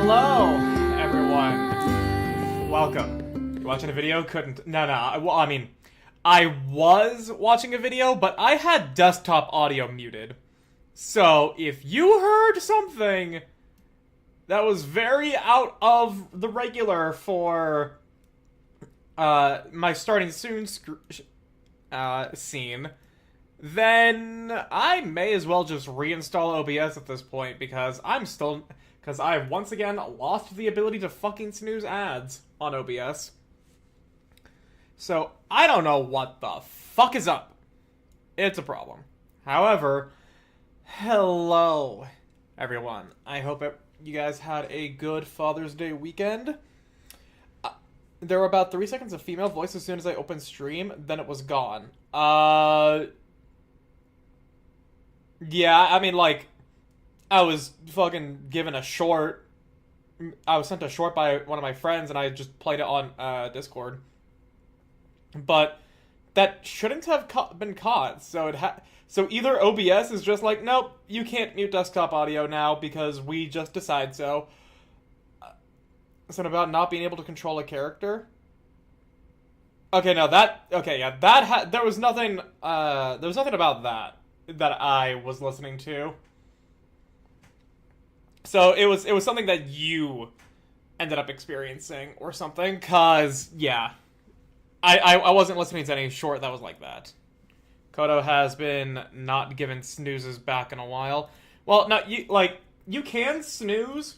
Hello, everyone. Welcome. You watching a video? Couldn't. No. Well, I mean, I was watching a video, but I had desktop audio muted. So, if you heard something that was very out of the regular for my starting soon scene, then I may as well just reinstall OBS at this point because I've once again lost the ability to fucking snooze ads on OBS. So, I don't know what the fuck is up. It's a problem. However, hello, everyone. I hope you guys had a good Father's Day weekend. There were about 3 seconds of female voice as soon as I opened stream, then it was gone. Yeah, I mean, like, I was fucking given a short. I was sent a short by one of my friends, and I just played it on Discord. But that shouldn't have been caught. So either OBS is just like, nope, you can't mute desktop audio now because we just decide so. Something about not being able to control a character. Okay, no, there was nothing about that I was listening to. So it was something that you ended up experiencing or something, cause yeah. I wasn't listening to any short that was like that. Kodo has been not given snoozes back in a while. Well, no, you can snooze.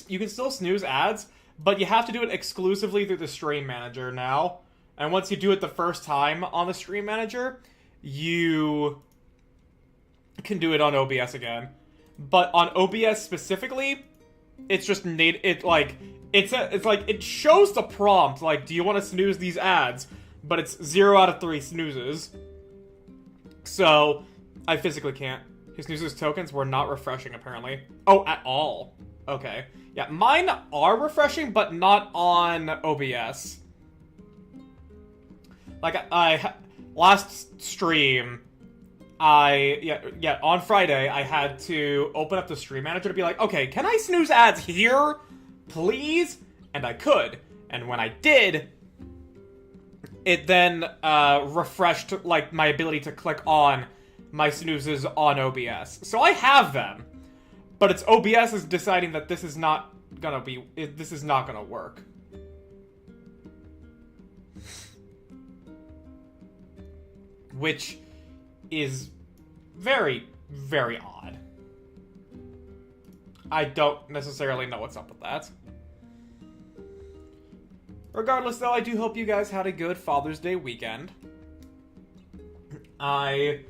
You can still snooze ads, but you have to do it exclusively through the stream manager now. And once you do it the first time on the stream manager, you can do it on OBS again. But on OBS specifically, it's just it shows the prompt, like, do you want to snooze these ads? But it's 0 out of 3 snoozes. So, I physically can't. His snoozes tokens were not refreshing, apparently. Oh, at all. Okay. Yeah, mine are refreshing, but not on OBS. Like, last stream, on Friday, I had to open up the stream manager to be like, okay, can I snooze ads here? Please? And I could. And when I did, it then refreshed, like, my ability to click on my snoozes on OBS. So I have them. But it's OBS is deciding that this is not gonna work. Which is very, very odd. I don't necessarily know what's up with that. Regardless, though, I do hope you guys had a good Father's Day weekend. I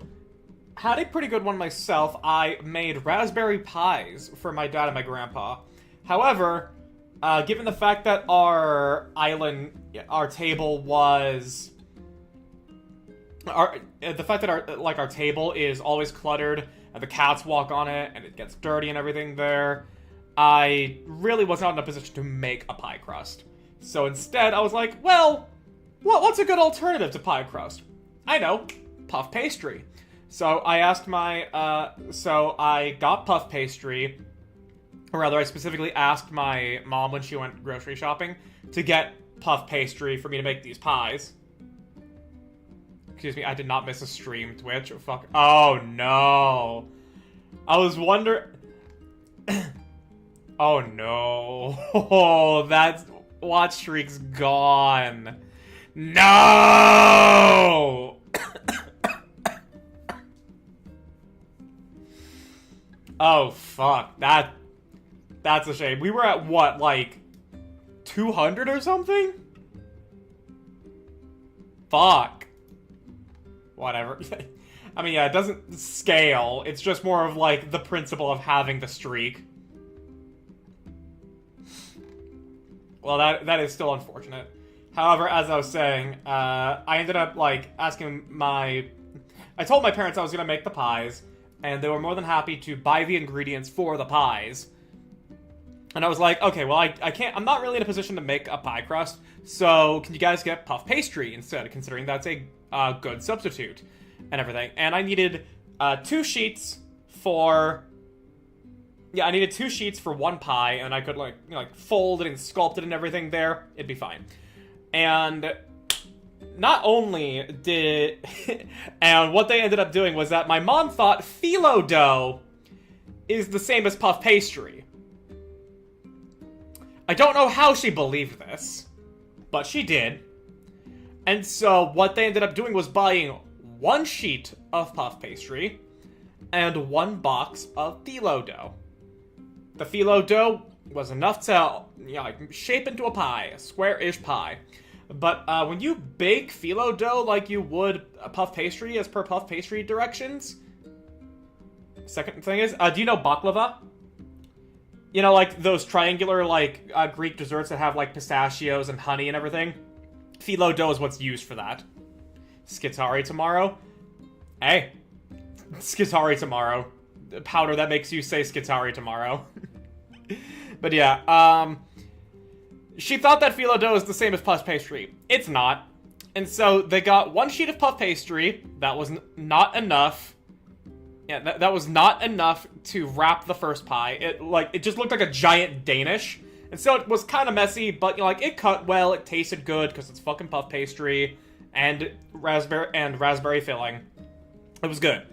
had a pretty good one myself. I made raspberry pies for my dad and my grandpa. However, given the fact that our table was... the fact that our table is always cluttered, and the cats walk on it, and it gets dirty and everything there, I really was not in a position to make a pie crust. So instead, I was like, well, what's a good alternative to pie crust? I know, puff pastry. So I asked so I got puff pastry, or rather, I specifically asked my mom when she went grocery shopping to get puff pastry for me to make these pies. Excuse me, I did not miss a stream, Twitch. Oh, fuck. Oh, no. I was wondering... Oh, no. Oh, that watch streak's gone. No! Oh, fuck. That's a shame. We were at, what, like, 200 or something? Fuck. Whatever. I mean, yeah, it doesn't scale. It's just more of, like, the principle of having the streak. Well, that is still unfortunate. However, as I was saying, I ended up, like, asking I told my parents I was gonna make the pies, and they were more than happy to buy the ingredients for the pies. And I was like, okay, well, I'm not really in a position to make a pie crust, so can you guys get puff pastry instead, considering that's a good substitute and everything. And I needed 2 sheets for... Yeah, I needed 2 sheets for 1 pie, and I could, like, fold it and sculpt it and everything there. It'd be fine. And not only did... and what they ended up doing was that my mom thought phyllo dough is the same as puff pastry. I don't know how she believed this, but she did. And so what they ended up doing was buying 1 sheet of puff pastry and 1 box of phyllo dough. The phyllo dough was enough to, shape into a pie, a square-ish pie. But when you bake phyllo dough like you would a puff pastry as per puff pastry directions... Second thing is, do you know baklava? You know, like, those triangular, like, Greek desserts that have, like, pistachios and honey and everything? Phyllo dough is what's used for that. Skitari tomorrow? Hey. Skitari tomorrow. powder that makes you say Skitari tomorrow. But yeah, she thought that phyllo dough is the same as puff pastry. It's not. And so they got 1 sheet of puff pastry. That was not enough. Yeah, that was not enough to wrap the first pie. It just looked like a giant Danish. And so it was kind of messy, but, it cut well, it tasted good, because it's fucking puff pastry, and raspberry filling. It was good.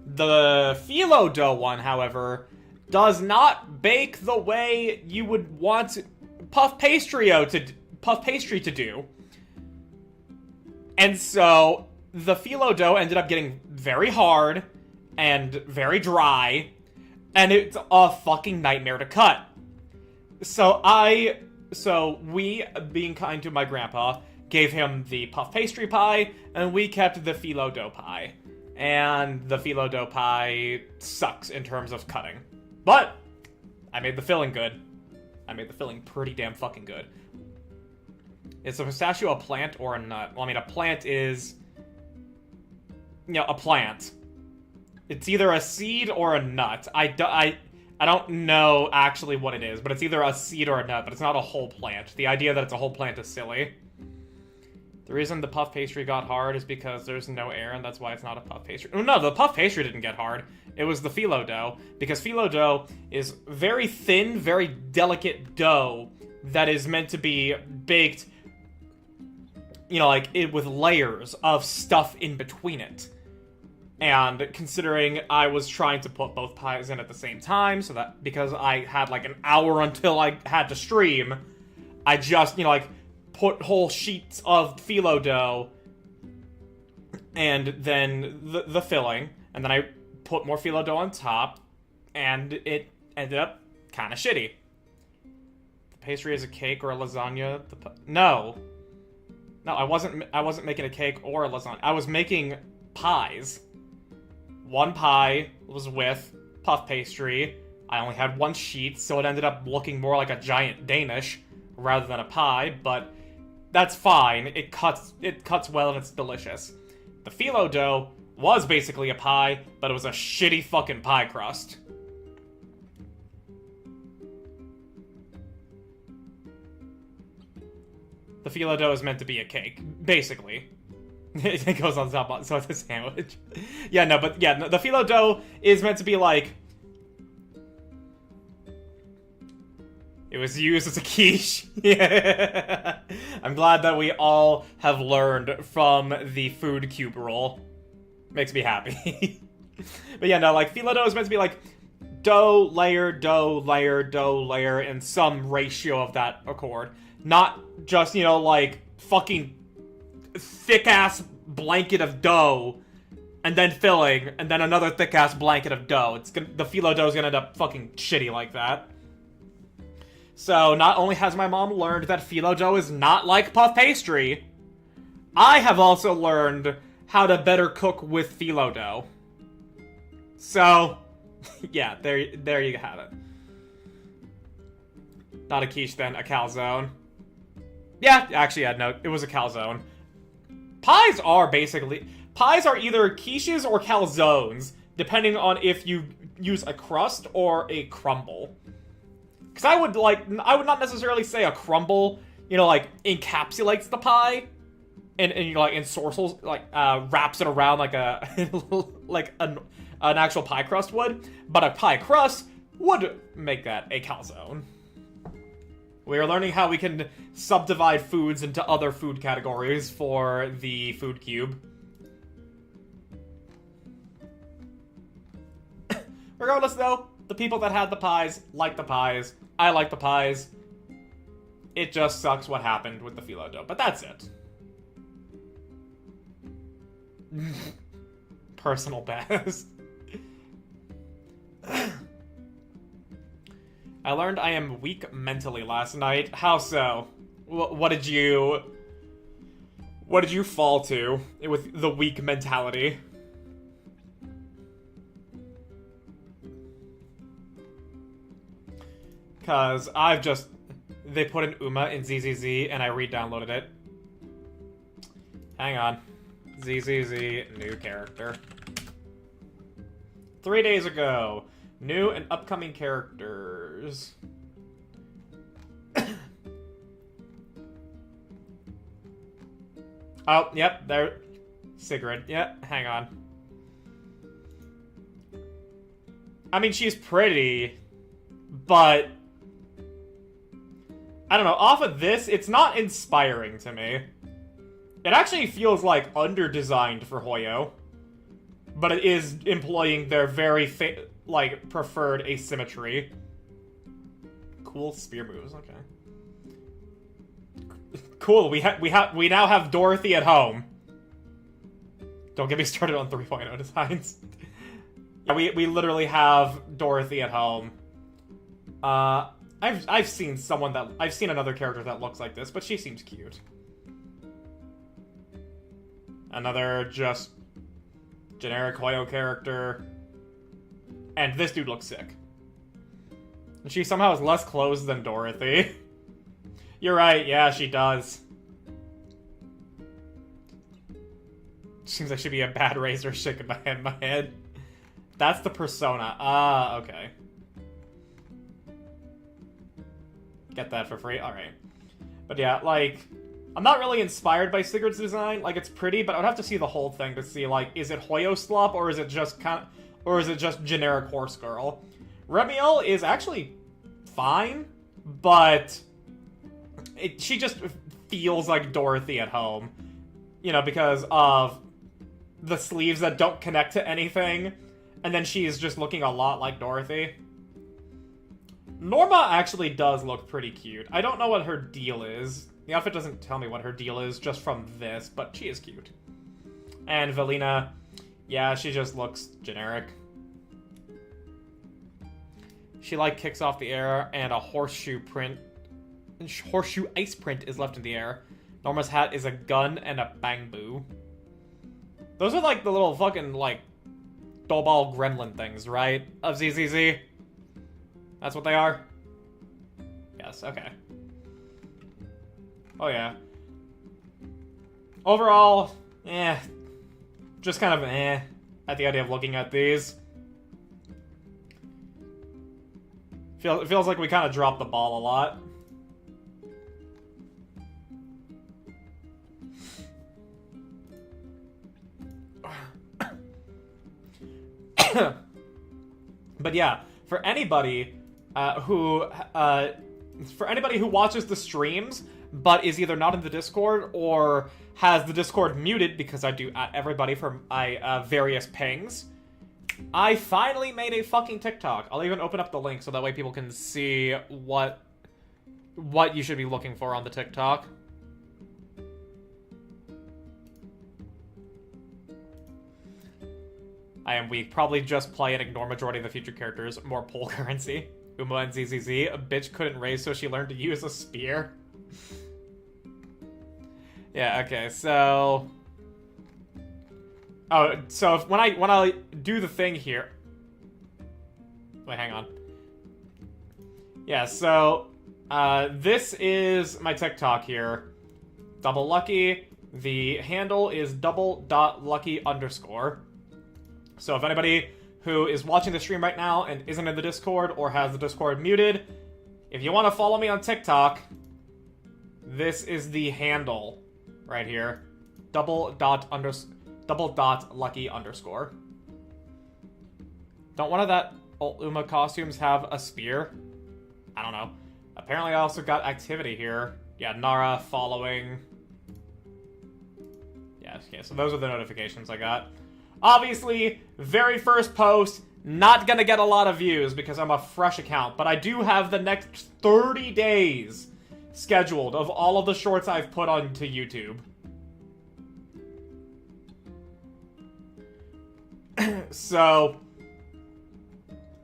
The phyllo dough one, however, does not bake the way you would want puff pastry to do. And so, the phyllo dough ended up getting very hard, and very dry, and it's a fucking nightmare to cut. So we, being kind to my grandpa, gave him the puff pastry pie, and we kept the phyllo dough pie. And the phyllo dough pie sucks in terms of cutting. But, I made the filling good. I made the filling pretty damn fucking good. Is a pistachio a plant or a nut? Well, I mean, a plant is... a plant. It's either a seed or a nut. I don't know actually what it is, but it's either a seed or a nut, but it's not a whole plant. The idea that it's a whole plant is silly. The reason the puff pastry got hard is because there's no air, and that's why it's not a puff pastry. Oh, no, the puff pastry didn't get hard. It was the phyllo dough, because phyllo dough is very thin, very delicate dough that is meant to be baked, with layers of stuff in between it. And considering I was trying to put both pies in at the same time, so that because I had an hour until I had to stream, I just, put whole sheets of phyllo dough and then the filling, and then I put more phyllo dough on top, and it ended up kind of shitty. The pastry is a cake or a lasagna? No, I wasn't making a cake or a lasagna. I was making pies. 1 pie was with puff pastry. I only had 1 sheet, so it ended up looking more like a giant Danish rather than a pie, but that's fine. It cuts well and it's delicious. The phyllo dough was basically a pie, but it was a shitty fucking pie crust. The phyllo dough is meant to be a cake, basically. It goes on top, so it's a sandwich. The phyllo dough is meant to be it was used as a quiche. Yeah. I'm glad that we all have learned from the food cube rule. Makes me happy. But phyllo dough is meant to be dough, layer, dough, layer, dough, layer, in some ratio of that accord. Not just, fucking thick-ass blanket of dough, and then filling, and then another thick-ass blanket of dough. The phyllo dough is gonna end up fucking shitty like that. So, not only has my mom learned that phyllo dough is not like puff pastry, I have also learned how to better cook with phyllo dough. So, yeah, there you have it. Not a quiche then, a calzone. Yeah, actually, no, it was a calzone. Pies are either quiches or calzones, depending on if you use a crust or a crumble. Because I would not necessarily say a crumble, encapsulates the pie, and ensorcels, wraps it around like an actual pie crust would, but a pie crust would make that a calzone. We are learning how we can subdivide foods into other food categories for the food cube. Regardless, though, the people that had the pies like the pies. I like the pies. It just sucks what happened with the phyllo dough, but that's it. Personal best. I learned I am weak mentally last night. How so? What did you fall to with the weak mentality? Cause they put an Uma in ZZZ and I re-downloaded it. Hang on. ZZZ, new character. 3 days ago. New and upcoming characters. Oh, yep, there. Sigrid. Yep, hang on. I mean, she's pretty, but I don't know. Off of this, it's not inspiring to me. It actually feels like under-designed for Hoyo, but it is employing their very preferred asymmetry. Cool spear moves. Okay. Cool. We now have Dorothy at home. Don't get me started on 3.0 designs. Yeah, we literally have Dorothy at home. I've seen another character that looks like this, but she seems cute. Another just generic Hoyo character. And this dude looks sick. And she somehow has less clothes than Dorothy. You're right, yeah, she does. Seems like she'd be a bad razor shaking my head. That's the persona. Ah, okay. Get that for free? Alright. But yeah, like, I'm not really inspired by Sigurd's design. Like, it's pretty, but I would have to see the whole thing to see, like, is it Hoyo slop, or is it just generic horse girl? Remiel is actually fine, but she just feels like Dorothy at home. You know, because of the sleeves that don't connect to anything, and then she's just looking a lot like Dorothy. Norma actually does look pretty cute. I don't know what her deal is. The outfit doesn't tell me what her deal is just from this, but she is cute. And Velina, yeah, she just looks generic. She, like, kicks off the air, and a horseshoe ice print is left in the air. Norma's hat is a gun and a bamboo. Those are, like, the little fucking, like, dollball gremlin things, right? Of ZZZ? That's what they are? Yes, okay. Oh, yeah. Overall, just kind of at the idea of looking at these. It feels like we kind of dropped the ball a lot. But yeah, for anybody who watches the streams but is either not in the Discord or has the Discord muted, because I do at everybody for my various pings, I finally made a fucking TikTok. I'll even open up the link so that way people can see what you should be looking for on the TikTok. I am weak. Probably just play and ignore majority of the future characters. More poll currency. Uma and ZZZ. A bitch couldn't raise, so she learned to use a spear. Yeah, okay, so... Oh, so when I do the thing here... Wait, hang on. Yeah, so... this is my TikTok here. Double Lucky. The handle is double.lucky_. So if anybody who is watching the stream right now and isn't in the Discord or has the Discord muted, if you want to follow me on TikTok, this is the handle right here. double.lucky_. Don't one of that old Uma costumes have a spear? I don't know. Apparently I also got activity here. Yeah, Nara following. Yeah, okay, so those are the notifications I got. Obviously, very first post, not gonna get a lot of views because I'm a fresh account, but I do have the next 30 days scheduled of all of the shorts I've put onto YouTube. So,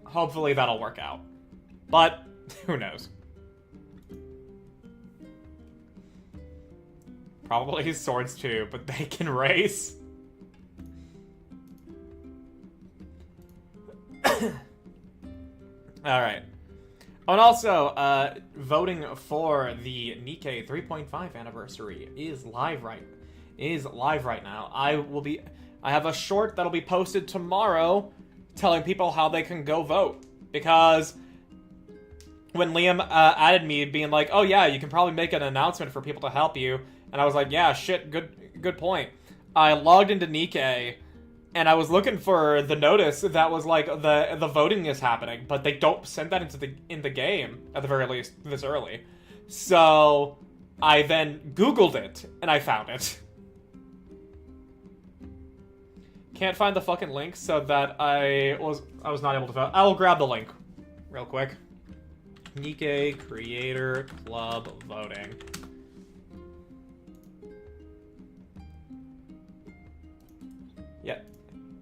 hopefully that'll work out. But, who knows? Probably his swords too, but they can race. Alright. Oh, and also, voting for the Nikkei 3.5 anniversary is live right now. I have a short that'll be posted tomorrow telling people how they can go vote. Because when Liam added me, being like, oh yeah, you can probably make an announcement for people to help you, and I was like, yeah, shit, good point. I logged into Nikkei, and I was looking for the notice that was like the voting is happening, but they don't send that in the game at the very least this early. So I then Googled it and I found it. Can't find the fucking link, so that I was not able to vote. I will grab the link real quick. Nikkei Creator Club voting. Yeah.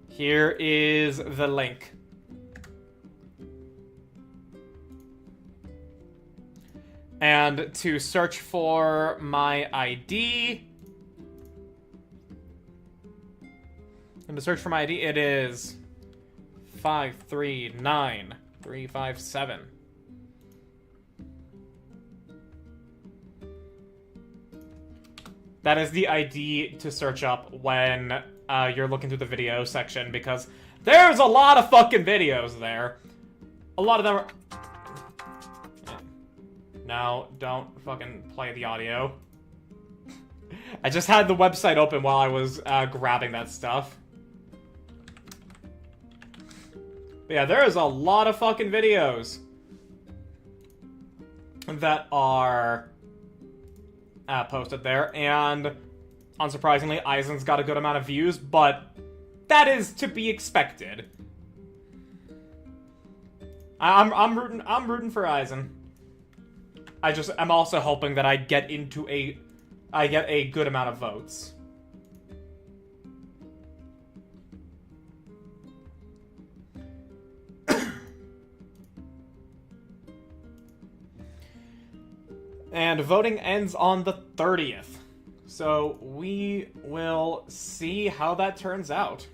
Here is the link. And to search for my ID... And to search for my ID, it is 539357. That is the ID to search up when you're looking through the video section, because there's a lot of fucking videos there. A lot of them are... No, don't fucking play the audio. I just had the website open while I was grabbing that stuff. But yeah, there is a lot of fucking videos that are posted there, and unsurprisingly, Eisen's got a good amount of views, but that is to be expected. I'm rooting for Eisen. I'm also hoping that I get a good amount of votes. And voting ends on the 30th. So we will see how that turns out.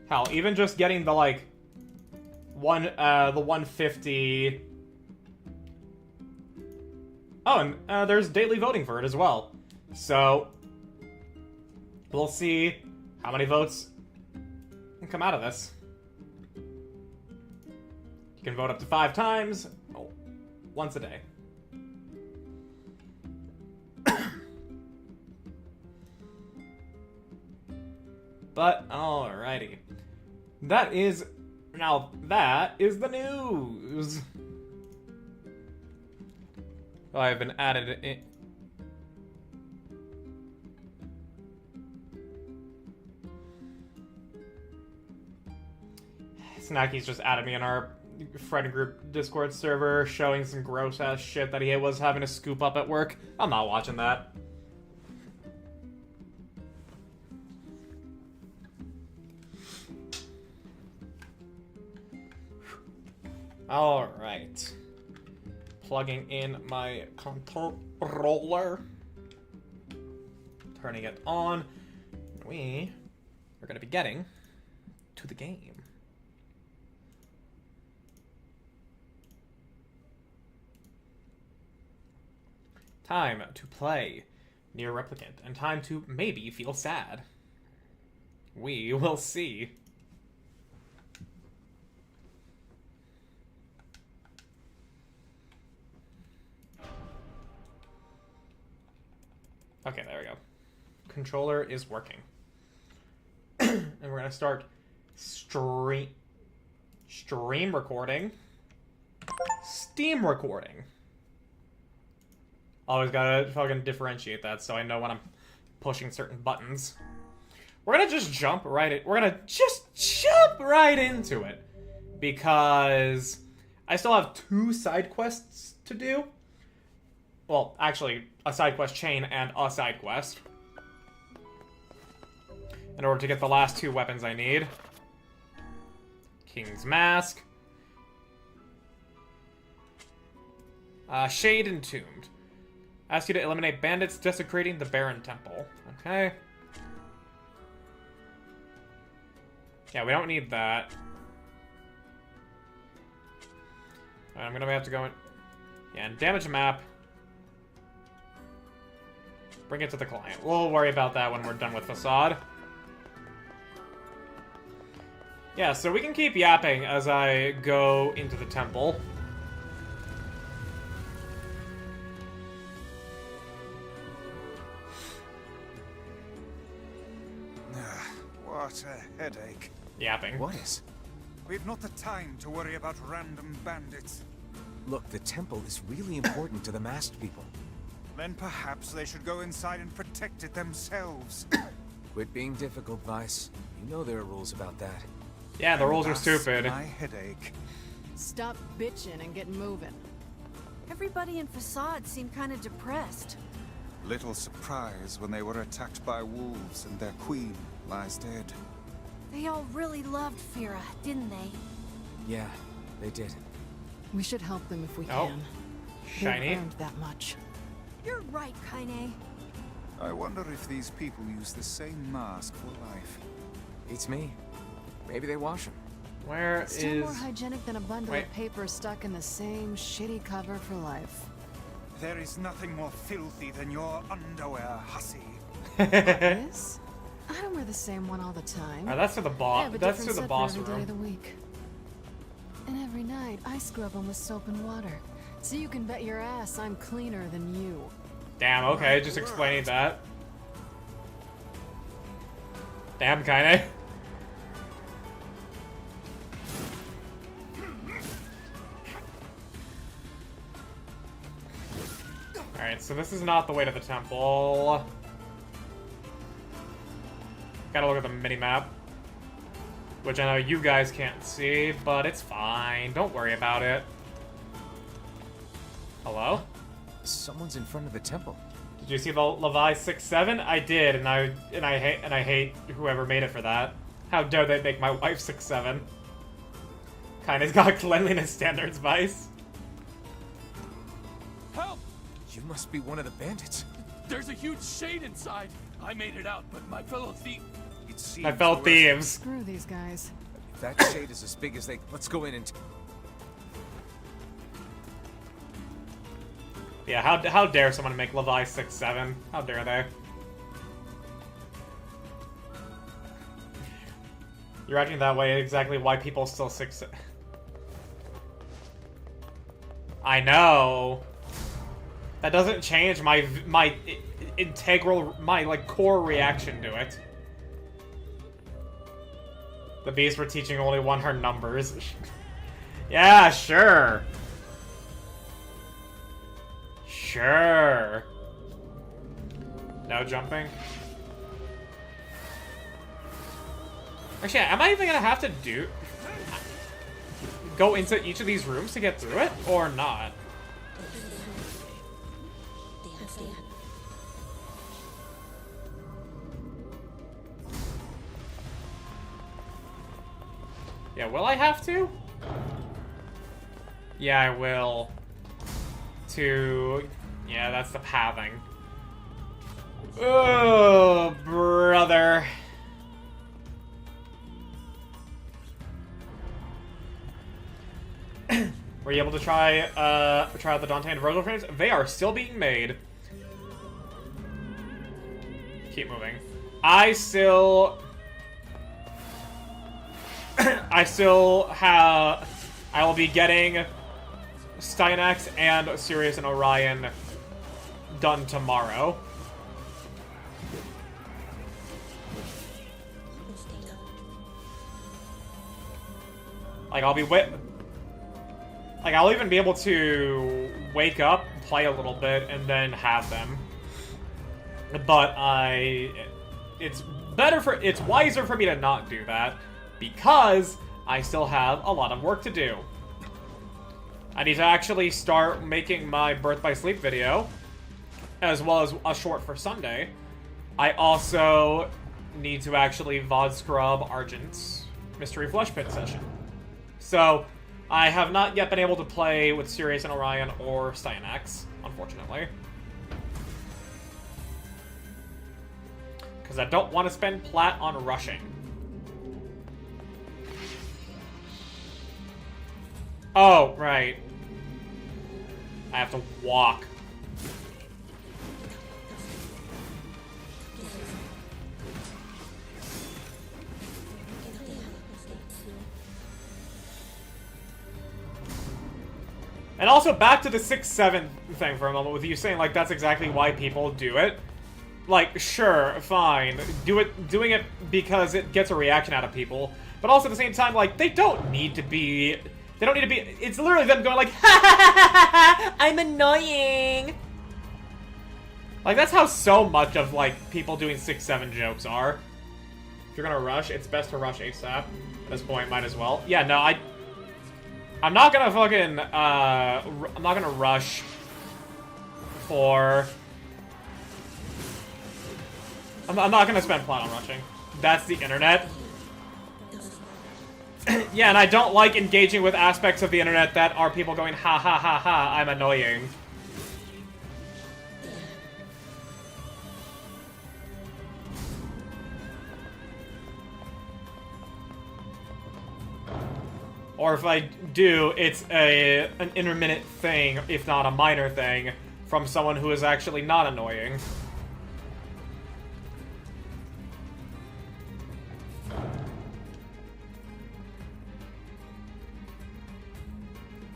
Hell, even just getting the, like, the 150... Oh, and there's daily voting for it as well. So, we'll see how many votes come out of this. You can vote up to 5 times, once a day. But, alrighty. That is the news. Oh, I've been added in. Snacky's just added me in our friend group Discord server, showing some gross ass shit that he was having to scoop up at work. I'm not watching that. Alright. Plugging in my controller. Turning it on. We are going to be getting to the game. Time to play Nier Replicant, and time to maybe feel sad. We will see. Okay, there we go. Controller is working. And we're gonna start stream recording. Steam recording. Always gotta fucking differentiate that so I know when I'm pushing certain buttons. We're gonna just jump right in. We're gonna just jump right into it. Because I still have 2 side quests to do. Well, actually, a side quest chain and a side quest. In order to get the last 2 weapons I need. King's Mask. Shade Entombed. Ask you to eliminate bandits desecrating the Baron Temple. Okay. Yeah, we don't need that. I'm gonna have to go in... Yeah, and damage map. Bring it to the client. We'll worry about that when we're done with Facade. Yeah, so we can keep yapping as I go into the temple. What a headache. Yapping. What is? We've not the time to worry about random bandits. Look, the temple is really important to the masked people. Then perhaps they should go inside and protect it themselves. Quit being difficult, Vice. You know there are rules about that. Yeah, the rules are Thus, stupid. My headache. Stop bitching and get moving. Everybody in Facade seemed kind of depressed. Little surprise when they were attacked by wolves and their queen lies dead. They all really loved Fira, didn't they? Yeah, they did. We should help them if we Oh. can. Shiny. They've earned that much. You're right, Kaine. I wonder if these people use the same mask for life. Beats me. Maybe they wash them. Where Still is... more hygienic than a bundle Wait. of paper stuck in the same shitty cover for life. There is nothing more filthy than your underwear, hussy. Yes? I don't wear the same one all the time. Oh, that's for the I boss. have a That's different for the set boss for every day of the room. week. And every night, I scrub them with soap and water. So you can bet your ass I'm cleaner than you. Damn, okay, just explaining that. Damn, kinda. Alright, so this is not the way to the temple. Gotta look at the mini-map. Which I know you guys can't see, but it's fine. Don't worry about it. Hello? Someone's in front of the temple. Did you see the Levi 6'7"? I did, and I hate whoever made it for that. How dare they make my wife 6'7"? Kinda's got cleanliness standards, Vice. Help! You must be one of the bandits. There's a huge shade inside. I made it out, but my fellow thief... It seems I felt the rest- thieves. Screw these guys. If that shade is as big as they... Let's go in and... Yeah, how dare someone make Levi 6'7"? How dare they? You're acting that way, exactly why people still 6... I know. That doesn't change my integral, like, core reaction to it. The bees were teaching only one her numbers. Yeah, sure. Sure. No jumping. Actually, am I even gonna have to go into each of these rooms to get through it, or not? Yeah, will I have to? Yeah, I will. Yeah, that's the pathing. Oh, brother. Were you able to try out the Dante and Virgil frames? They are still being made. Keep moving. I will be getting Styanax and Sirius and Orion done tomorrow. Like, I'll even be able to wake up, play a little bit, and then have them. But it's wiser for me to not do that, because I still have a lot of work to do. I need to actually start making my Birth by Sleep video, as well as a short for Sunday. I also need to actually VOD scrub Argent's Mystery Flush Pit session. So, I have not yet been able to play with Sirius and Orion or Styanax, unfortunately. Because I don't want to spend plat on rushing. Oh, right. I have to walk. And also, back to the 6-7 thing for a moment, with you saying, like, that's exactly why people do it. Like, sure, fine. Doing it because it gets a reaction out of people. But also, at the same time, like, they don't need to be... They don't need to be... It's literally them going like, ha ha ha ha ha, I'm annoying! Like, that's how so much of, like, people doing 6-7 jokes are. If you're gonna rush, it's best to rush ASAP. At this point, might as well. Yeah, no, I'm not gonna fucking, I'm not gonna rush for... I'm not gonna spend plot on rushing. That's the internet. Yeah, and I don't like engaging with aspects of the internet that are people going, ha ha ha ha, I'm annoying. Or if I do, it's an intermittent thing, if not a minor thing, from someone who is actually not annoying.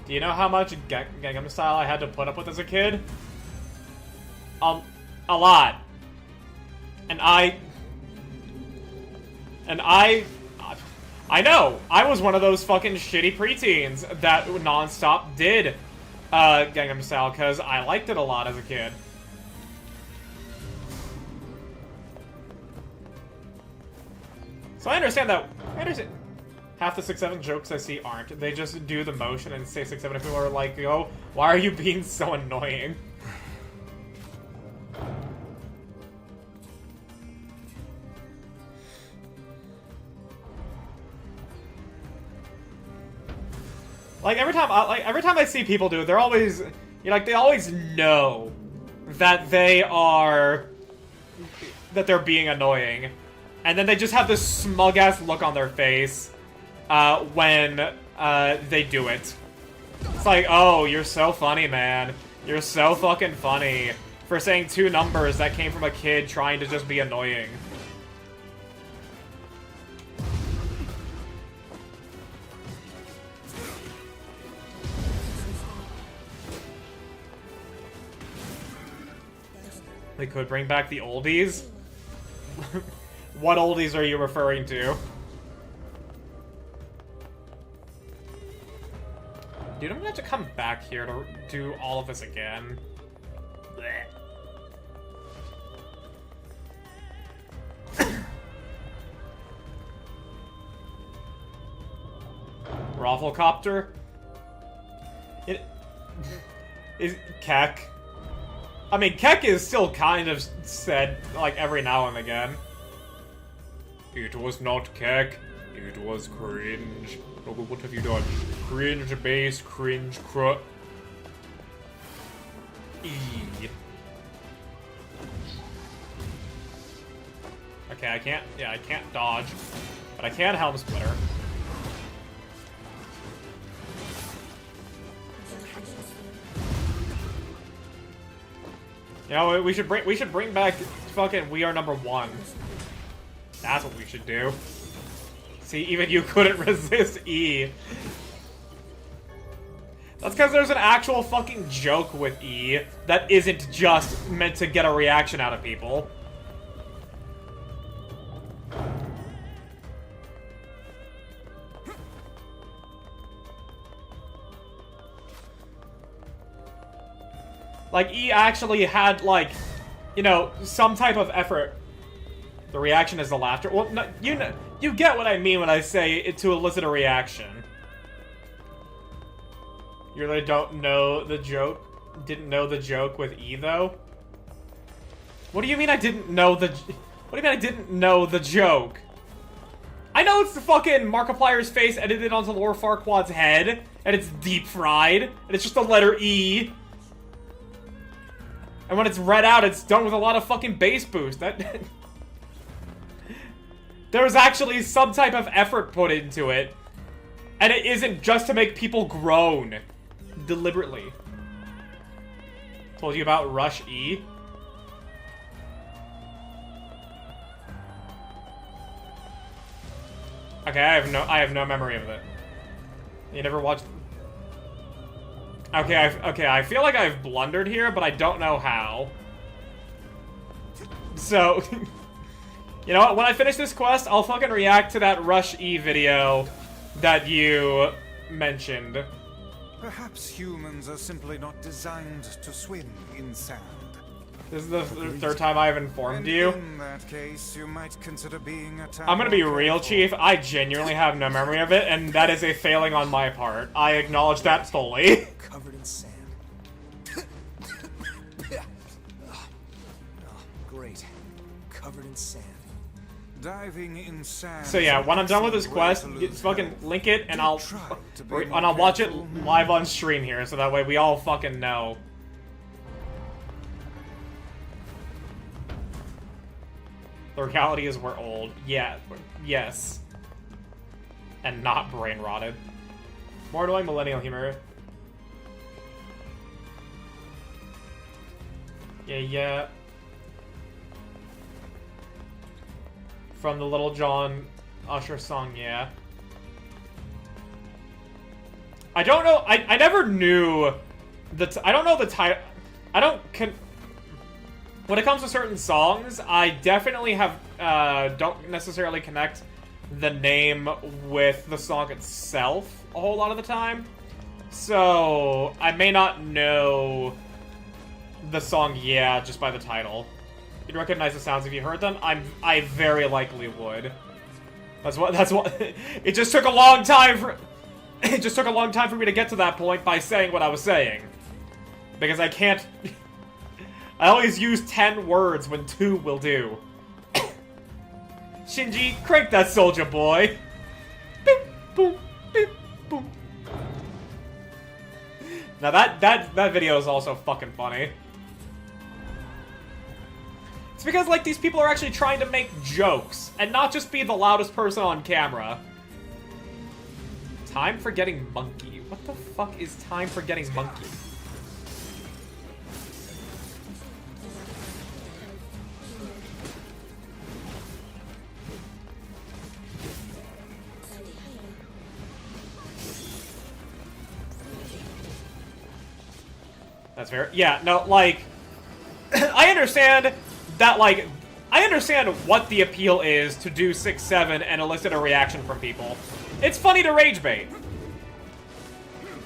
Do you know how much Gangnam Style I had to put up with as a kid? A lot. And I know! I was one of those fucking shitty preteens that non-stop did Gangnam Style, because I liked it a lot as a kid. So I understand that... Half the 6-7 jokes I see aren't. They just do the motion and say 6-7 if people are like, yo, why are you being so annoying? Like every time I see people do it, they're always, they always know that they're being annoying, and then they just have this smug ass look on their face when they do it. It's like, oh, you're so funny, man. You're so fucking funny for saying two numbers that came from a kid trying to just be annoying. They could bring back the oldies? What oldies are you referring to? Dude, I'm gonna have to come back here to do all of this again. Rafflecopter? It... is... Keck. I mean, Keck is still kind of said, like, every now and again. It was not Keck. It was cringe. Oh, what have you done? Cringe base, cringe E. Okay, I can't dodge. But I can Helm Splitter. You know, we should bring back fucking We Are Number One. That's what we should do. See, even you couldn't resist E. That's because there's an actual fucking joke with E that isn't just meant to get a reaction out of people. Like, E actually had, like, you know, some type of effort. The reaction is the laughter. Well, no, you get what I mean when I say it to elicit a reaction. You really don't know the joke? Didn't know the joke with E, though? What do you mean I didn't know the... What do you mean I didn't know the joke? I know it's the fucking Markiplier's face edited onto Lord Farquaad's head, and it's deep fried, and it's just the letter E. And when it's read out, it's done with a lot of fucking bass boost. That... There's actually some type of effort put into it. And it isn't just to make people groan. Deliberately. Told you about Rush E? Okay, I have no memory of it. You never watched... Okay, I feel like I've blundered here, but I don't know how. So, you know what? When I finish this quest, I'll fucking react to that Rush E video that you mentioned. Perhaps humans are simply not designed to swim in sand. This is the third time I've informed And you. in that case, you might consider being a tad I'm gonna be more real, careful. Chief. I genuinely have no memory of it, and that is a failing on my part. I acknowledge that fully. Covered in sand. Oh, great. Covered in sand. Diving in sand. So yeah, when I'm done with this quest, just fucking link it, and I'll watch it live on stream here, so that way we all fucking know. The reality is we're old. Yeah, yes. And not brain rotted. More annoying millennial humor. Yeah. From the Little John Usher song, yeah. I don't know, I never knew I don't know the title. When it comes to certain songs, I definitely have, don't necessarily connect the name with the song itself a whole lot of the time. So, I may not know the song, yeah, just by the title. You'd recognize the sounds if you heard them? I very likely would. That's what, it just took a long time for, it just took a long time for me to get to that point by saying what I was saying. Because I can't, I always use 10 words when 2 will do. Shinji, crank that soldier boy. Beep, boom, beep, boom. Now that video is also fucking funny. It's because, like, these people are actually trying to make jokes, and not just be the loudest person on camera. Time for getting monkey. What the fuck is time for getting monkey? That's fair. Yeah, no, like, I understand that, like, I understand what the appeal is to do 6-7 and elicit a reaction from people. It's funny to rage bait.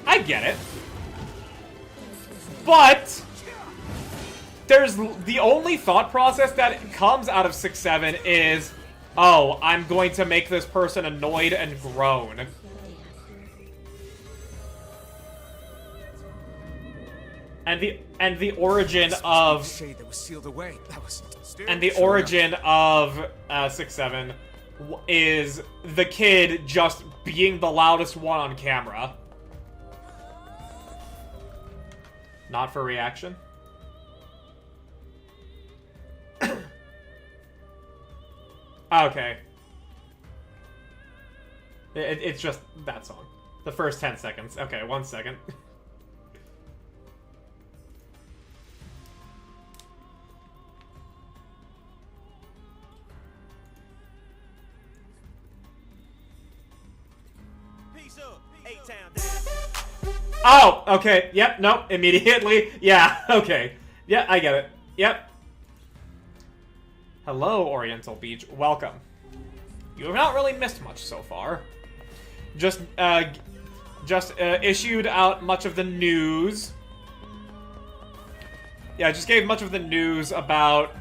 I get it. But there's the only thought process that comes out of 6-7 is, oh, I'm going to make this person annoyed and groan. And the origin of shade that was sealed away. That was and the origin of 6-7 is the kid just being the loudest one on camera. Not for reaction. Okay. It's just that song. The first 10 seconds. Okay, 1 second. Oh, okay. Yep, nope, immediately. Yeah, okay. Yeah, I get it. Yep. Hello, Oriental Beach. Welcome. You have not really missed much so far. Just issued out much of the news. Yeah, I just gave much of the news about,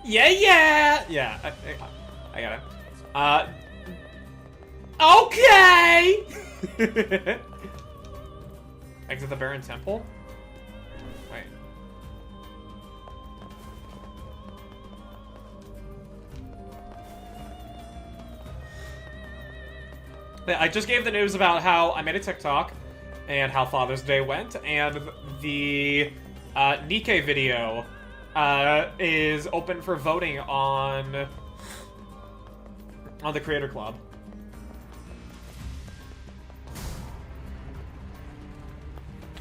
yeah! Yeah, I got it. Okay! Exit the Baron Temple? Wait. I just gave the news about how I made a TikTok and how Father's Day went, and the Nikkei video is open for voting on the Creator Club.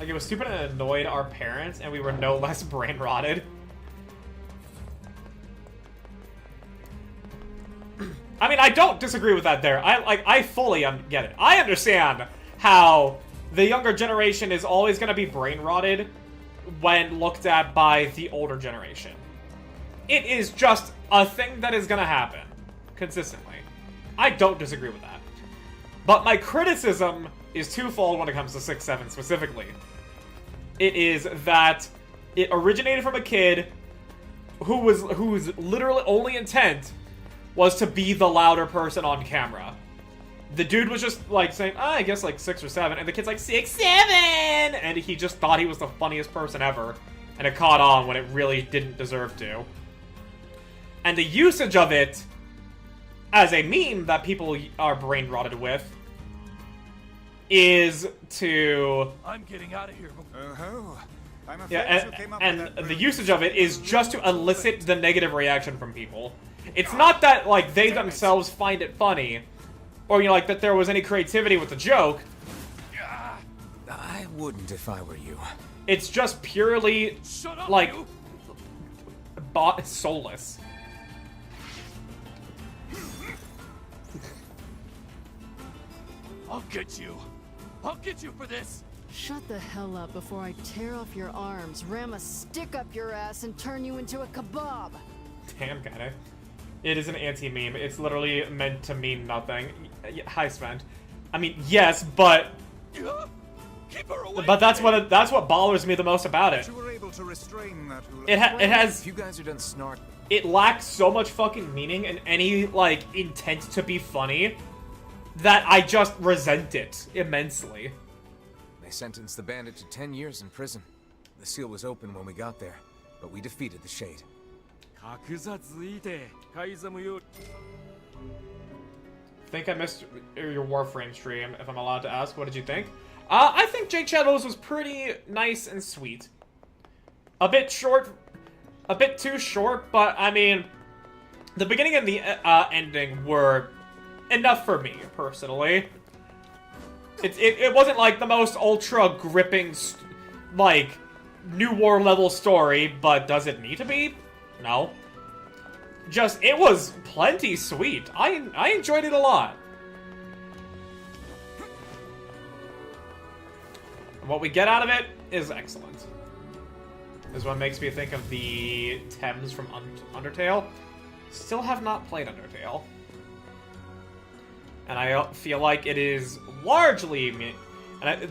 Like, it was stupid and annoyed our parents, and we were no less brain rotted. I mean, I don't disagree with that there. I fully get it. I understand how the younger generation is always going to be brain rotted when looked at by the older generation. It is just a thing that is going to happen consistently. I don't disagree with that. But my criticism is twofold when it comes to 6-7 specifically. It is that it originated from a kid whose literally only intent was to be the louder person on camera. The dude was just like saying, I guess like 6 or 7, and the kid's like 6, 7, and he just thought he was the funniest person ever, and it caught on when it really didn't deserve to. And the usage of it as a meme that people are brain rotted with is to... I'm getting out of here. Oh, I'm afraid Yeah, you came up and with that the very usage of it is just to elicit the negative reaction from people. It's Ah, not that, like, they themselves find it funny, or, you know, like, that there was any creativity with the joke. I wouldn't if I were you. It's just purely, Shut up, like, you! soulless. I'll get you. I'll get you for this. Shut the hell up before I tear off your arms, ram a stick up your ass, and turn you into a kebab. Damn, kinda. It is an anti-meme. It's literally meant to mean nothing. Hi, Sven. I mean, yes, but Keep her away. that's what bothers me the most about it. You were able to restrain that hula. It has If you guys are done snark, it lacks so much fucking meaning and any, like, intent to be funny that I just resent it immensely. they sentenced the bandit to 10 years in prison. The seal was open when we got there, but we defeated the Shade. Think I missed your Warframe stream, if I'm allowed to ask. What did you think? I think Jake Shadows was pretty nice and sweet. A bit a bit too short, but I mean, the beginning and the ending were enough for me, personally. It wasn't like the most ultra gripping, like, New War level story, but does it need to be? No. Just, it was plenty sweet. I enjoyed it a lot. What we get out of it is excellent. This one makes me think of the Thames from Undertale. Still have not played Undertale. And I feel like it is largely...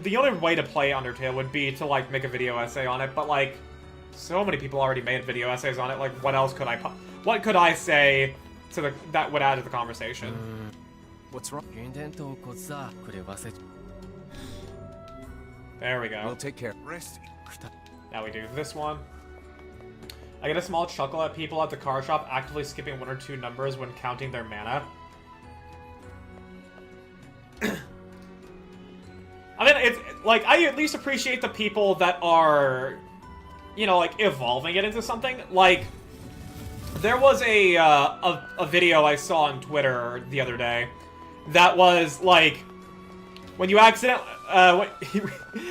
the only way to play Undertale would be to, like, make a video essay on it, but, like, so many people already made video essays on it, like, what else could I... What could I say to that would add to the conversation? What's wrong? There we go. We'll take care. Rest. Now we do this one. I get a small chuckle at people at the car shop actively skipping 1 or 2 numbers when counting their mana. I mean, it's like, I at least appreciate the people that are, you know, like, evolving it into something. Like, there was a video I saw on Twitter the other day that was like, when you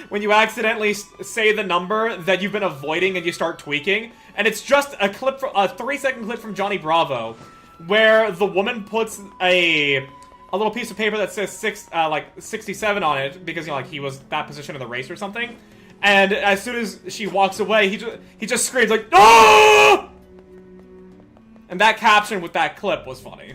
when you accidentally say the number that you've been avoiding and you start tweaking, and it's just a 3-second clip from Johnny Bravo, where the woman puts a little piece of paper that says 67 on it because, you know, like, he was that position in the race or something, and as soon as she walks away, he just screams like, "No!" And that caption with that clip was funny.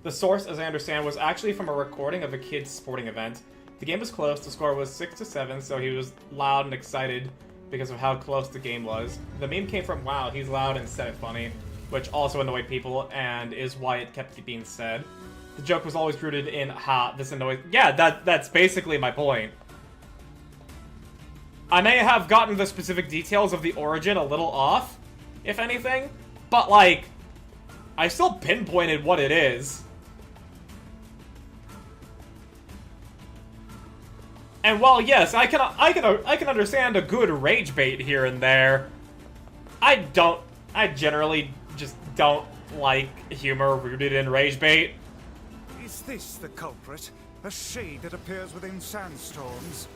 The source, as I understand, was actually from a recording of a kid's sporting event. The game was close, the score was 6-7, so he was loud and excited because of how close the game was. The meme came from, wow, he's loud and said it funny, which also annoyed people, and is why it kept being said. The joke was always rooted in, ha, this annoys... Yeah, that's basically my point. I may have gotten the specific details of the origin a little off, if anything, but, like, I still pinpointed what it is. And while, yes, I can understand a good rage bait here and there, I generally just don't like humor rooted in rage bait. Is this the culprit? A shade that appears within sandstorms?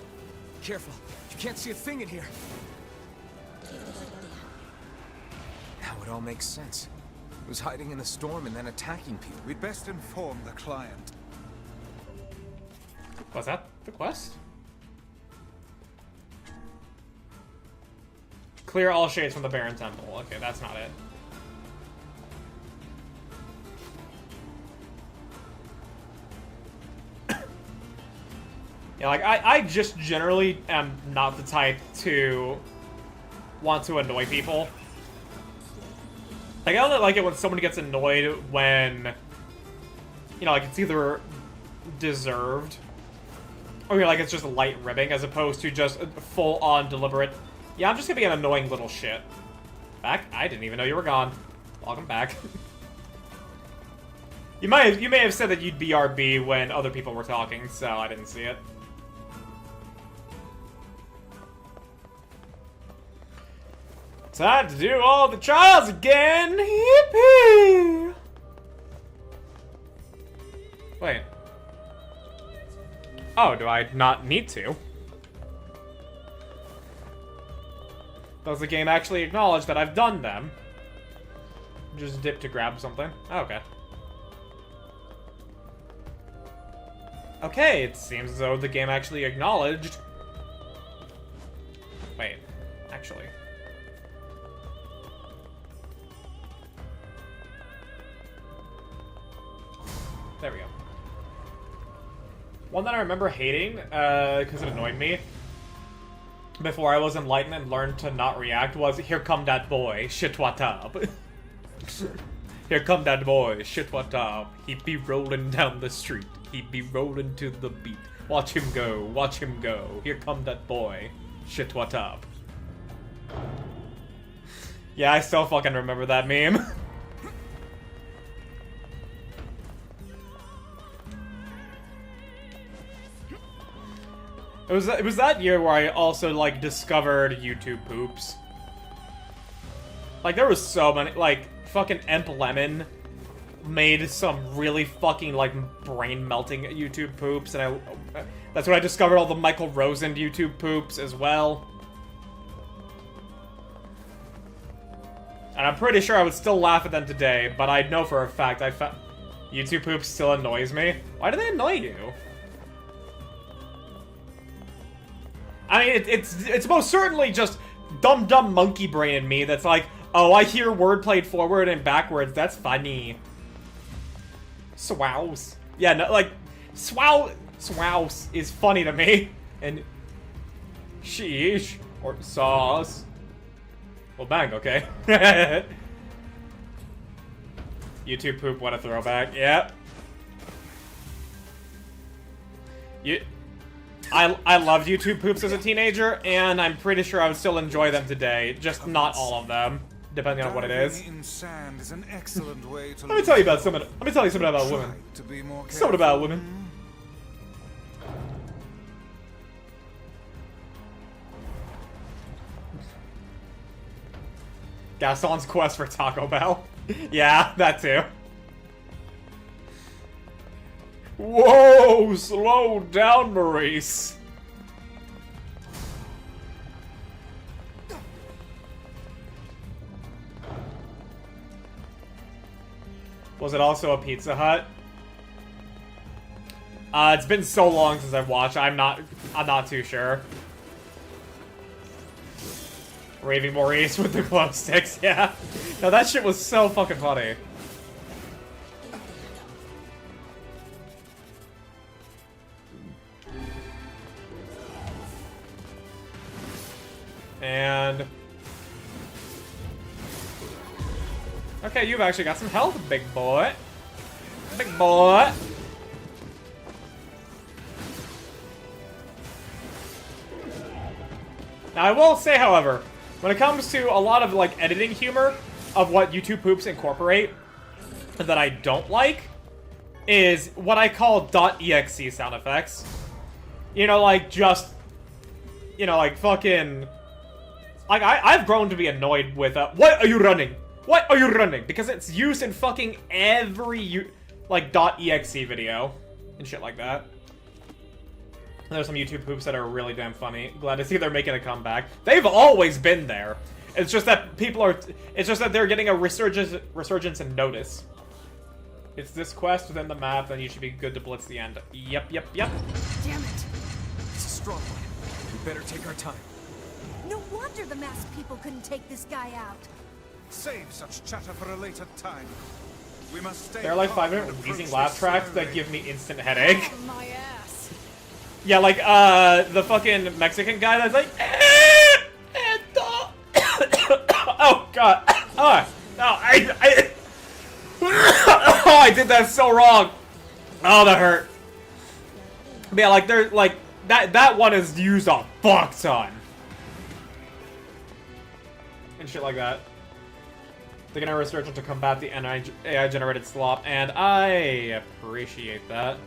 Careful. You can't see a thing in here. Now it all makes sense. He was hiding in the storm and then attacking people. We'd best inform the client. Was that the quest? Clear all shades from the Barren Temple. Okay, that's not it. Yeah, like, I just generally am not the type to want to annoy people. Like, I don't like it when someone gets annoyed when, you know, like, it's either deserved, or like, it's just light ribbing, as opposed to just full-on deliberate, yeah, I'm just gonna be an annoying little shit. Back? I didn't even know you were gone. Welcome back. You may have said that you'd BRB when other people were talking, so I didn't see it. Time to do all the trials again! Yippee! Wait. Oh, do I not need to? Does the game actually acknowledge that I've done them? Just dip to grab something? Oh, okay. Okay, it seems as though the game actually acknowledged... Wait, actually... There we go. One that I remember hating, because it annoyed me, before I was enlightened and learned to not react, was, here come that boy, shit what up. Here come that boy, shit what up. He'd be rolling down the street. He'd be rolling to the beat. Watch him go, watch him go. Here come that boy, shit what up. Yeah, I still fucking remember that meme. It was that year where I also, like, discovered YouTube poops. Like, there was so many, like, fucking Emp Lemon made some really fucking, like, brain-melting YouTube poops, and that's when I discovered all the Michael Rosen YouTube poops as well. And I'm pretty sure I would still laugh at them today, but I know for a fact YouTube poops still annoys me. Why do they annoy you? I mean, it's most certainly just dumb monkey brain in me that's like, oh, I hear word played forward and backwards, that's funny. Swows. Yeah, no, like, swows is funny to me. And sheesh, or sauce. Well, bang, okay. YouTube poop, what a throwback, yep. I loved YouTube poops as a teenager, and I'm pretty sure I would still enjoy them today, just not all of them, depending on what it is. In sand is an excellent way to Let me tell you something about women. to be more Something about women. Gaston's quest for Taco Bell. Yeah, that too. Whoa, slow down, Maurice. Was it also a Pizza Hut? It's been so long since I've watched. I'm not too sure. Raving Maurice with the glow sticks, yeah. No, that shit was so fucking funny. And... okay, you've actually got some health, big boy. Big boy. Now, I will say, however, when it comes to a lot of, like, editing humor of what YouTube poops incorporate that I don't like is what I call .exe sound effects. You know, like, just... you know, like, fucking... like, I've grown to be annoyed with, what are you running? What are you running? Because it's used in fucking every, like, .exe video and shit like that. And there's some YouTube poops that are really damn funny. Glad to see they're making a comeback. They've always been there. It's just that people are... it's just that they're getting a resurgence in notice. It's this quest within the map, then you should be good to blitz the end. Yep. Damn it. It's a strong one. We better take our time. No wonder the masked people couldn't take this guy out. Save such chatter for a later time. We must stay. There are like calm 5 minute and wheezing approach laugh this tracks slowly. that give me instant headache. Oh, my ass. Yeah, like, the fucking Mexican guy that's like, oh, God. Oh, oh, I did that so wrong. Oh, that hurt. But yeah, like, there's, like, that one is used a fuck ton. And shit like that. They're gonna research to combat the AI-generated slop, and I appreciate that.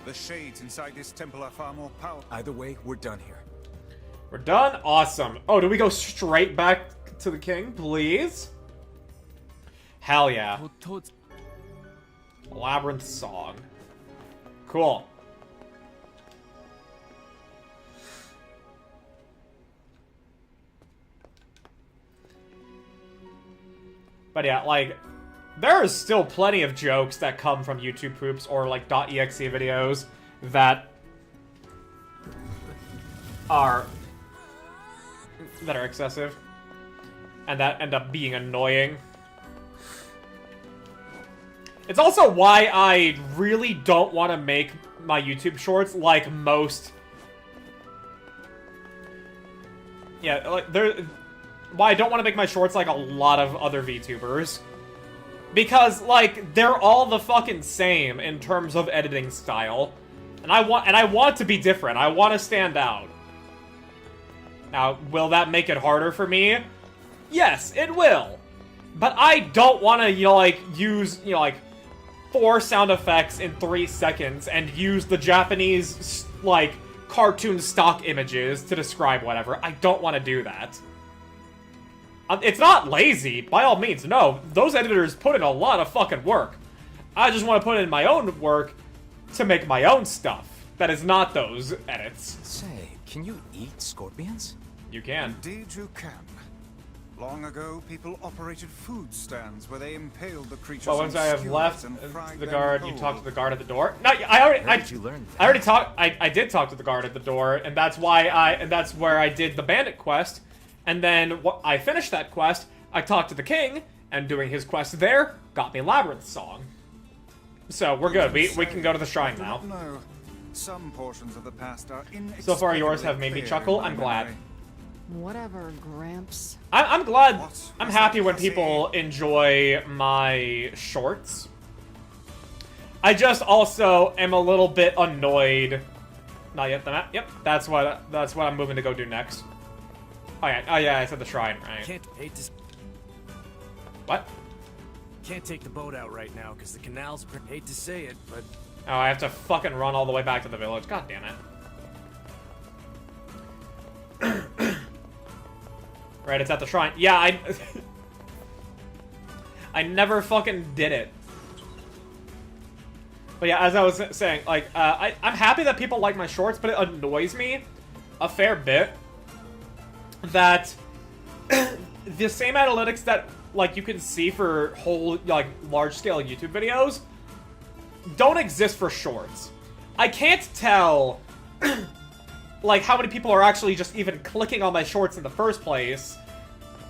The shades inside this temple are far more powerful. Either way, we're done here. We're done? Awesome. Oh, do we go straight back to the king, please? Hell yeah. Labyrinth Song. Cool. But yeah, like, there is still plenty of jokes that come from YouTube poops or, like, .exe videos that are excessive and that end up being annoying. It's also why I really don't want to make my YouTube shorts like most... Yeah, like, why I don't want to make my shorts like a lot of other VTubers. Because, like, they're all the fucking same in terms of editing style. And I want to be different. I want to stand out. Now, will that make it harder for me? Yes, it will. But I don't want to, use, like, 4 sound effects in 3 seconds and use the Japanese, like, cartoon stock images to describe whatever. I don't want to do that. It's not lazy, by all means, no. Those editors put in a lot of fucking work. I just want to put in my own work to make my own stuff. That is not those edits. Say, can you eat scorpions? You can. Indeed you can. Long ago, people operated food stands where they impaled the creatures Well, on once I have skewers left and fried the them guard, you whole. talk to the guard at the door. No, I Did you learn that? already talked. I did talk to the guard at the door, and that's that's where I did the bandit quest. And then I finished that quest. I talked to the king, and doing his quest there got me Labyrinth Song. So we're good. We can go to the shrine now. No, some portions of the past are So far, yours have inexplicably made me clear chuckle. in my I'm glad. memory. Whatever, Gramps. I'm glad. What? I'm happy when people enjoy my shorts. I just also am a little bit annoyed. Not yet. The map. Yep. That's what I'm moving to go do next. Oh yeah. I said the shrine, right? What? Can't take the boat out right now because the canal's. Hate to say it, but Oh, I have to fucking run all the way back to the village. God damn it. Right, it's at the shrine. Yeah, I never fucking did it. But yeah, as I was saying, like, I'm happy that people like my shorts, but it annoys me a fair bit that the same analytics that, like, you can see for whole, like, large-scale YouTube videos don't exist for shorts. I can't tell, like, how many people are actually just even clicking on my shorts in the first place,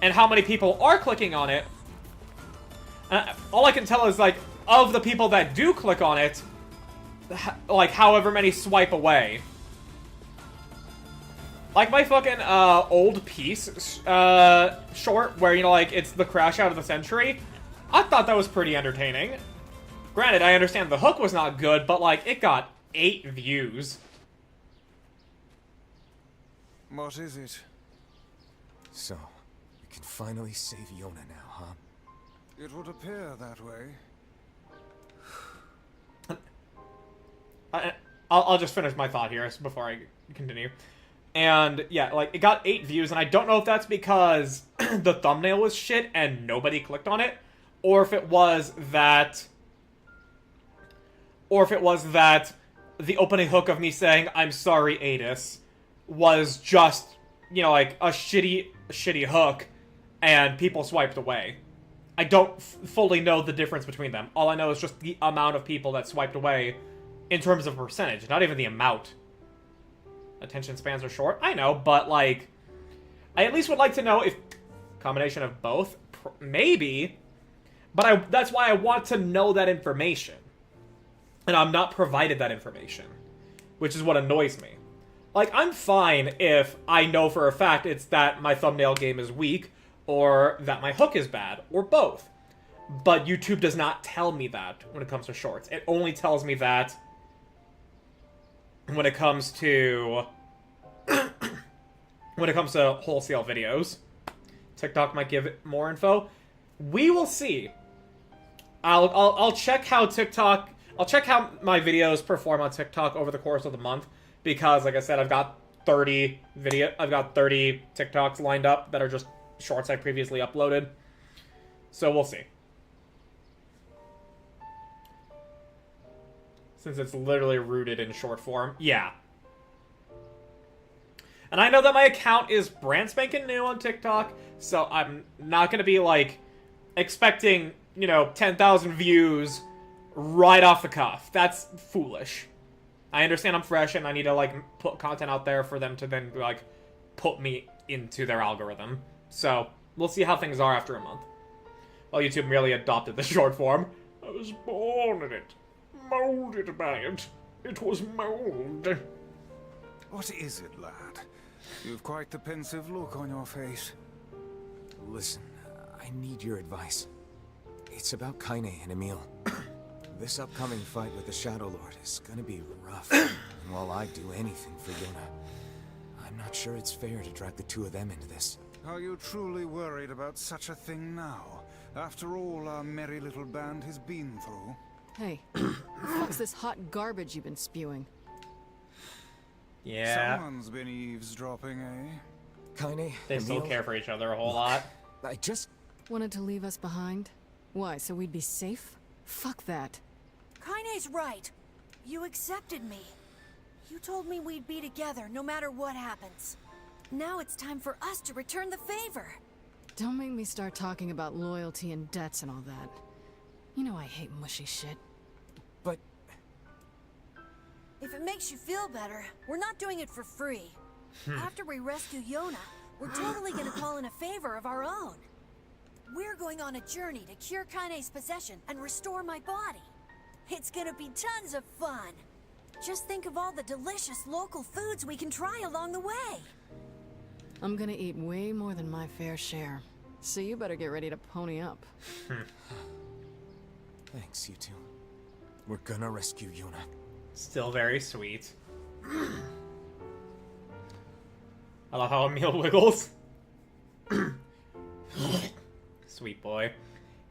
and how many people are clicking on it. All I can tell is, like, of the people that do click on it, like, however many swipe away. Like my fucking, old piece, short, where, you know, like, it's the crash out of the century. I thought that was pretty entertaining. Granted, I understand the hook was not good, but, like, it got 8 views. What is it? So, we can finally save Yona now, huh? It would appear that way. I'll just finish my thought here before I continue. And, yeah, like, it got 8 views, and I don't know if that's because the thumbnail was shit and nobody clicked on it, or if it was that... the opening hook of me saying, "I'm sorry, Adis," was just, you know, like, a shitty hook, and people swiped away. I don't fully know the difference between them. All I know is just the amount of people that swiped away in terms of percentage, not even the amount. Attention spans are short, I know, but, like, I at least would like to know if combination of both, maybe, but that's why I want to know that information. And I'm not provided that information, which is what annoys me. Like, I'm fine if I know for a fact it's that my thumbnail game is weak, or that my hook is bad, or both. But YouTube does not tell me that when it comes to shorts. It only tells me that when it comes to wholesale videos. TikTok might give it more info. We will see. I'll check how TikTok. I'll check how my videos perform on TikTok over the course of the month, because, like I said, I've got 30 TikToks lined up that are just shorts I previously uploaded. So we'll see. Since it's literally rooted in short form. Yeah. And I know that my account is brand spanking new on TikTok, so I'm not gonna be, like, expecting, 10,000 views right off the cuff. That's foolish. I understand I'm fresh and I need to, like, put content out there for them to then, like, put me into their algorithm. So, we'll see how things are after a month. Well, YouTube merely adopted the short form. I was born in it. Molded by it. It was mold. What is it, lad? You've quite the pensive look on your face. Listen, I need your advice. It's about Kaine and Emil. This upcoming fight with the Shadow Lord is gonna be rough. And while I'd do anything for Yuna, I'm not sure it's fair to drag the two of them into this. Are you truly worried about such a thing now? After all our merry little band has been through? Hey, what's this hot garbage you've been spewing? Yeah. Someone's been eavesdropping, eh? Kaine, They still Emil, care for each other a whole lot. I just... Wanted to leave us behind? Why, so we'd be safe? Fuck that. Kaine's right. You accepted me. You told me we'd be together no matter what happens. Now it's time for us to return the favor. Don't make me start talking about loyalty and debts and all that. You know I hate mushy shit. But... If it makes you feel better, we're not doing it for free. After we rescue Yona, we're totally gonna call in a favor of our own. We're going on a journey to cure Kaine's possession and restore my body. It's gonna be tons of fun. Just think of all the delicious local foods we can try along the way. I'm gonna eat way more than my fair share. So you better get ready to pony up. Thanks, you two. We're gonna rescue Yuna. Still very sweet. I love how Emil wiggles. Sweet boy.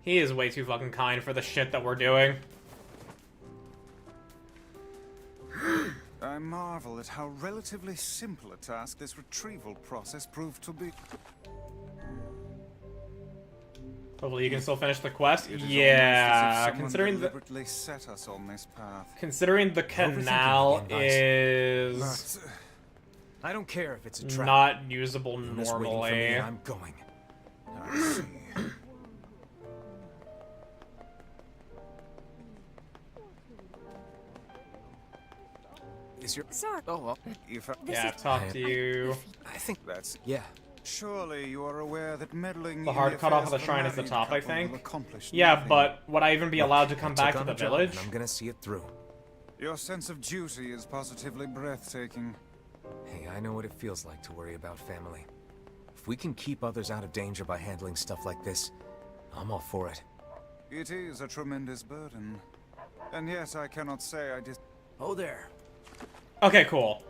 He is way too fucking kind for the shit that we're doing. I marvel at how relatively simple a task this retrieval process proved to be. Hopefully you can still finish the quest. It is Yeah, almost as if someone considering the deliberately set us on this path. canal Overthinking is I don't care if it's a trap. not usable Yuna's waiting for me normally. and I'm going. I see. Is your... Sorry. Oh, well. If I... Yeah, talk to you. I think... That's... Yeah. Surely you are aware that meddling The in hard cutoff of affairs the shrine a is the married top, I couple will think. accomplish Yeah, nothing. but would I even be allowed to come I back took to on the a job, village? and I'm gonna see it through. Your sense of duty is positively breathtaking. Hey, I know what it feels like to worry about family. If we can keep others out of danger by handling stuff like this, I'm all for it. It is a tremendous burden. And yet I cannot say I just... Oh there. Okay, cool.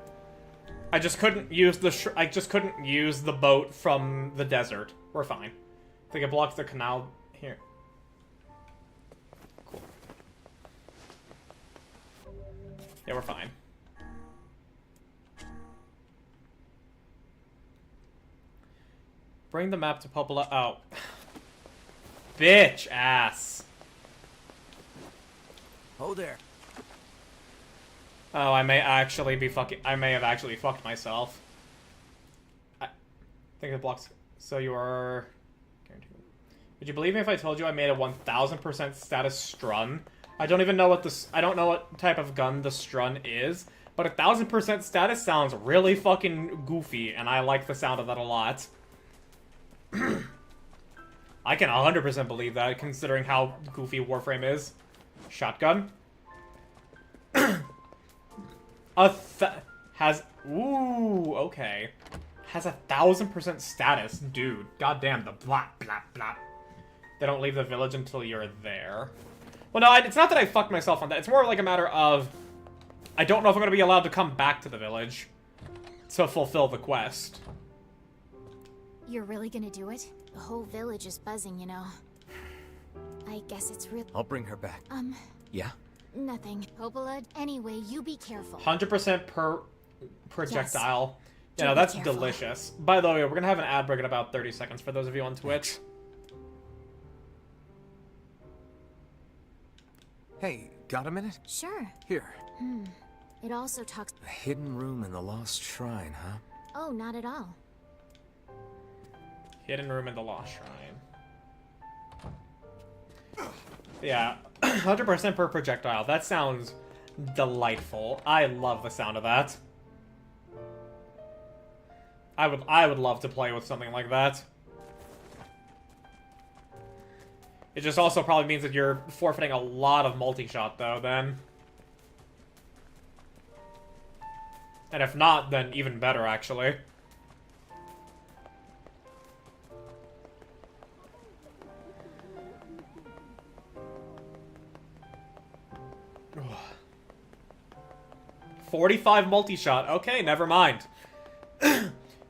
I just couldn't use the boat from the desert. We're fine. I think it blocks the canal here. Cool. Yeah, we're fine. Bring the map to Popola. Oh. Bitch ass. Oh there. Oh, I may have actually fucked myself. I think it blocks. So you are. Would you believe me if I told you I made a 1000% status strun? I don't even know what this. I don't know what type of gun the strun is, but 1000% status sounds really fucking goofy, and I like the sound of that a lot. I can 100% believe that, considering how goofy Warframe is. Shotgun. Has... Ooh, okay. Has 1000% status. Dude, goddamn, the blah, blah, blah. They don't leave the village until you're there. Well, no, it's not that I fucked myself on that. It's more like a matter of... I don't know if I'm going to be allowed to come back to the village to fulfill the quest. You're really gonna do it? The whole village is buzzing, you know. I guess it's real. I'll bring her back. Yeah? Nothing. Popola, anyway, you be careful. 100% per projectile. Yes. Yeah, no, Do be that's careful. delicious. By the way, we're going to have an ad break in about 30 seconds for those of you on Twitch. Hey, got a minute? Sure. Here. It also talks. A hidden room in the Lost Shrine, huh? Oh, not at all. Hidden room in the Lost Shrine. Yeah, 100% per projectile. That sounds delightful. I love the sound of that. I would love to play with something like that. It just also probably means that you're forfeiting a lot of multi-shot, though, then. And if not, then even better, actually. Ugh. 45 multi-shot. Okay, never mind.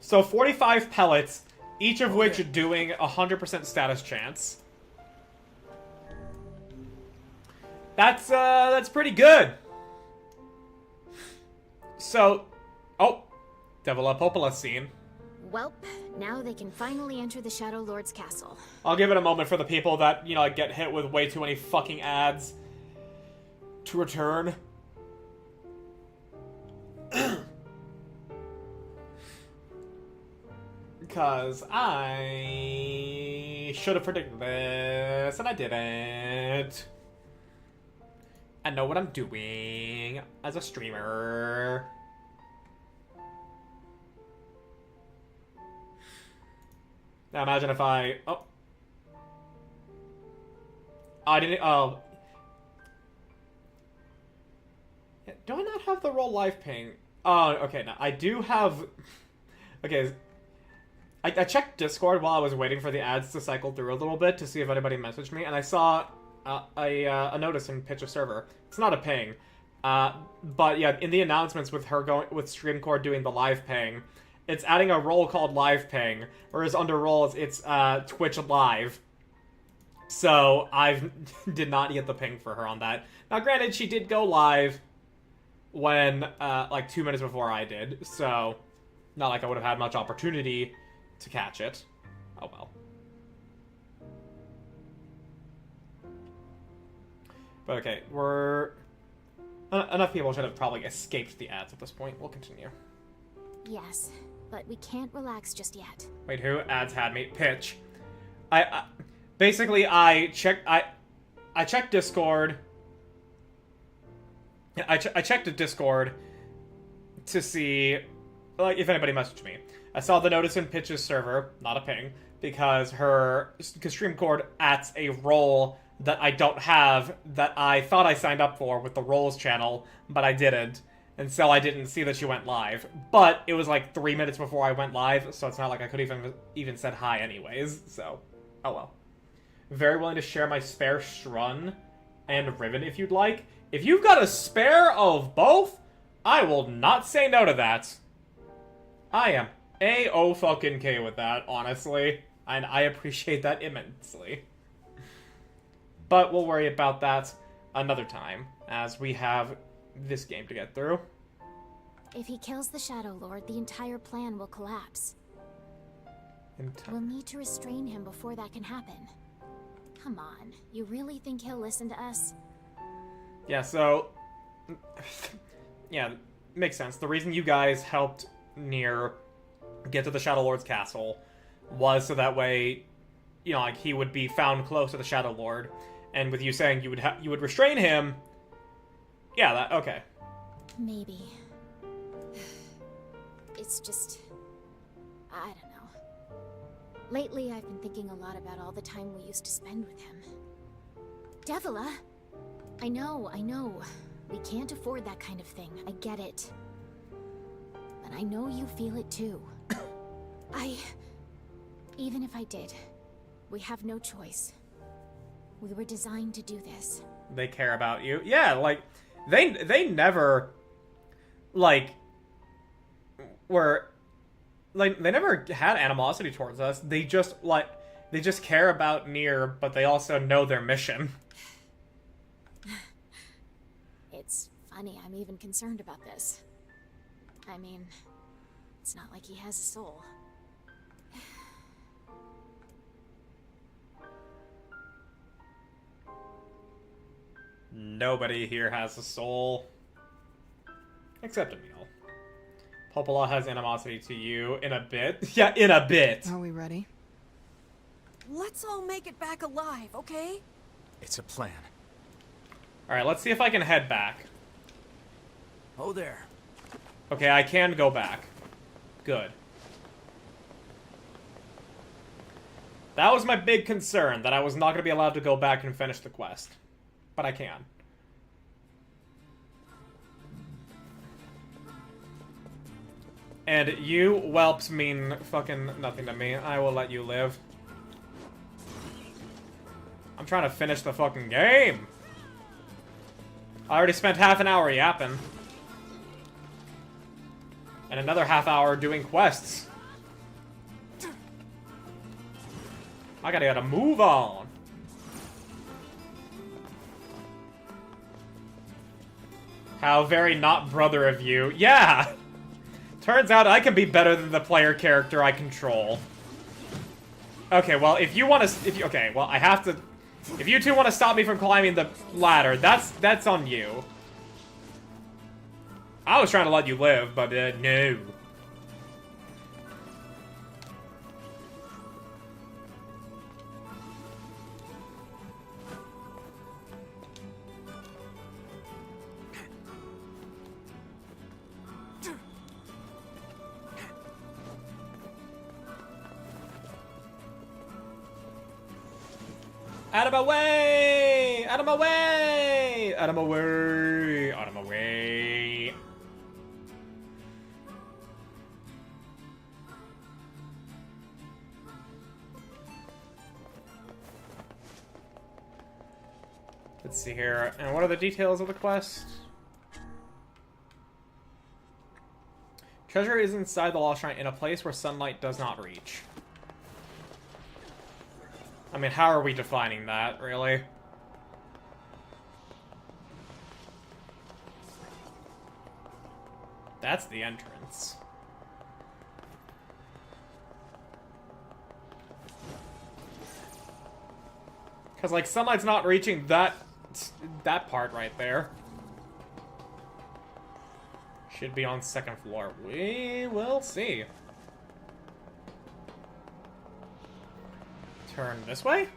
So 45 pellets, each of which doing 100% status chance. That's pretty good. So, oh, Devil Up Popola scene. Welp, now they can finally enter the Shadow Lord's castle. I'll give it a moment for the people that, you know, like, get hit with way too many fucking ads to return. Because I should have predicted this, and I didn't. I know what I'm doing as a streamer. Now imagine if I... Oh. I didn't... Oh. Do I not have the roll live ping? Oh, okay, now I do have... Okay, I checked Discord while I was waiting for the ads to cycle through a little bit to see if anybody messaged me, and I saw a notice in Pitch a Server. It's not a ping. But yeah, in the announcements with her going with Streamcore doing the live ping, it's adding a role called live ping, whereas under roles it's Twitch live. So I did not get the ping for her on that. Now granted, she did go live when like 2 minutes before I did, so not like I would have had much opportunity to catch it. Oh well. But okay, we're... Enough people should have probably escaped the ads at this point. We'll continue. Yes, but we can't relax just yet. Wait, who? Ads had me. Pitch. Basically, I checked Discord. I checked the Discord to see, like, if anybody messaged me. I saw the notice in Pitch's server, not a ping, because Streamcord adds a role that I don't have that I thought I signed up for with the roles channel, but I didn't. And so I didn't see that she went live. But it was like 3 minutes before I went live, so it's not like I could even said hi anyways, so oh well. Very willing to share my spare Strun and Riven if you'd like. If you've got a spare of both, I will not say no to that. I am A-O-fucking-K with that, honestly. And I appreciate that immensely. But we'll worry about that another time, as we have this game to get through. If he kills the Shadow Lord, the entire plan will collapse. We'll need to restrain him before that can happen. Come on, you really think he'll listen to us? Yeah, so... yeah, makes sense. The reason you guys helped Nier get to the Shadow Lord's castle was so that way, you know, like he would be found close to the Shadow Lord, and with you saying you would restrain him, yeah, that okay. Maybe. It's just... I don't know. Lately, I've been thinking a lot about all the time we used to spend with him. Devila! I know. We can't afford that kind of thing. I get it. But I know you feel it too. Even if I did, we have no choice. We were designed to do this. They care about you. Yeah, like, they never, like, were, like, they never had animosity towards us. They just, like, they just care about Nier, but they also know their mission. It's funny, I'm even concerned about this. I mean, it's not like he has a soul. Nobody here has a soul. Except Emil. Popola has animosity to you in a bit. Yeah, in a bit. Are we ready? Let's all make it back alive, okay? It's a plan. Alright, let's see if I can head back. Oh, there. Okay, I can go back. Good. That was my big concern, that I was not going to be allowed to go back and finish the quest. But I can. And you whelps mean fucking nothing to me. I will let you live. I'm trying to finish the fucking game. I already spent half an hour yapping. And another half hour doing quests. I gotta move on. How very not brother of you. Yeah! Turns out I can be better than the player character I control. Okay, well, if you want to... okay, well, I have to... If you two want to stop me from climbing the ladder, that's on you. I was trying to let you live, but no. Out of my way! Out of my way! Out of my way! Out of my way! Let's see here. And what are the details of the quest? Treasure is inside the Lost Shrine in a place where sunlight does not reach. I mean, how are we defining that, really? That's the entrance. Because, like, sunlight's not reaching that part right there. Should be on second floor. We will see. Turn this way?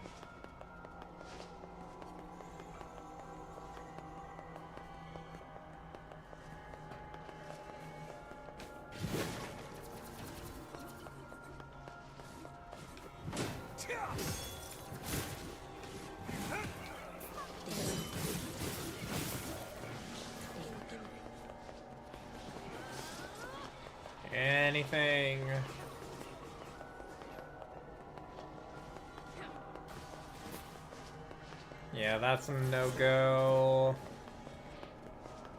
Anything? Yeah, that's a no-go.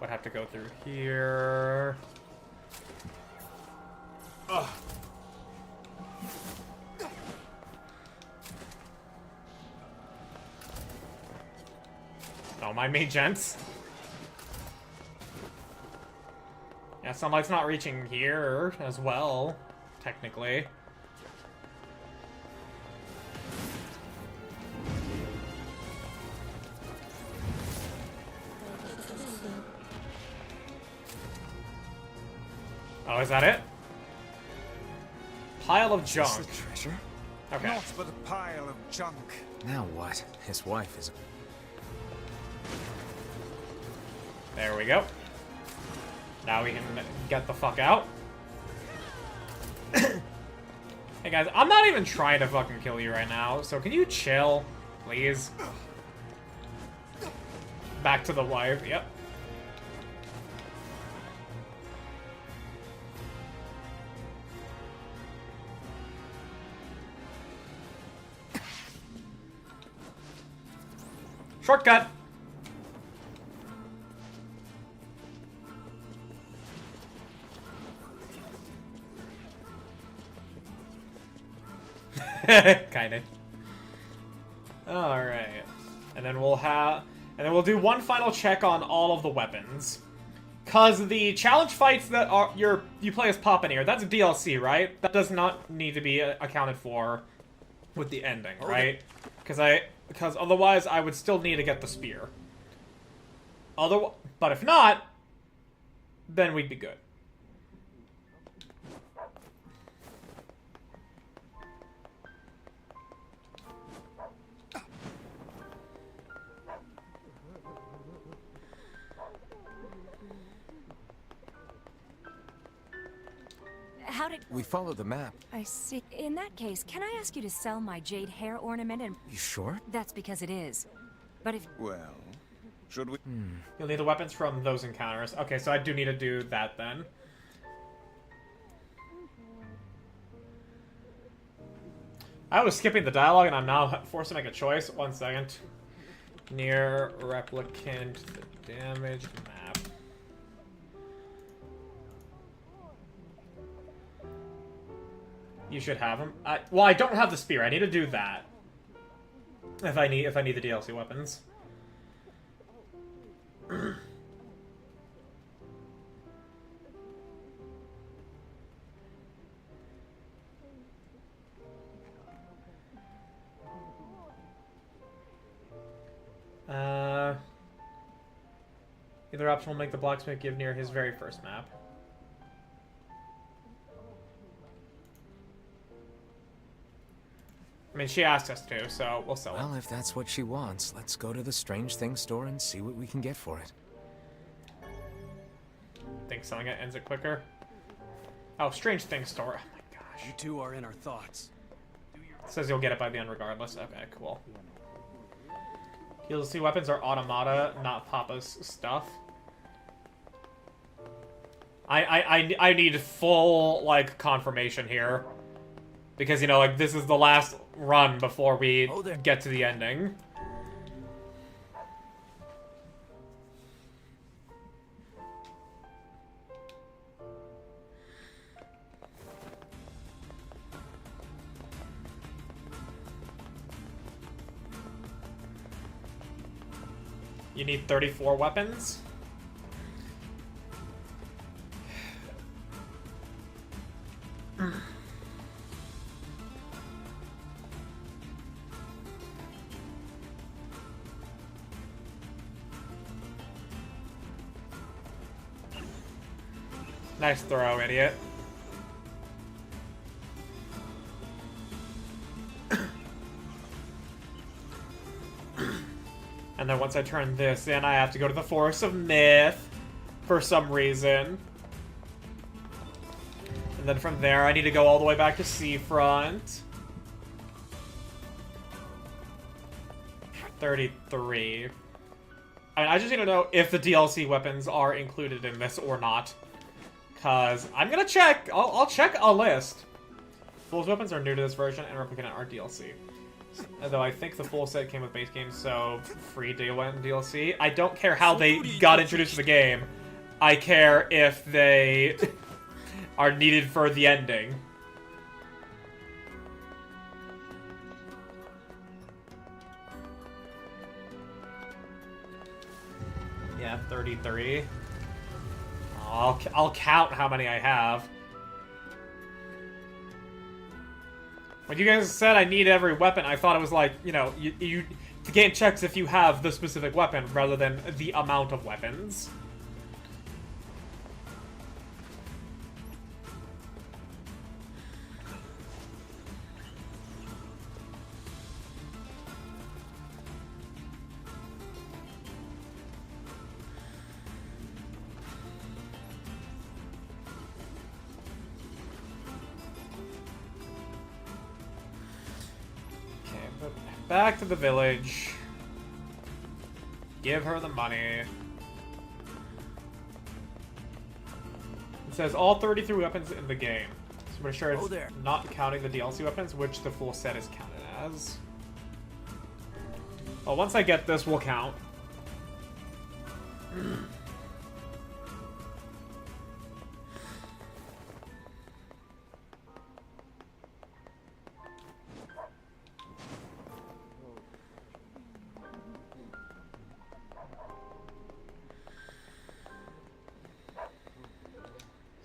Would have to go through here. Ugh. Don't mind me, gents. Yeah, sunlight's not reaching here as well, technically. Oh, is that it? Pile of junk. Is this treasure? Okay. Not but a pile of junk. Now what? His wife is... There we go. Now we can get the fuck out. Hey guys, I'm not even trying to fucking kill you right now, so can you chill, please? Back to the wife, yep. Shortcut! Kinda. Alright. And then we'll do one final check on all of the weapons. Cause the challenge fights that are you play as Papa Nier, that's a DLC, right? That does not need to be accounted for with the ending, right? Because otherwise I would still need to get the spear. But if not, then we'd be good. How did... We follow the map. I see. In that case, can I ask you to sell my jade hair ornament and... You sure? That's because it is. But if... Well, should we... You'll need the weapons from those encounters. Okay, so I do need to do that then. I was skipping the dialogue and I'm now forced to make a choice. 1 second. Nier Replicant, the damage map. You should have them. Well, I don't have the spear. I need to do that. If I need the DLC weapons. Either option will make the blacksmith give Nier his very first map. I mean, she asked us to, so we'll sell it. Well, if that's what she wants, let's go to the Strange Things store and see what we can get for it. Think selling it ends it quicker? Oh, Strange Things store. Oh my gosh. You two are in our thoughts. Says you'll get it by the end regardless. Okay, cool. DLC weapons are automata, not Papa's stuff. I need full, like, confirmation here. Because, you know, like, this is the last run before we get to the ending. You need 34 weapons? Nice throw, idiot. And then once I turn this in, I have to go to the Forest of Myth for some reason. And then from there, I need to go all the way back to Seafront. 33. I mean, I just need to know if the DLC weapons are included in this or not. Because I'm gonna check. I'll check a list. Fool's weapons are new to this version, and Replicant Are DLC. Though I think the full set came with base game, so free day one DLC. I don't care how they got introduced to the game. I care if they are needed for the ending. Yeah, 33. I'll count how many I have. When you guys said I need every weapon, I thought it was like, you know, the game checks if you have the specific weapon rather than the amount of weapons. back to the village. Give her the money. It says all 33 weapons in the game. So I'm sure it's not counting the DLC weapons, which the full set is counted as. Well, once I get this, we'll count.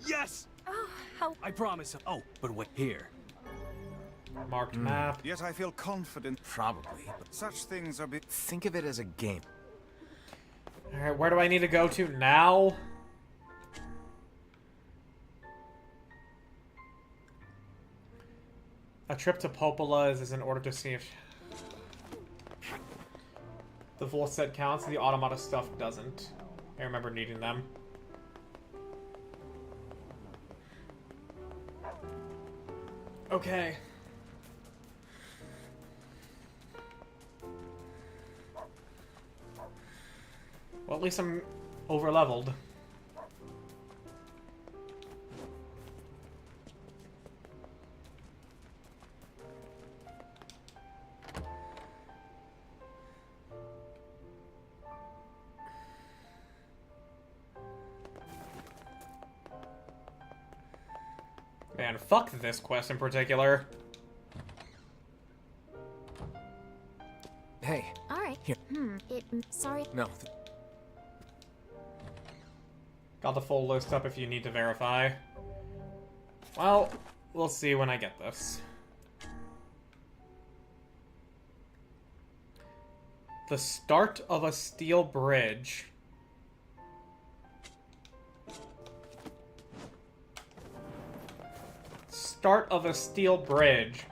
Yes! Oh, how... I promise. Oh, but wait here. Marked map. Yet I feel confident. Probably, but Such things are think of it as a game. Alright, where do I need to go to now? A trip to Popola's is in order to see if the full set counts. The automata stuff doesn't. I remember needing them. Okay. Well, at least I'm over-leveled. Man, fuck this quest in particular. Hey. All right. Here. Sorry. No. Got the full list up if you need to verify. Well, we'll see when I get this. The start of a steel bridge. Start of a steel bridge.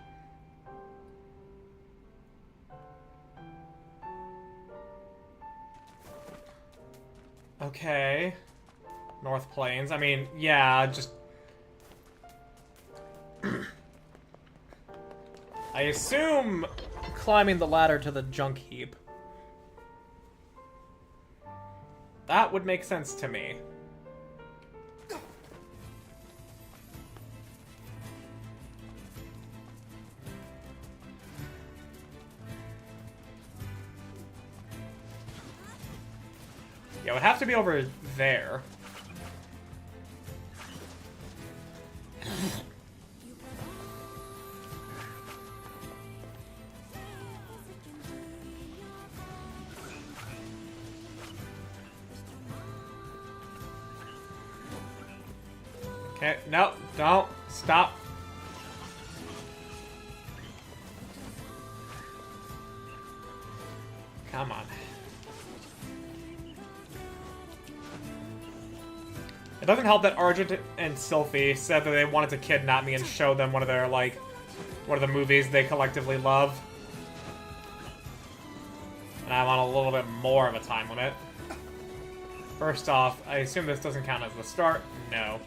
Okay. North Plains. I mean, yeah, just... I assume climbing the ladder to the junk heap. That would make sense to me. Yeah, it would have to be over there. Okay, no, don't, stop. Come on. It doesn't help that Argent and Sylphie said that they wanted to kidnap me and show them one of their, like, one of the movies they collectively love. And I'm on a little bit more of a time limit. First off, I assume this doesn't count as the start. No.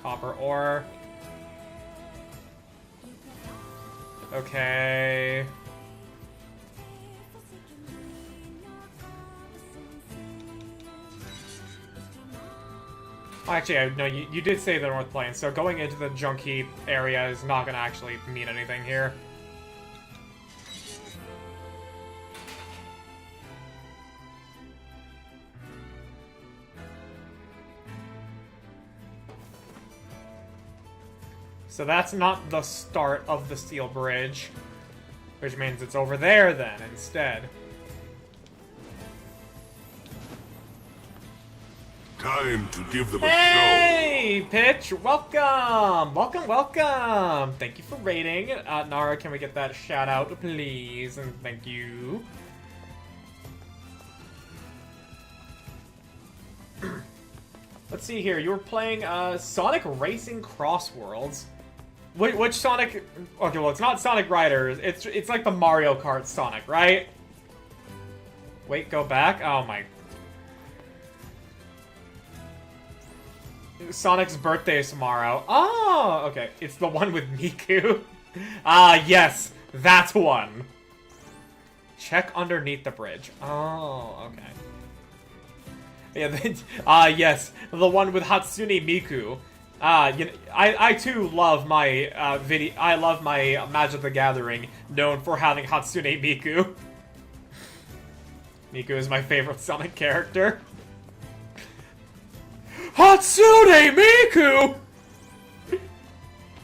Copper ore. Okay. Oh, actually, no, you did say the North Plains, so going into the junk heap area is not going to actually mean anything here. So that's not the start of the steel bridge, which means it's over there then instead. Time to give them a Hey, Pitch! Welcome! Welcome, welcome! Thank you for raiding. Nara, can we get that shout out, please? And thank you. Let's see here. You were playing Sonic Racing Cross Worlds. Which Sonic? Okay, well, it's not Sonic Riders. It's like the Mario Kart Sonic, right? Wait, go back. Oh my. Sonic's birthday is tomorrow. Oh, okay. It's the one with Miku. Ah, yes. That one. Check underneath the bridge. Oh, okay. Yeah, yes. The one with Hatsune Miku. You know, I too love my, I love my Magic the Gathering, known for having Hatsune Miku. Miku is my favorite Sonic character. Hatsune Miku! I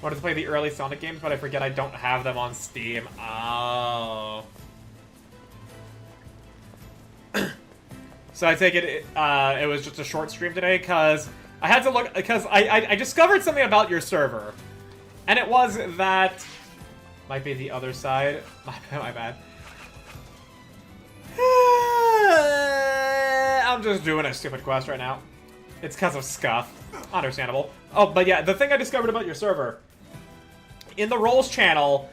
wanted to play the early Sonic games, but I forget I don't have them on Steam. Oh. So I take it, it was just a short stream today, because I had to look, because I discovered something about your server. And it was that... Might be the other side. My bad. I'm just doing a stupid quest right now. It's because of Scuff. Understandable. Oh, but yeah, the thing I discovered about your server, in the roles channel,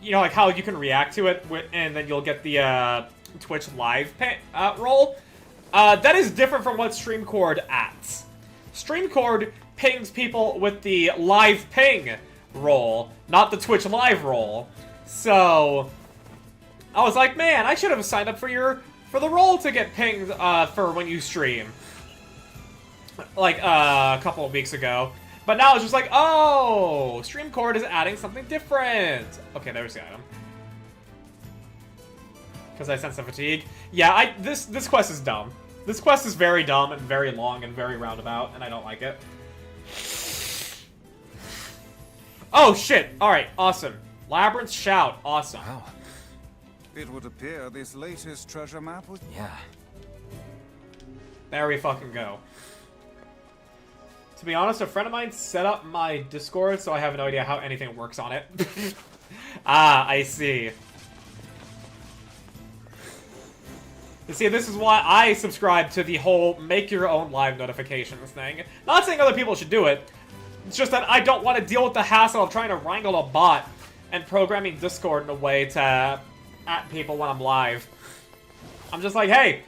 you know, like how you can react to it, and then you'll get the Twitch live role. That is different from what StreamCord acts. StreamCord pings people with the live ping role, not the Twitch live role. So I was like, man, I should have signed up for the role to get pinged for when you stream. Like a couple of weeks ago. But now it's just like, oh, StreamCord is adding something different. Okay, there's the item. Because I sense the fatigue. Yeah, this quest is dumb. This quest is very dumb and very long and very roundabout, and I don't like it. Oh, shit. Alright, awesome. Labyrinth Shout. Awesome. Wow. It would appear this latest treasure map was... Yeah. There we fucking go. To be honest, a friend of mine set up my Discord, so I have no idea how anything works on it. Ah, I see. You see, this is why I subscribe to the whole make your own live notifications thing. Not saying other people should do it. It's just that I don't want to deal with the hassle of trying to wrangle a bot and programming Discord in a way to at people when I'm live. I'm just like, hey,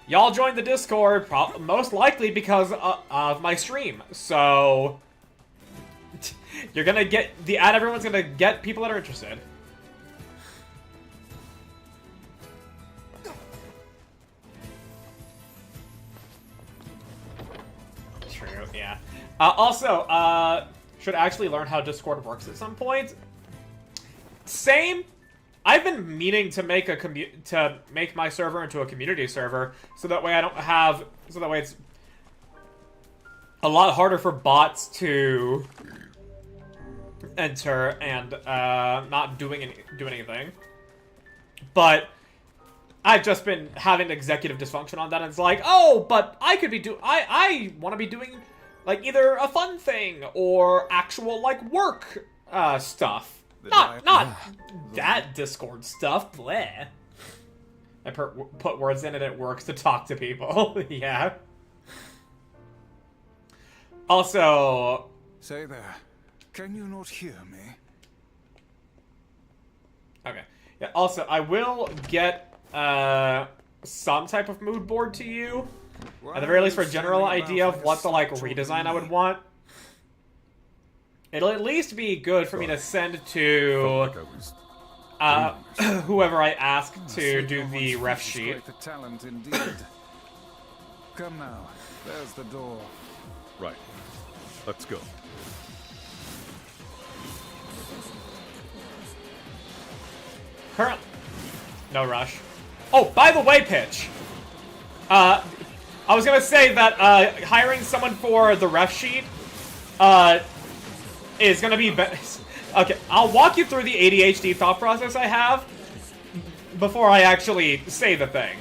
y'all joined the Discord most likely because of my stream. So you're gonna get the ad. Everyone's gonna get people that are interested. True, yeah. Also, should actually learn how Discord works at some point. Same. I've been meaning to make make my server into a community server, so that way I don't have, so that way it's a lot harder for bots to enter and not doing anything. But I've just been having executive dysfunction on that, and it's like, oh, but I could be I want to be doing like either a fun thing or actual like work stuff. Not that Discord stuff. Bleh. I put words in and it works to talk to people. Yeah. Also... Say there. Can you not hear me? Okay. Yeah, also, I will get some type of mood board to you. At the very least for a general idea of what the, like, redesign I would want. It'll at least be good for me to send to whoever I ask to do the ref sheet. The talent indeed. Come now, there's the door. Right. Let's go. No rush. Oh, by the way, Pitch. I was gonna say that hiring someone for the ref sheet is gonna be okay, I'll walk you through the ADHD thought process I have before I actually say the thing.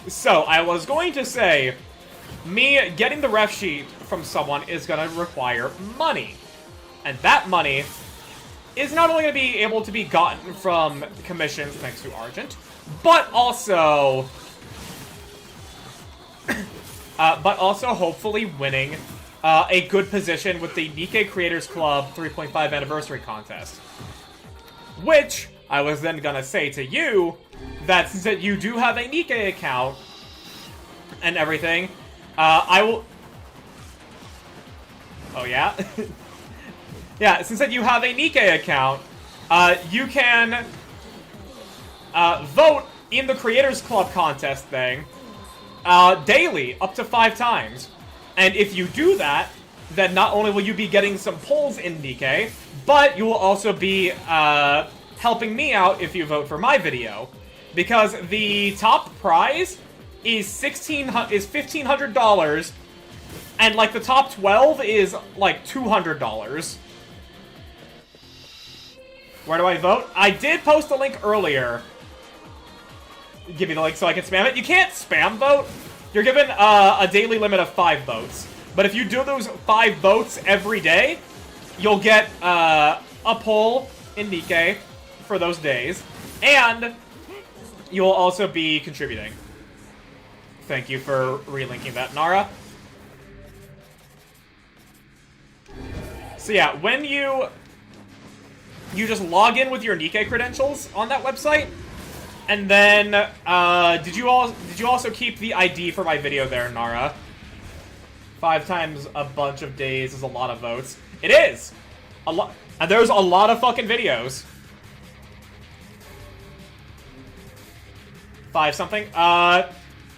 So, I was going to say, me getting the ref sheet from someone is gonna require money. And that money is not only gonna be able to be gotten from commissions thanks to Argent, but also hopefully winning a good position with the Nikkei Creators Club 3.5 anniversary contest. Which, I was then gonna say to you, that since you do have a Nikkei account and everything, I Oh, yeah? Yeah, since that you have a Nikkei account, you can vote in the Creators Club contest thing daily, up to 5 times. And if you do that, then not only will you be getting some polls in Nikkei, but you will also be helping me out if you vote for my video. Because the top prize is $1,500, and like the top 12 is like $200. Where do I vote? I did post a link earlier. Give me the link so I can spam it. You can't spam vote. You're given a daily limit of 5 votes. But if you do those 5 votes every day, you'll get a poll in Nikkei for those days. And you'll also be contributing. Thank you for relinking that, Nara. So yeah, when you just log in with your Nikkei credentials on that website, and then did you also keep the ID for my video there, Nara? 5 times a bunch of days is a lot of votes. It is a lot, and there's a lot of fucking videos. 5 something.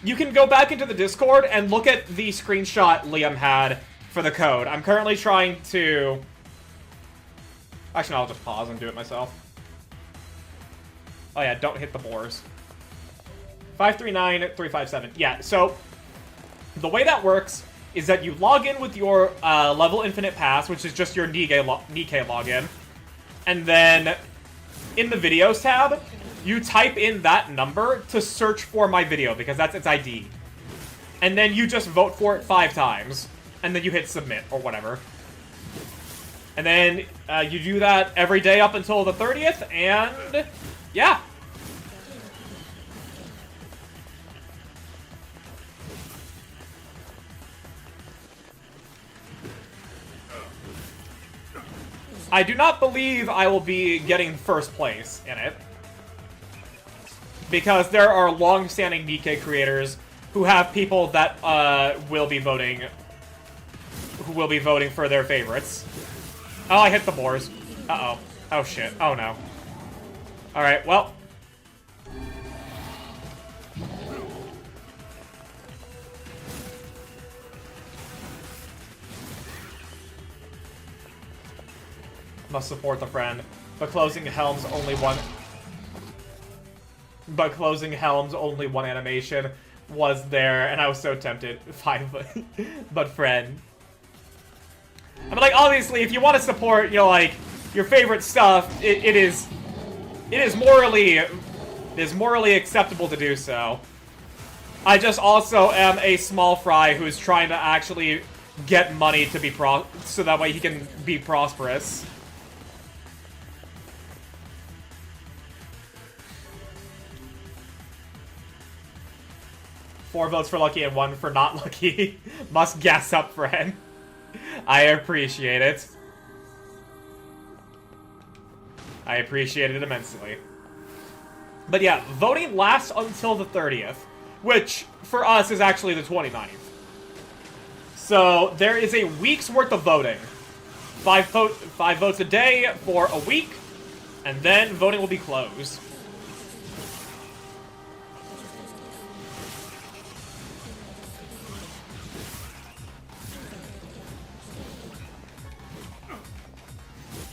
You can go back into the Discord and look at the screenshot Liam had for the code. I'm currently trying to... Actually, no, I'll just pause and do it myself. Oh yeah, don't hit the boars. 539357. Yeah, so the way that works is that you log in with your Level Infinite Pass, which is just your Nikkei login, and then in the Videos tab, you type in that number to search for my video, because that's its ID. And then you just vote for it 5 times, and then you hit submit, or whatever. And then you do that every day up until the 30th, and yeah. I do not believe I will be getting first place in it, because there are long-standing Nikkei creators who have people that will be voting for their favorites. Oh, I hit the boars. Uh-oh. Oh, shit. Oh, no. Alright, well. Must support the friend. But closing helms only one animation was there, and I was so tempted. But friend. I mean, like, obviously, if you want to support, you know, like, your favorite stuff, it is morally acceptable to do so. I just also am a small fry who's trying to actually get money to be so that way he can be prosperous. Four votes for lucky and 1 for not lucky. Must gas up, friend. I appreciate it. I appreciate it immensely. But yeah, voting lasts until the 30th, which for us is actually the 29th. So there is a week's worth of voting. 5 votes a day for a week, and then voting will be closed.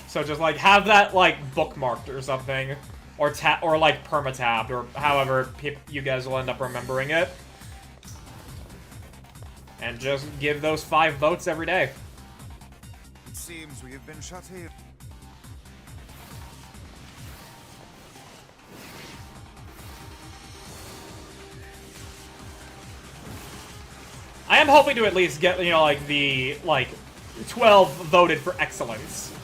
So just, like, have that, like, bookmarked or something. Or like, perma-tabbed, or however you guys will end up remembering it. And just give those 5 votes every day. It seems we have been shut here. I am hoping to at least get, you know, like, the, like, 12 voted for excellence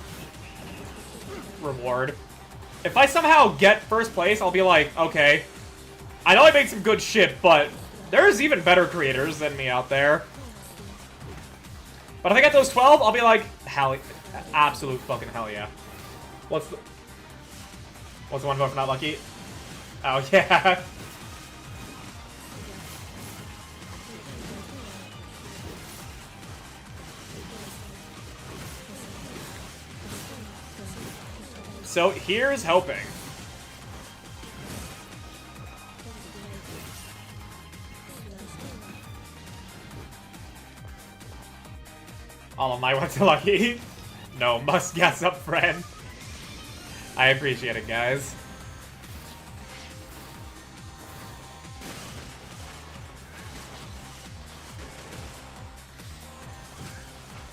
reward. If I somehow get first place, I'll be like, okay, I know I made some good shit, but there's even better creators than me out there. But if I get those 12, I'll be like, hell, absolute fucking hell yeah. What's the one vote for not lucky? Oh, yeah. So here's hoping. All of my ones are lucky. No, must gas up, friend. I appreciate it, guys.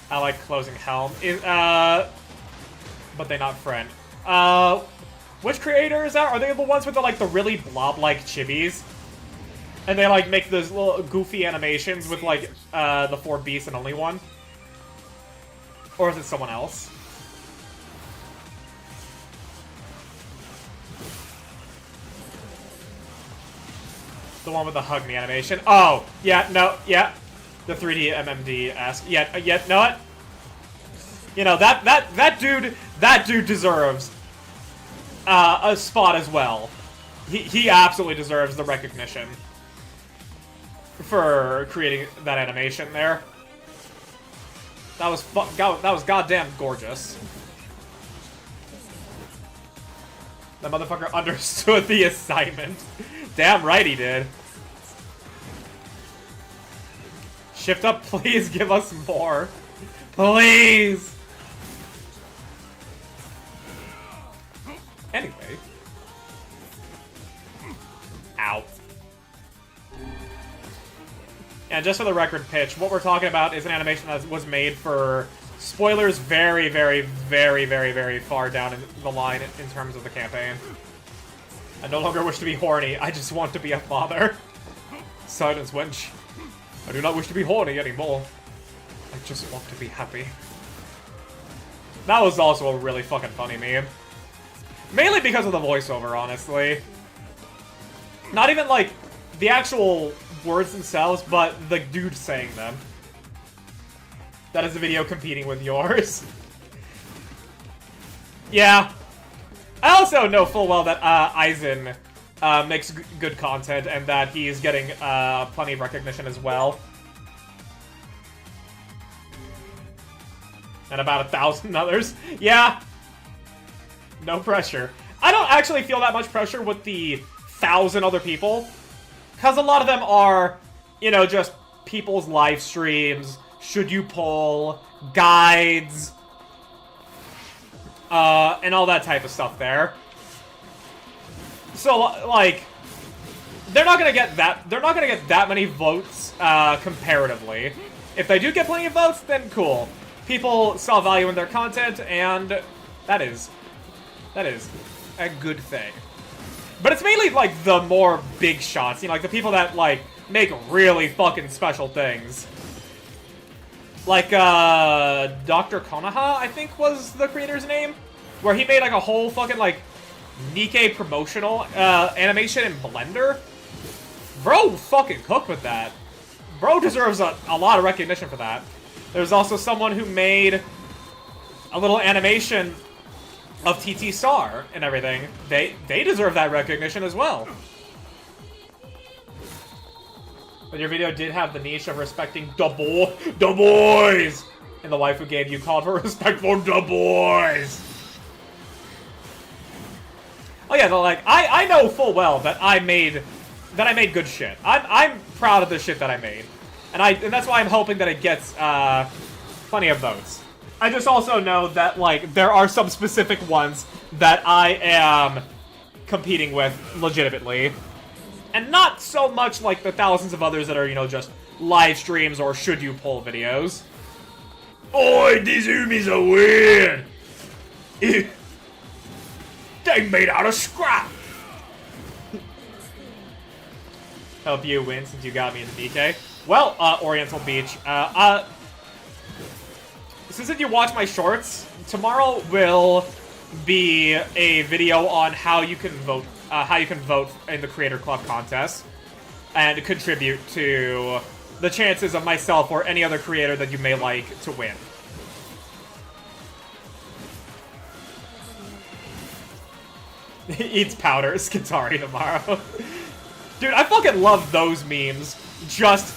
I like closing helm. But they not friend. Which creator is that? Are they the ones with the like the really blob-like chibis? And they like make those little goofy animations with like the 4 beasts and only one? Or is it someone else? The one with the hug me animation. Oh, yeah, no, yeah. The 3D MMD-esque. Yeah, know what? You know, that dude deserves a spot as well. He absolutely deserves the recognition for creating that animation there. That was goddamn gorgeous. That motherfucker understood the assignment. Damn right he did. Shift up, please give us more. Please! Anyway. Ow. And just for the record pitch, what we're talking about is an animation that was made for spoilers very, very, very, very, very far down in the line in terms of the campaign. I no longer wish to be horny, I just want to be a father. Silence, wench. I do not wish to be horny anymore. I just want to be happy. That was also a really fucking funny meme. Mainly because of the voiceover, honestly. Not even, like, the actual words themselves, but the dude saying them. That is a video competing with yours. Yeah. I also know full well that Aizen makes good content and that he's getting plenty of recognition as well. And about 1,000 others. Yeah. No pressure. I don't actually feel that much pressure with the 1,000 other people. Because a lot of them are, you know, just people's live streams, should you poll, guides, and all that type of stuff there. So, like, they're not gonna get that many votes, comparatively. If they do get plenty of votes, then cool. People saw value in their content, and that is a good thing. But it's mainly, like, the more big shots, you know, like, the people that, like, make really fucking special things. Like, Dr. Konoha, I think was the creator's name? Where he made, like, a whole fucking, like, Nikkei promotional, animation in Blender. Bro fucking cooked with that. Bro deserves a lot of recognition for that. There's also someone who made a little animation of TT Star and everything. They deserve that recognition as well. But your video did have the niche of respecting the boys in the waifu game you called for respect for the boys. Oh yeah, like I know full well that I made good shit. I'm proud of the shit that I made, and that's why I'm hoping that it gets plenty of votes. I just also know that, like, there are some specific ones that I am competing with legitimately. And not so much like the thousands of others that are, you know, just live streams or should you poll videos. Oi, these Umis are weird! They made out of scrap! Help you win since you got me in the DK. Well, Oriental Beach, since if you watch my shorts, tomorrow will be a video on how you can vote in the Creator Club contest and contribute to the chances of myself or any other creator that you may like to win. Eats powder, Skitari tomorrow. Dude, I fucking love those memes. Just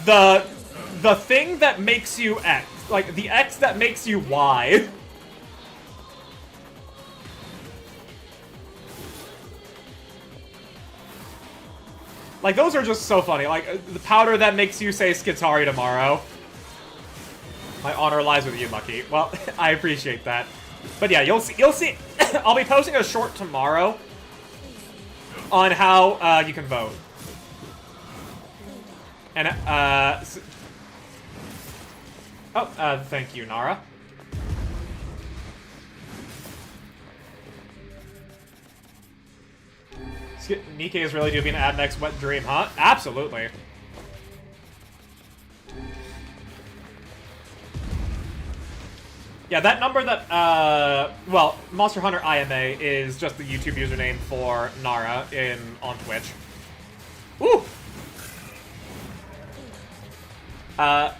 the thing that makes you X. Like, the X that makes you Y. Like, those are just so funny. Like, the powder that makes you say Skitari tomorrow. My honor lies with you, Lucky. Well, I appreciate that. But yeah, you'll see. I'll be posting a short tomorrow on how you can vote. And, thank you, Nara. Nikke is really doing an Admech's wet dream, huh? Absolutely. Yeah, that number that, well, Monster Hunter IMA is just the YouTube username for Nara on Twitch. Woo! That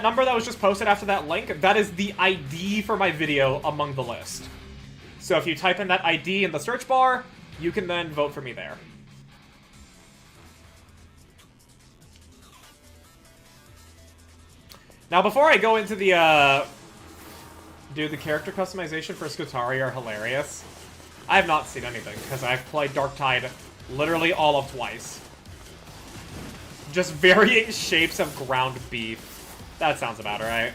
number that was just posted after that link, that is the ID for my video among the list. So if you type in that ID in the search bar, you can then vote for me there. Now, before I go into the, dude, the character customization for Skitari are hilarious. I have not seen anything, because I've played Darktide literally all of twice. Just varying shapes of ground beef. That sounds about right.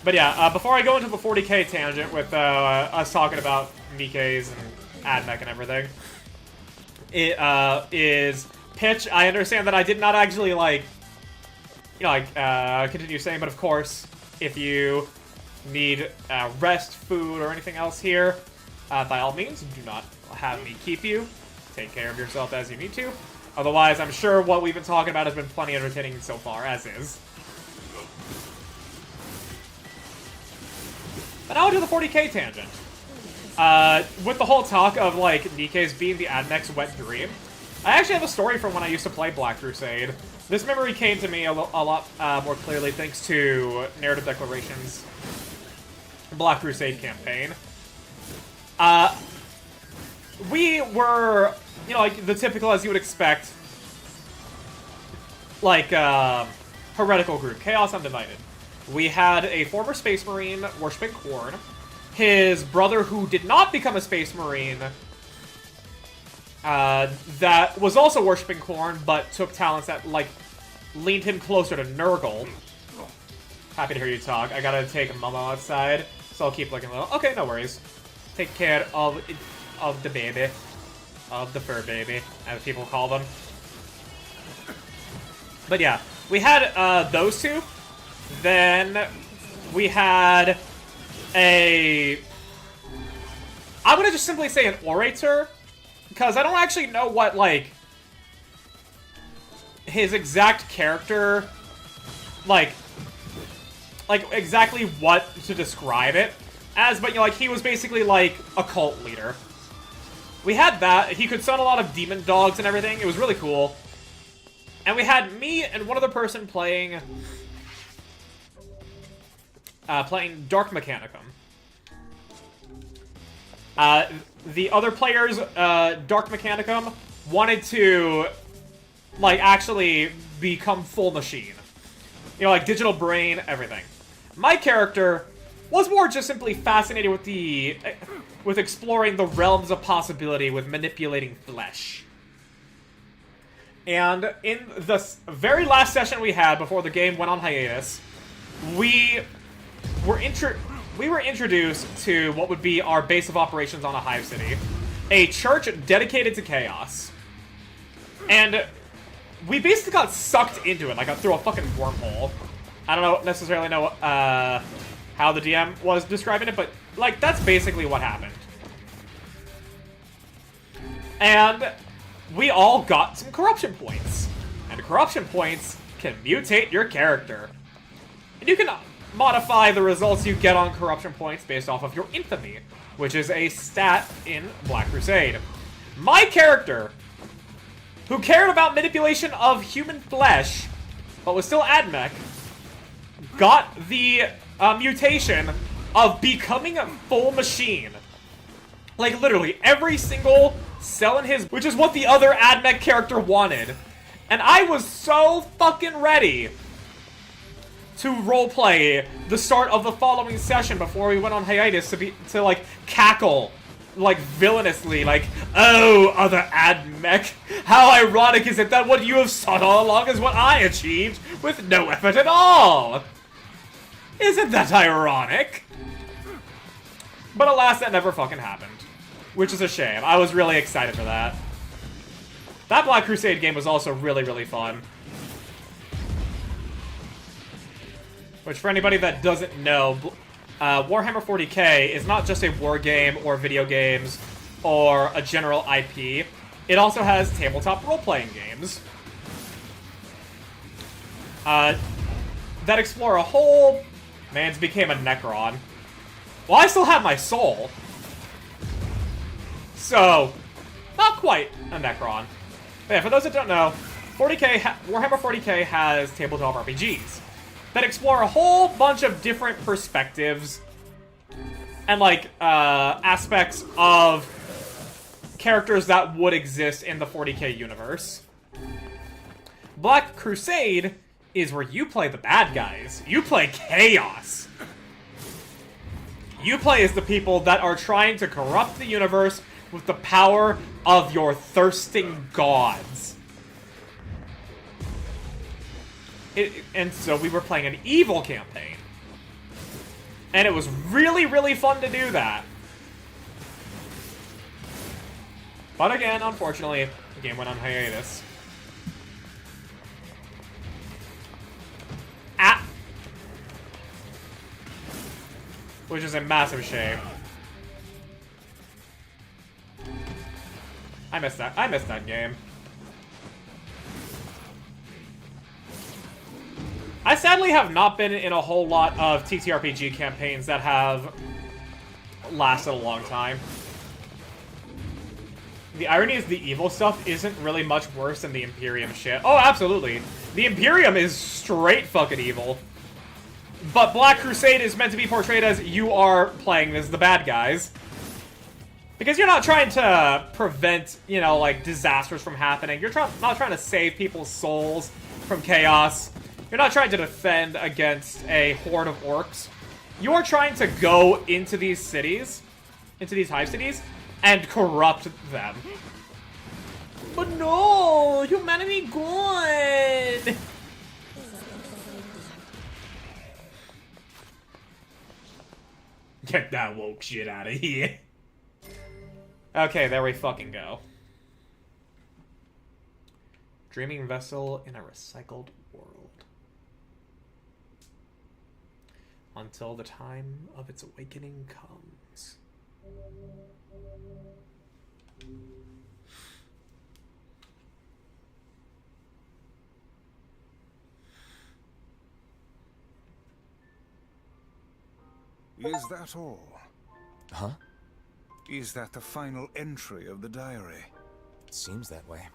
But yeah, before I go into the 40k tangent with us talking about Nikke's and Admech and everything, it is Pitch. I understand that I did not actually, like, you know, like, continue saying, but of course, if you need rest, food, or anything else here, by all means, do not have me keep you. Take care of yourself as you need to. Otherwise, I'm sure what we've been talking about has been plenty entertaining so far, as is. But now to the 40k tangent. With the whole talk of, like, Nikke's being the Admech's wet dream, I actually have a story from when I used to play Black Crusade. This memory came to me a lot more clearly thanks to Narrative Declaration's Black Crusade campaign. We were, you know, like, the typical, as you would expect, like, heretical group, Chaos Undivided. We had a former Space Marine worshipping Khorne, his brother who did not become a Space Marine, that was also worshipping Khorne, but took talents that, like, leaned him closer to Nurgle. Happy to hear you talk. I gotta take Momo outside, so I'll keep looking a little. Okay, no worries. Take care of the baby. Of the fur baby, as people call them. But yeah, we had those two. Then we had I'm gonna just simply say an orator, because I don't actually know what, like, his exact character, like exactly what to describe it as, but, you know, like, he was basically, like, a cult leader. We had that. He could summon a lot of demon dogs and everything. It was really cool. And we had me and one other person playing Dark Mechanicum. The other players, Dark Mechanicum, wanted to, like, actually become full machine. You know, like, digital brain, everything. My character was more just simply fascinated with exploring the realms of possibility with manipulating flesh. And in the very last session we had before the game went on hiatus, we were introduced to what would be our base of operations on a hive city, a church dedicated to chaos. And we basically got sucked into it, like, through a fucking wormhole. I don't necessarily know how the DM was describing it, but, like, that's basically what happened. And we all got some corruption points. And corruption points can mutate your character. And you can modify the results you get on corruption points based off of your infamy, which is a stat in Black Crusade. My character, who cared about manipulation of human flesh, but was still Admech, got the mutation of becoming a full machine. Like, literally, every single cell in his... Which is what the other Admech character wanted. And I was so fucking ready to roleplay the start of the following session before we went on hiatus to like, cackle like, villainously, like, "Oh, other ad mech, how ironic is it that what you have sought all along is what I achieved with no effort at all? Isn't that ironic?" But alas, that never fucking happened. Which is a shame. I was really excited for that. That Black Crusade game was also really, really fun. Which, for anybody that doesn't know, Warhammer 40k is not just a war game or video games or a general IP. It also has tabletop role-playing games that explore a whole... Mans became a Necron. Well, I still have my soul. So, not quite a Necron. But yeah, for those that don't know, Warhammer 40k has tabletop RPGs that explore a whole bunch of different perspectives and, like, aspects of characters that would exist in the 40k universe. Black Crusade is where you play the bad guys. You play Chaos. You play as the people that are trying to corrupt the universe with the power of your thirsting gods. And so we were playing an evil campaign. And it was really, really fun to do that. But again, unfortunately, the game went on hiatus. Which is a massive shame. I missed that game. I sadly have not been in a whole lot of TTRPG campaigns that have lasted a long time. The irony is the evil stuff isn't really much worse than the Imperium shit. Oh, absolutely. The Imperium is straight fucking evil. But Black Crusade is meant to be portrayed as you are playing as the bad guys. Because you're not trying to prevent, you know, like, disasters from happening. You're not trying to save people's souls from chaos. You're not trying to defend against a horde of orcs. You're trying to go into these cities, into these hive cities, and corrupt them. But no! Humanity gone! Get that woke shit out of here. Okay, there we fucking go. Dreaming vessel in a recycled world. Until the time of its awakening comes. Is that all? Huh? Is that the final entry of the diary? It seems that way.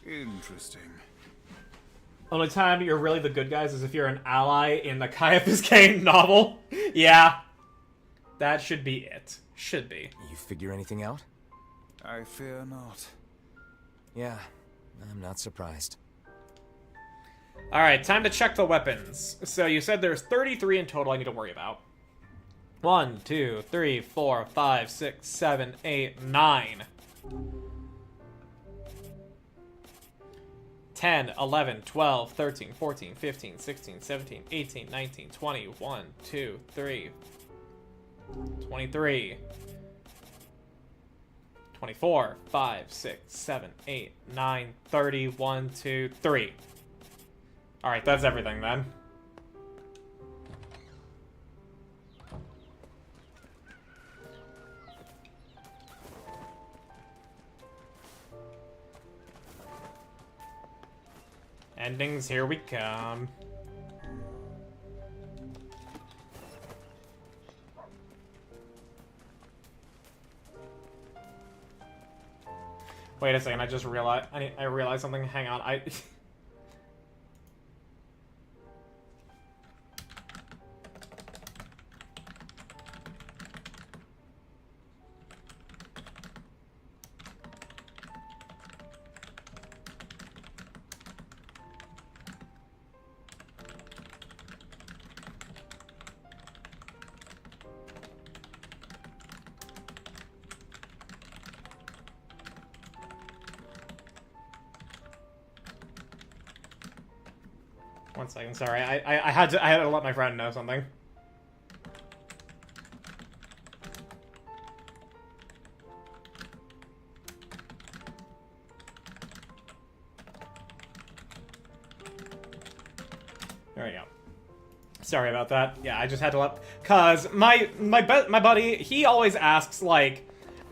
Interesting. Only time you're really the good guys is if you're an ally in the Caiaphas Cain novel. Yeah. That should be it. Should be. You figure anything out? I fear not. Yeah, I'm not surprised. Alright, time to check the weapons. So you said there's 33 in total I need to worry about. 1, 2, 3, 4, 5, 6, 7, 8, 9. 10, 11, 12, 13, 14, 15, 16, 17, 18, 19, 20, 1, 2, 3, 23, 24, 5, 6, 7, 8, 9, 30, 1, 2, 3. Alright, that's everything then. Endings, here we come. Wait a second, I just realized I realized something. Hang on, 1 second, sorry. I had to let my friend know something. There we go. Sorry about that. Yeah, I just had to let... Cause my buddy, he always asks, like,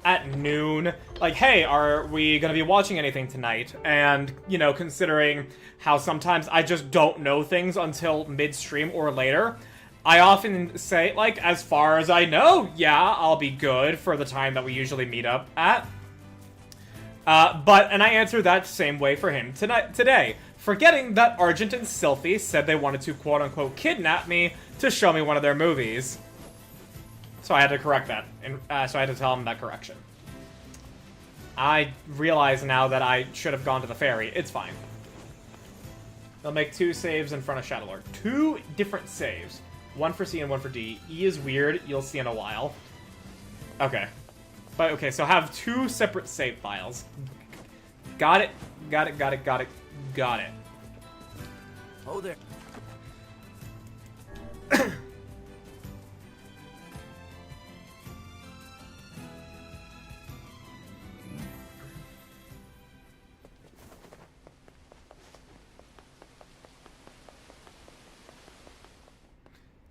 at noon, like, hey, are we gonna be watching anything tonight? And, you know, considering how sometimes I just don't know things until midstream or later, I often say, like, as far as I know, yeah, I'll be good for the time that we usually meet up at. And I answered that same way for him today, forgetting that Argent and Sylphie said they wanted to quote-unquote kidnap me to show me one of their movies. So I had to correct that, and so I had to tell him that correction. I realize now that I should have gone to the ferry. It's fine. They'll make 2 saves in front of Shadowlord. 2 different saves. 1 for C and 1 for D. E is weird. You'll see in a while. Okay. But, okay, so have 2 separate save files. Got it. Got it, got it, got it, got it. Oh, there.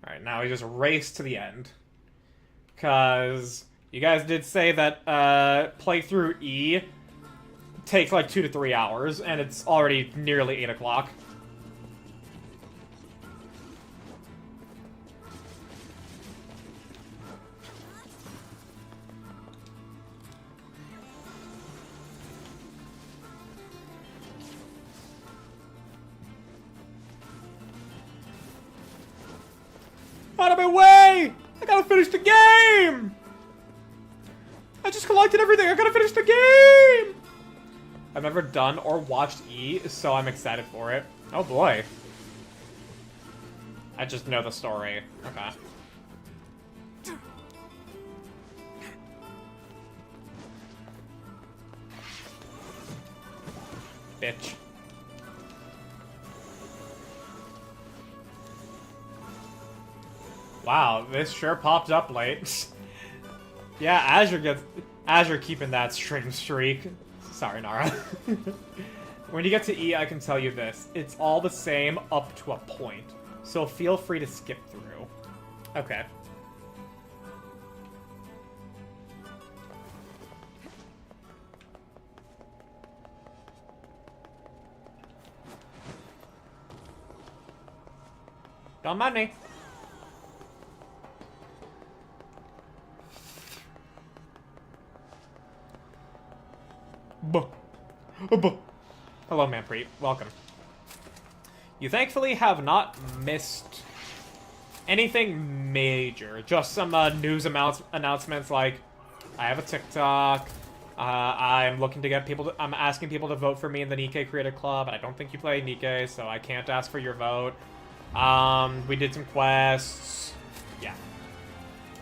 Alright, now we just race to the end. Because you guys did say that playthrough E takes like 2 to 3 hours, and it's already nearly 8 o'clock. Out of my way! I gotta finish the game! I just collected everything, I gotta finish the game! I've never done or watched E, so I'm excited for it. Oh boy. I just know the story. Okay. Bitch. Wow, this sure popped up late. Yeah, Azure keeping that string streak. Sorry, Nara. When you get to E, I can tell you this. It's all the same up to a point. So feel free to skip through. Okay. Don't mind me. Hello, Manpreet. Welcome. You thankfully have not missed anything major. Just some news announcements like, I have a TikTok, I'm looking to get people I'm asking people to vote for me in the Nikkei Creator Club, and I don't think you play Nikkei, so I can't ask for your vote. We did some quests. Yeah.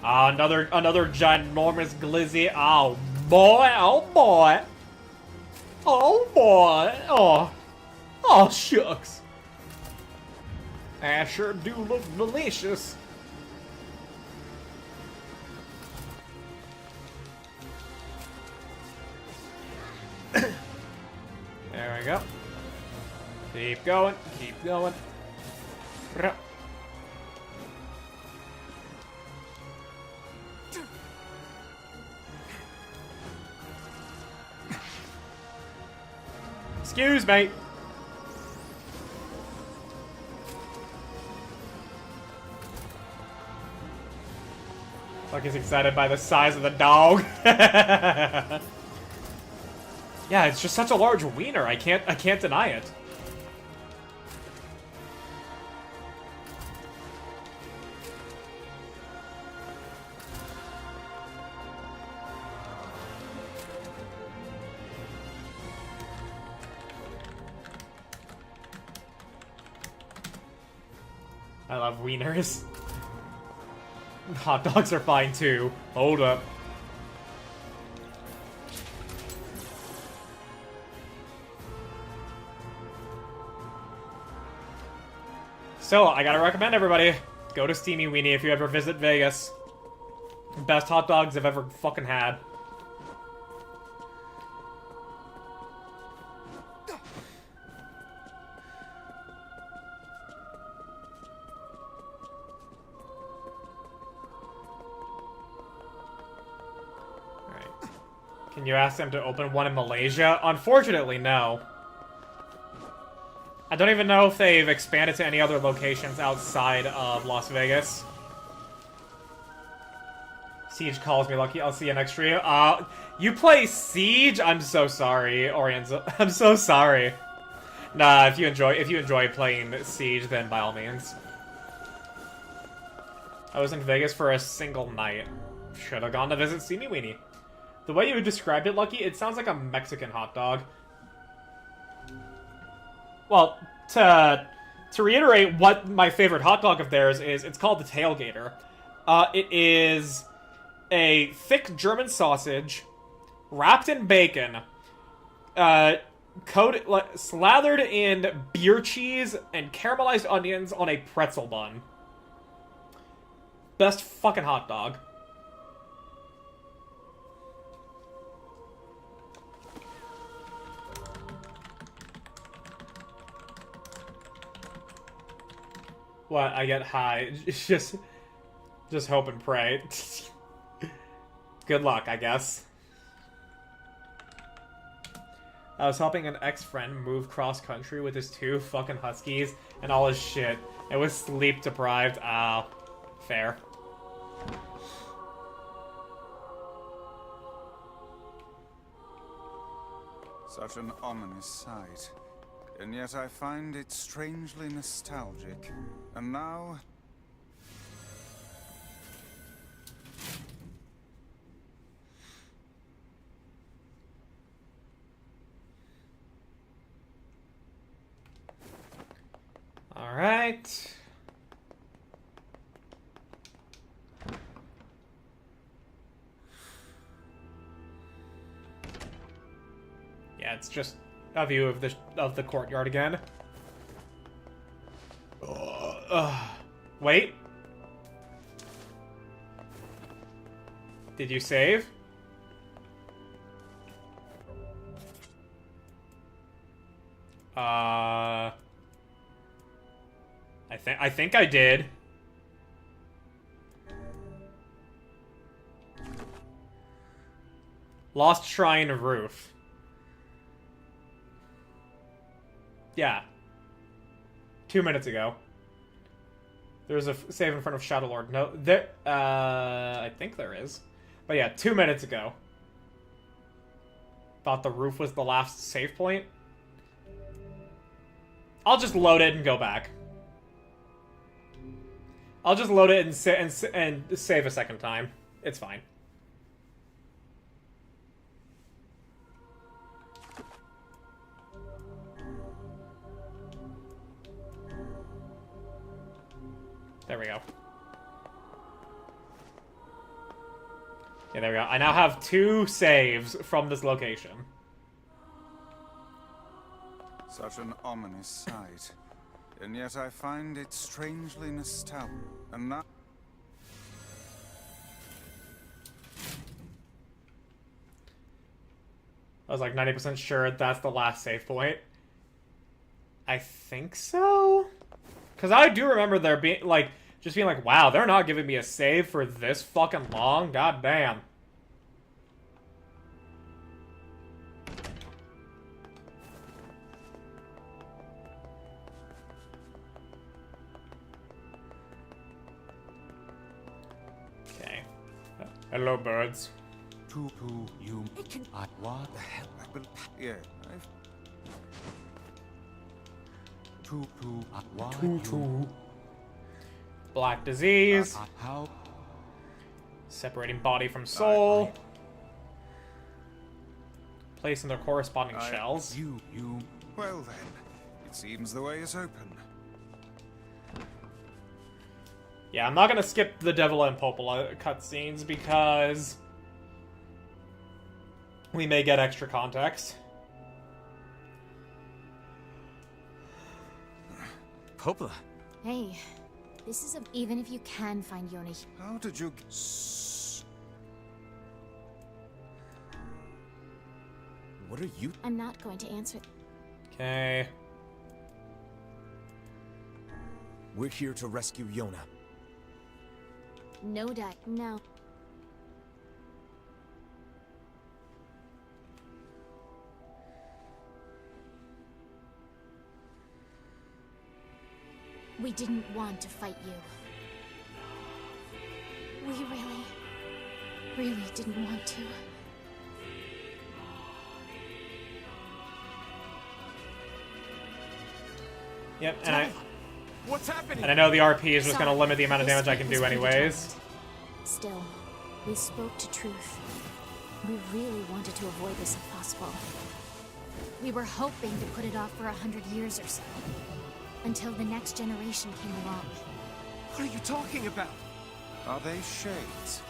Another ginormous glizzy. Oh boy, oh boy. Oh boy! Oh shucks! I sure do look delicious. There we go. Keep going, keep going. Excuse me. Like he's excited by the size of the dog. Yeah, it's just such a large wiener. I can't deny it. I love wieners. Hot dogs are fine too. Hold up. Still, I gotta recommend everybody, go to Steamy Weenie if you ever visit Vegas. Best hot dogs I've ever fucking had. Can you ask them to open one in Malaysia? Unfortunately, no. I don't even know if they've expanded to any other locations outside of Las Vegas. Siege calls me lucky. I'll see you next stream. You play Siege? I'm so sorry, Oriental. I'm so sorry. Nah, if you enjoy playing Siege, then by all means. I was in Vegas for a single night. Should have gone to visit Steamy Weenie. The way you described it, Lucky, it sounds like a Mexican hot dog. Well, to reiterate what my favorite hot dog of theirs is, it's called the Tailgater. It is a thick German sausage, wrapped in bacon, slathered in beer cheese and caramelized onions on a pretzel bun. Best fucking hot dog. What? I get high. Just hope and pray. Good luck, I guess. I was helping an ex-friend move cross-country with his 2 fucking huskies and all his shit. It was sleep-deprived. Ah, fair. Such an ominous sight. And yet I find it strangely nostalgic. And now... Alright. Yeah, it's just a view of the courtyard again. Wait. Did you save? I think I did. Lost Shrine Roof. Yeah. 2 minutes ago. There's a save in front of Shadow Lord. No, there. I think there is. But yeah, 2 minutes ago. Thought the roof was the last save point. I'll just load it and go back. I'll just load it and save a second time. It's fine. There we go. Yeah, there we go. I now have 2 saves from this location. Such an ominous sight. And yet I find it strangely nostalgic. And now... I was like 90% sure that's the last save point. I think so? Because I do remember there being, like, just being like, wow, they're not giving me a save for this fucking long? God damn. Okay. Hello, birds. Tutu, you... What the hell? Yeah, Tutu. Black disease. How? Separating body from soul. Placing their corresponding shells. Well then, it seems the way is open. Yeah, I'm not gonna skip the Devil and Popola cutscenes because we may get extra context. Popola, Hey, this is even if you can find Yona. How did you... What are you? I'm not going to answer. Okay. We're here to rescue Yona. No, Dad. No. We didn't want to fight you. We really didn't want to. Yep, What's happening? and I know the RP is just gonna limit the amount of damage I can do anyways. Still, we spoke to truth. We really wanted to avoid this if possible. We were hoping to put it off for 100 years or so. Until the next generation came along. What are you talking about? Are they shades?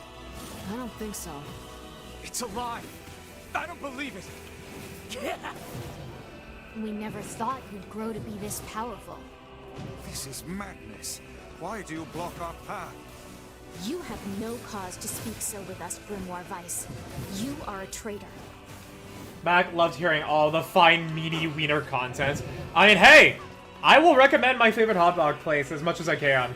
I don't think so. It's a lie. I don't believe it. We never thought you'd grow to be this powerful. This is madness. Why do you block our path? You have no cause to speak so with us, Grimoire Weiss. You are a traitor. Mac loved hearing all the fine, meaty wiener content. I mean, hey! I will recommend my favorite hot dog place as much as I can.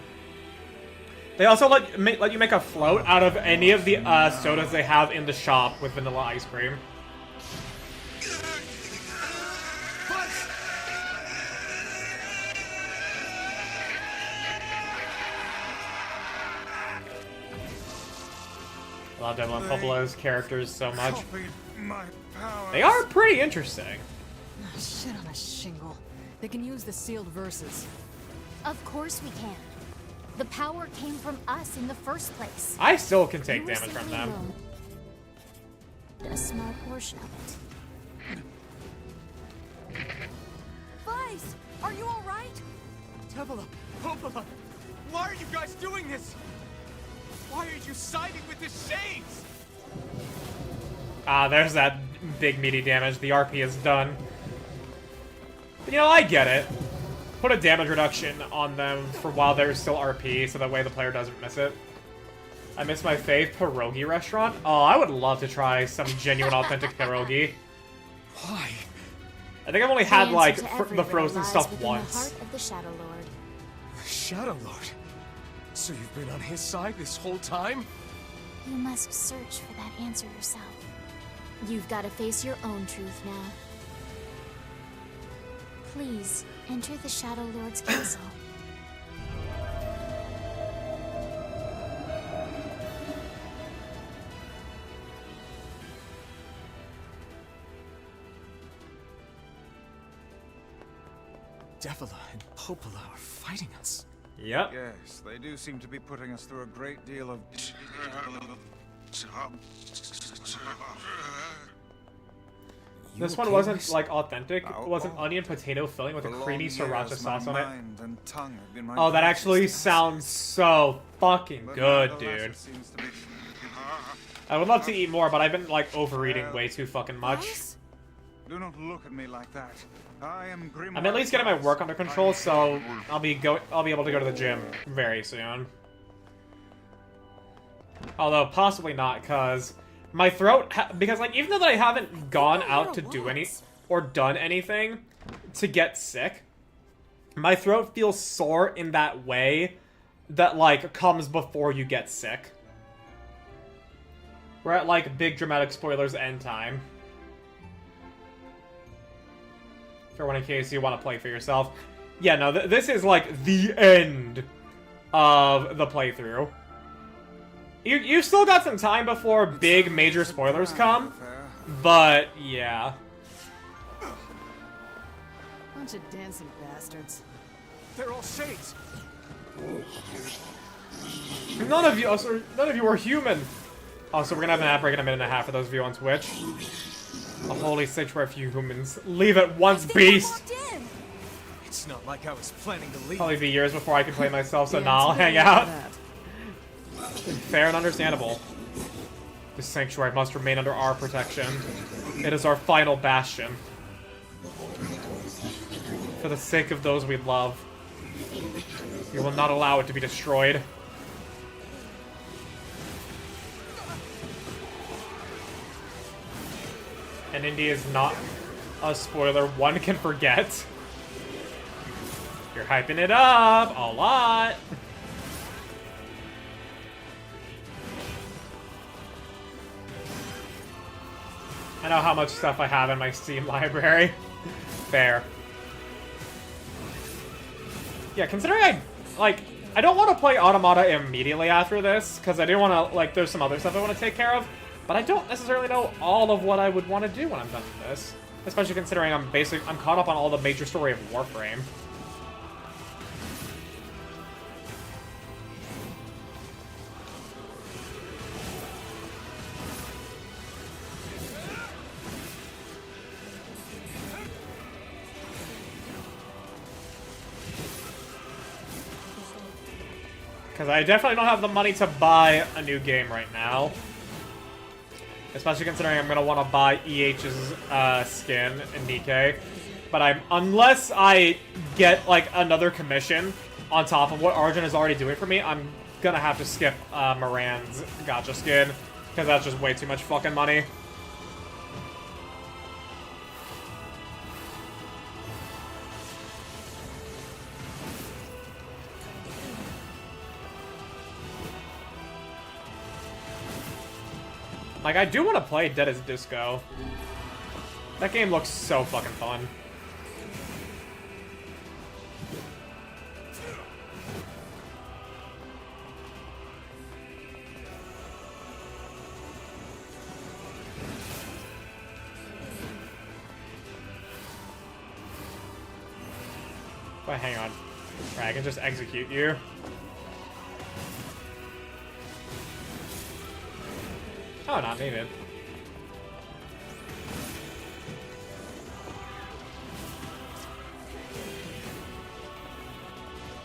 They also let you make a float out of any of the sodas they have in the shop with vanilla ice cream. I love Devil and Popolo's characters so much. Copied my powers. They are pretty interesting. Ah, shit on a shingle. They can use the sealed verses. Of course we can. The power came from us in the first place. I still can take You were damage from simply them. alone. A small portion of it. Vice, are you all right? Tevela, Popola, why are you guys doing this? Why are you siding with the Shades? Ah, there's that big meaty damage. The RP is done. But, you know, I get it. Put a damage reduction on them for while they're still RP, so that way the player doesn't miss it. I miss my fave pierogi restaurant. Oh, I would love to try some genuine, authentic pierogi. Why? I think I've only had, like, the frozen stuff once. The heart of the Shadow Lord. The Shadow Lord? So you've been on his side this whole time? You must search for that answer yourself. You've got to face your own truth now. Please, enter the Shadow Lord's castle. Devila and Popola are fighting us. Yep. Yes, they do seem to be putting us through a great deal of... This one wasn't, like, authentic. It was an onion potato filling with a creamy sriracha sauce on it. Oh, that actually sounds so fucking good, dude. I would love to eat more, but I've been, like, overeating way too fucking much. Do not look at me like that. I am Grimoire. I'm at least getting my work under control, so I'll be able to go to the gym very soon. Although possibly not, because my throat, because like even though I haven't gone out to do or done anything to get sick, my throat feels sore in that way that like comes before you get sick. We're at like big dramatic spoilers end time. For one in case you want to play for yourself. Yeah, no, this is like the end of the playthrough. You still got some time before big major spoilers come, but yeah. Bunch of dancing bastards. They're all Shades. None of you are human. Also, we're gonna have an ad break in a minute and a half for those of you on Twitch. A holy sanctuary for you humans. Leave at once, beast! It's not like I was planning to leave. Probably be years before I can play myself, so nah, I'll hang out. Fair and understandable. This sanctuary must remain under our protection. It is our final bastion. For the sake of those we love. We will not allow it to be destroyed. And Indy is not a spoiler one can forget. You're hyping it up a lot. I know how much stuff I have in my Steam library. Fair. Yeah, considering I don't want to play Automata immediately after this, because I do want to, there's some other stuff I want to take care of, but I don't necessarily know all of what I would want to do when I'm done with this. Especially considering I'm caught up on all the major story of Warframe. Because I definitely don't have the money to buy a new game right now. Especially considering I'm going to want to buy EH's skin in Nikkei. But unless I get, another commission on top of what Arjun is already doing for me, I'm going to have to skip Moran's gacha skin. Because that's just way too much fucking money. I do want to play Dead as Disco. That game looks so fucking fun. But hang on. Right, I can just execute you. Oh, not needed.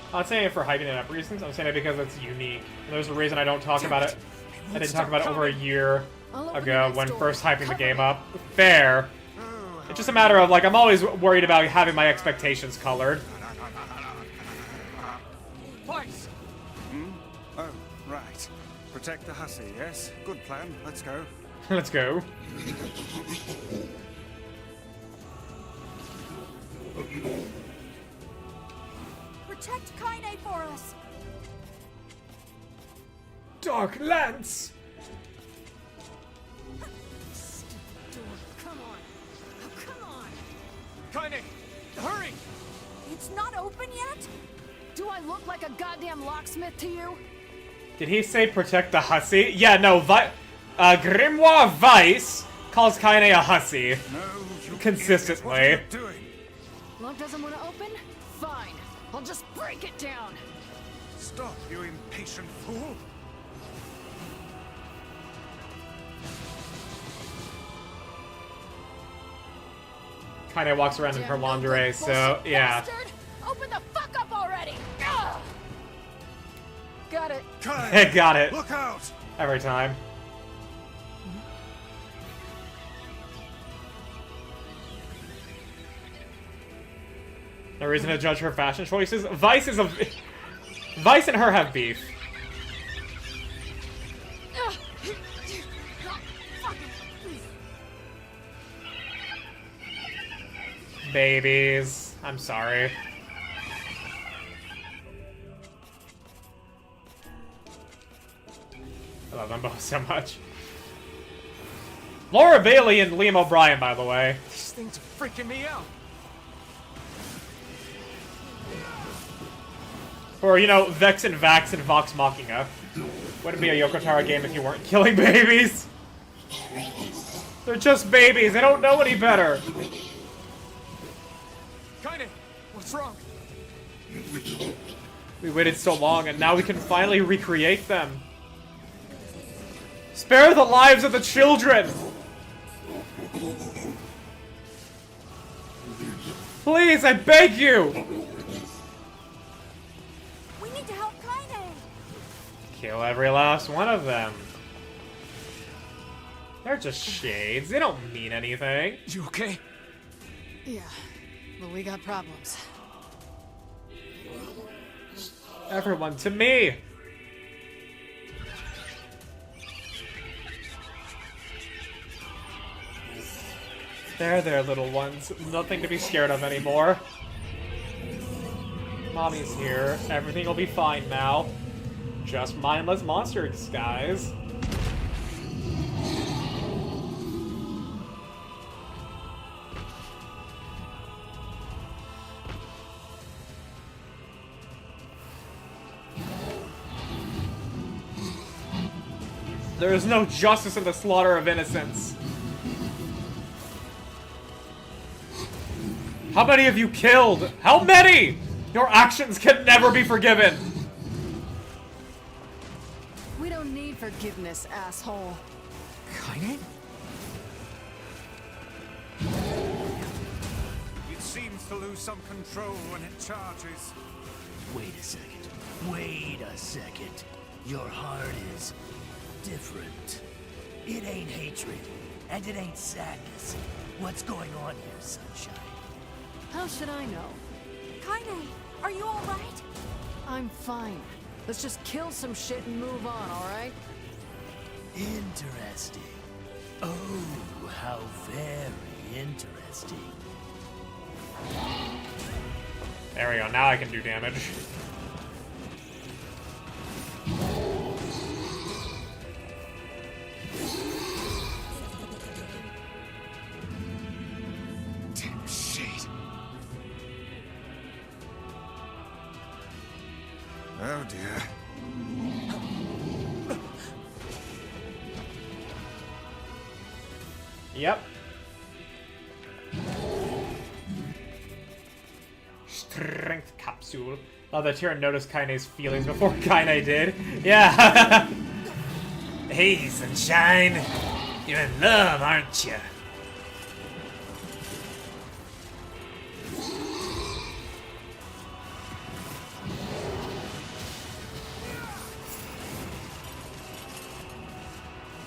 I'm not saying it for hyping it up reasons, I'm saying it because it's unique. And there's a reason I don't talk about it. I didn't talk about it over a year ago when first hyping the game up. Fair. It's just a matter of, I'm always worried about having my expectations colored. Twice! Oh, right. Protect the hussy, yes? Good plan. Let's go. Let's go. Protect Kaine for us! Dark Lance! Come on. Oh, come on. Kaine, hurry! It's not open yet? Do I look like a goddamn locksmith to you? Did he say protect the hussy? Yeah, no, Grimoire Vice calls Kaine a hussy. No, you consistently. idiot. What are you doing? Lock doesn't want to open? Fine. I'll just break it down. Stop, you impatient fool. Kaine walks around in her lingerie, so yeah. Bastard! Open the fuck up already! Ugh! Got it. Kaine, Got it. look out! Every time. No reason to judge her fashion choices. Vice and her have beef. Babies. I'm sorry. I love them both so much. Laura Bailey and Liam O'Brien, by the way. These things are freaking me out. Or, Vex and Vax and Vox Machina. Wouldn't be a Yoko Taro game if you weren't killing babies. They're just babies. They don't know any better. Kaine, what's wrong? We waited so long, and now we can finally recreate them. Spare the lives of the children! Please, I beg you! We need to help Kaine! Kill every last one of them. They're just shades. They don't mean anything. You okay? Yeah, but we got problems. Everyone to me! There, little ones. Nothing to be scared of anymore. Mommy's here. Everything will be fine now. Just mindless monsters, guys. There is no justice in the slaughter of innocents. How many have you killed? How many? Your actions can never be forgiven. We don't need forgiveness, asshole. Kaine? It seems to lose some control when it charges. Wait a second. Wait a second. Your heart is different. It ain't hatred, and it ain't sadness. What's going on here, Sunshine? How should I know? Kaine, are you all right? I'm fine. Let's just kill some shit and move on, alright? Interesting. Oh, how very interesting. There we go, now I can do damage. Damn shit. Oh dear. Yep. Strength capsule. Oh, that Tyrion noticed Kaine's feelings before Kaine did. Yeah. Hey, Sunshine. You're in love, aren't you?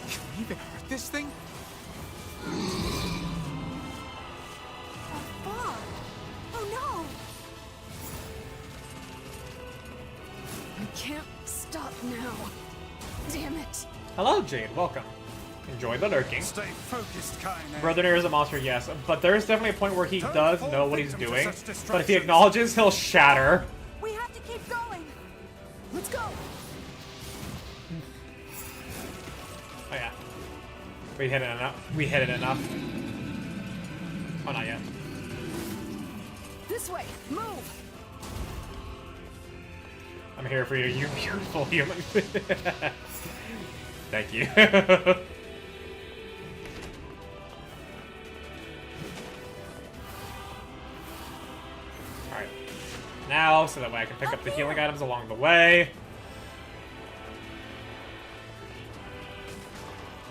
Can we even hurt this thing? Bob! Oh no! I can't stop now. Damn it. Hello, Jade. Welcome. Enjoy the lurking. Stay focused, Kaine. Brother Nier is a monster, yes, but there is definitely a point where he Don't does fall know what he's victim to doing. such But if he distractions. acknowledges, he'll shatter. We have to keep going! Let's go. Oh yeah. We hit it enough. We hit it enough. Oh, not yet. This way. Move. I'm here for you, you beautiful human. Thank you. Alright. Now, so that way I can pick up the healing items along the way.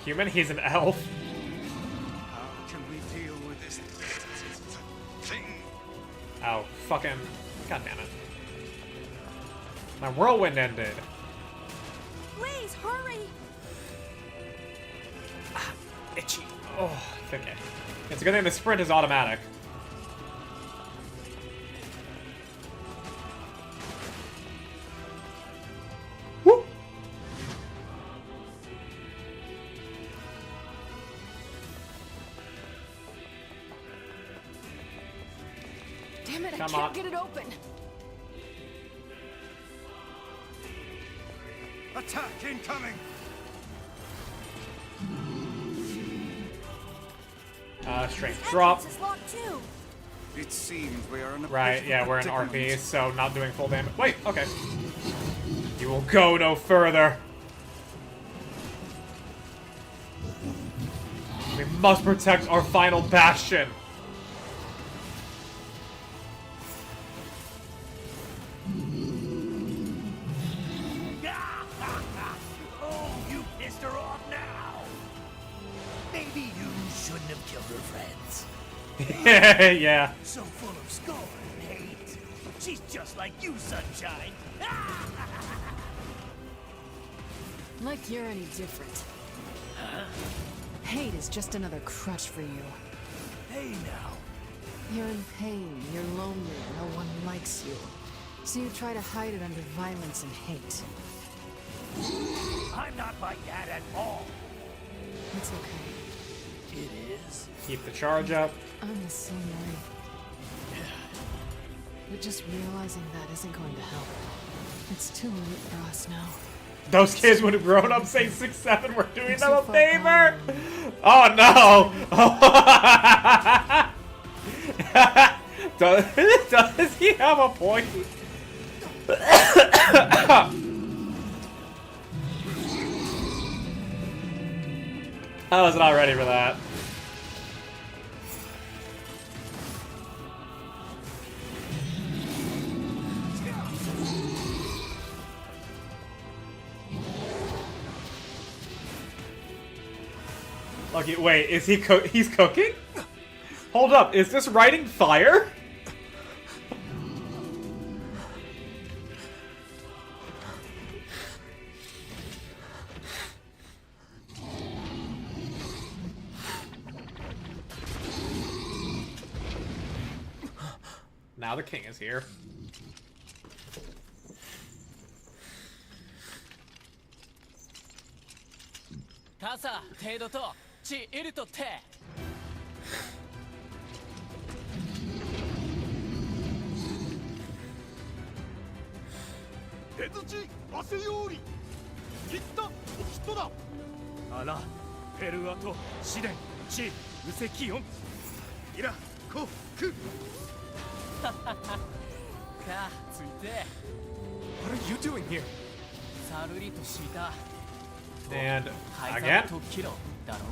Human, he's an elf. How can we deal with this thing? Oh, fucking... God damn it. My whirlwind ended. Please, hurry! Itchy. Oh, it's okay. It's a good thing the sprint is automatic. Woo! Damn it, I Come can't on. get it open. Attack incoming! Strength This drop. entrance is locked too. It seems we are in a Right, bit of yeah, a we're in predicament. RP, so not doing full damage. Wait, okay. You will go no further. We must protect our final bastion. Oh, you pissed her off now. Maybe you shouldn't have killed her friends. Yeah. So full of scorn and hate. She's just like you, Sunshine. Like you're any different. Hate is just another crutch for you. Hey now. You're in pain, you're lonely, no one likes you. So you try to hide it under violence and hate. I'm not like that at all. It's okay. It is. Keep the charge up. I'm the same way. But just realizing that isn't going to help. It's too late for us now. Those kids would have grown up saying 6-7 we're doing them a too far favor. gone. Oh no! Does he have a point? I was not ready for that. Okay, wait, is he he's cooking? Hold up, is this writing fire? Now the king is here. Tasa, Tedo to, Chi Iru to Te. Ala, Perua to Shiden, Chi, Usekion. Ira, Ko, Ku. Ka, Tsuite. What are you doing here? Saruri to Shita. And again? To Kiro, Daro.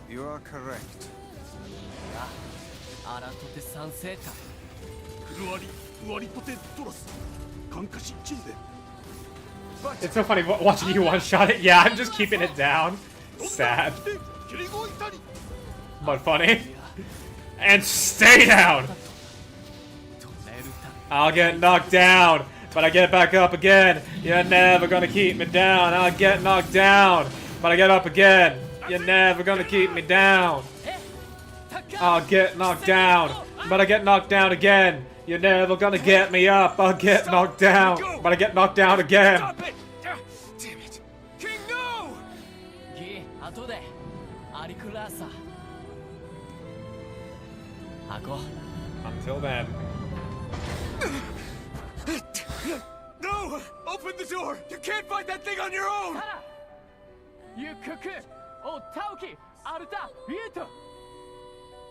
You are correct. Ara to te Sanseta. Kuruari, Uari to te Toros. Kankashi Chide. It's so funny watching you one-shot it. Yeah, I'm just keeping it down. Sad. But funny. And stay down! I'll get knocked down, but I get back up again. You're never gonna keep me down. I'll get knocked down, but I get up again. You're never gonna keep me down. I'll get knocked down, but I get knocked down again. You're never gonna get me up. I'll get knocked down, but I get knocked down again. Stop it! Damn it! King, no! Gi, ato de. Arikurasa. Ako. Until then. No! Open the door! You can't fight that thing on your own! Yukuku, o Tauki, Aruta, Yuto.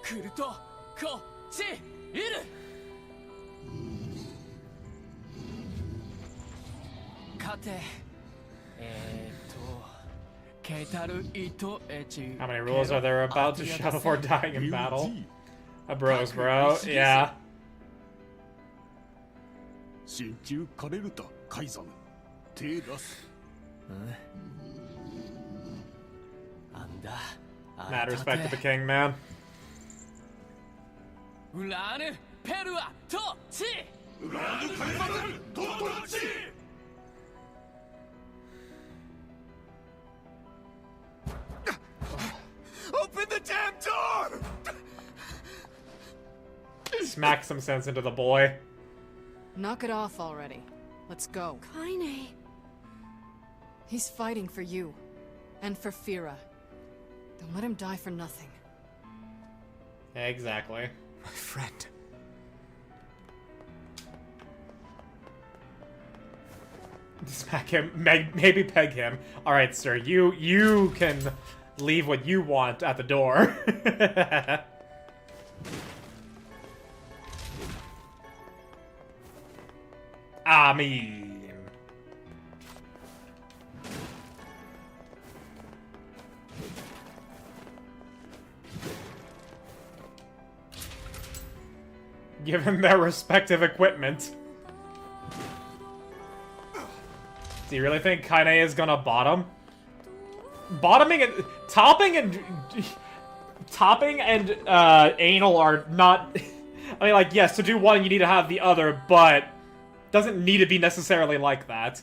Kuruto, Ko, Chi, Iru. Kate. Keitaru Ito Echi. How many rules are there about to shout before dying in battle? A bros, bro. Yeah. Shinchu Kareruta Kaizan. Te das. Mad respect to the king, man. Uranu, Perua, to, Chi. Uranu Kaizan! Totochi! Open the damn door! Smack some sense into the boy. Knock it off already. Let's go. Kaine. He's fighting for you. And for Fira. Don't let him die for nothing. Exactly. My friend. Smack him. Maybe peg him. Alright, sir. You can leave what you want at the door. I mean... Given their respective equipment. Do you really think Kaine is gonna bottom? Bottoming and... Topping and anal are not... I mean, like, yes, to do one you need to have the other, but... Doesn't need to be necessarily like that.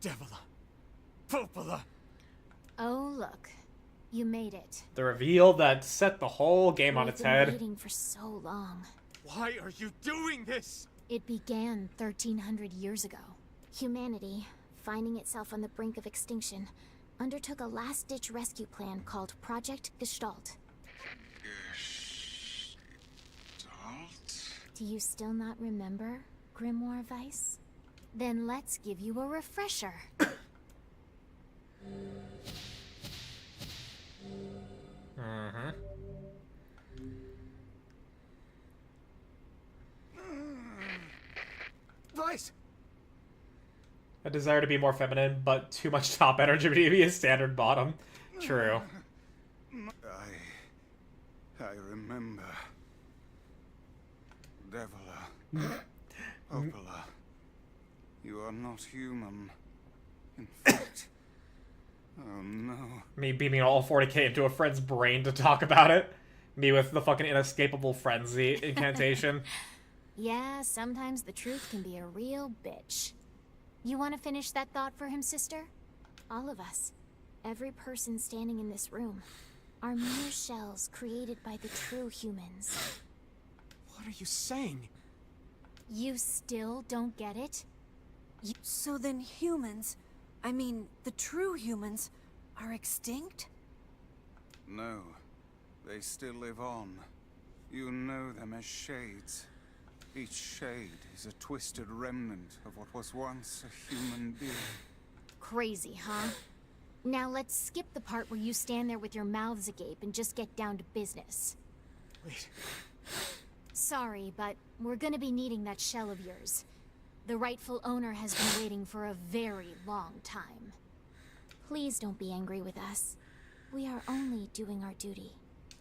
Devila! Popola! Oh, look. You made it. The reveal that set the whole game on We've its been head. waiting for so long. Why are you doing this? It began 1,300 years ago. Humanity, finding itself on the brink of extinction, undertook a last-ditch rescue plan called Project Gestalt. Gestalt? Do you still not remember, Grimoire Weiss? Then let's give you a refresher. Mm-hmm. Weiss! A desire to be more feminine, but too much top energy to be a standard bottom. True. I remember. Devila. Popola. You are not human. In fact... Oh no. Me beaming all 40k into a friend's brain to talk about it. Me with the fucking inescapable frenzy incantation. Yeah, sometimes the truth can be a real bitch. You want to finish that thought for him, sister? All of us. Every person standing in this room. Are mere shells created by the true humans. What are you saying? You still don't get it? So then humans, I mean, the true humans, are extinct? No. They still live on. You know them as shades. Each shade is a twisted remnant of what was once a human being. Crazy, huh? Now let's skip the part where you stand there with your mouths agape and just get down to business. Wait. Sorry, but we're gonna be needing that shell of yours. The rightful owner has been waiting for a very long time. Please don't be angry with us. We are only doing our duty.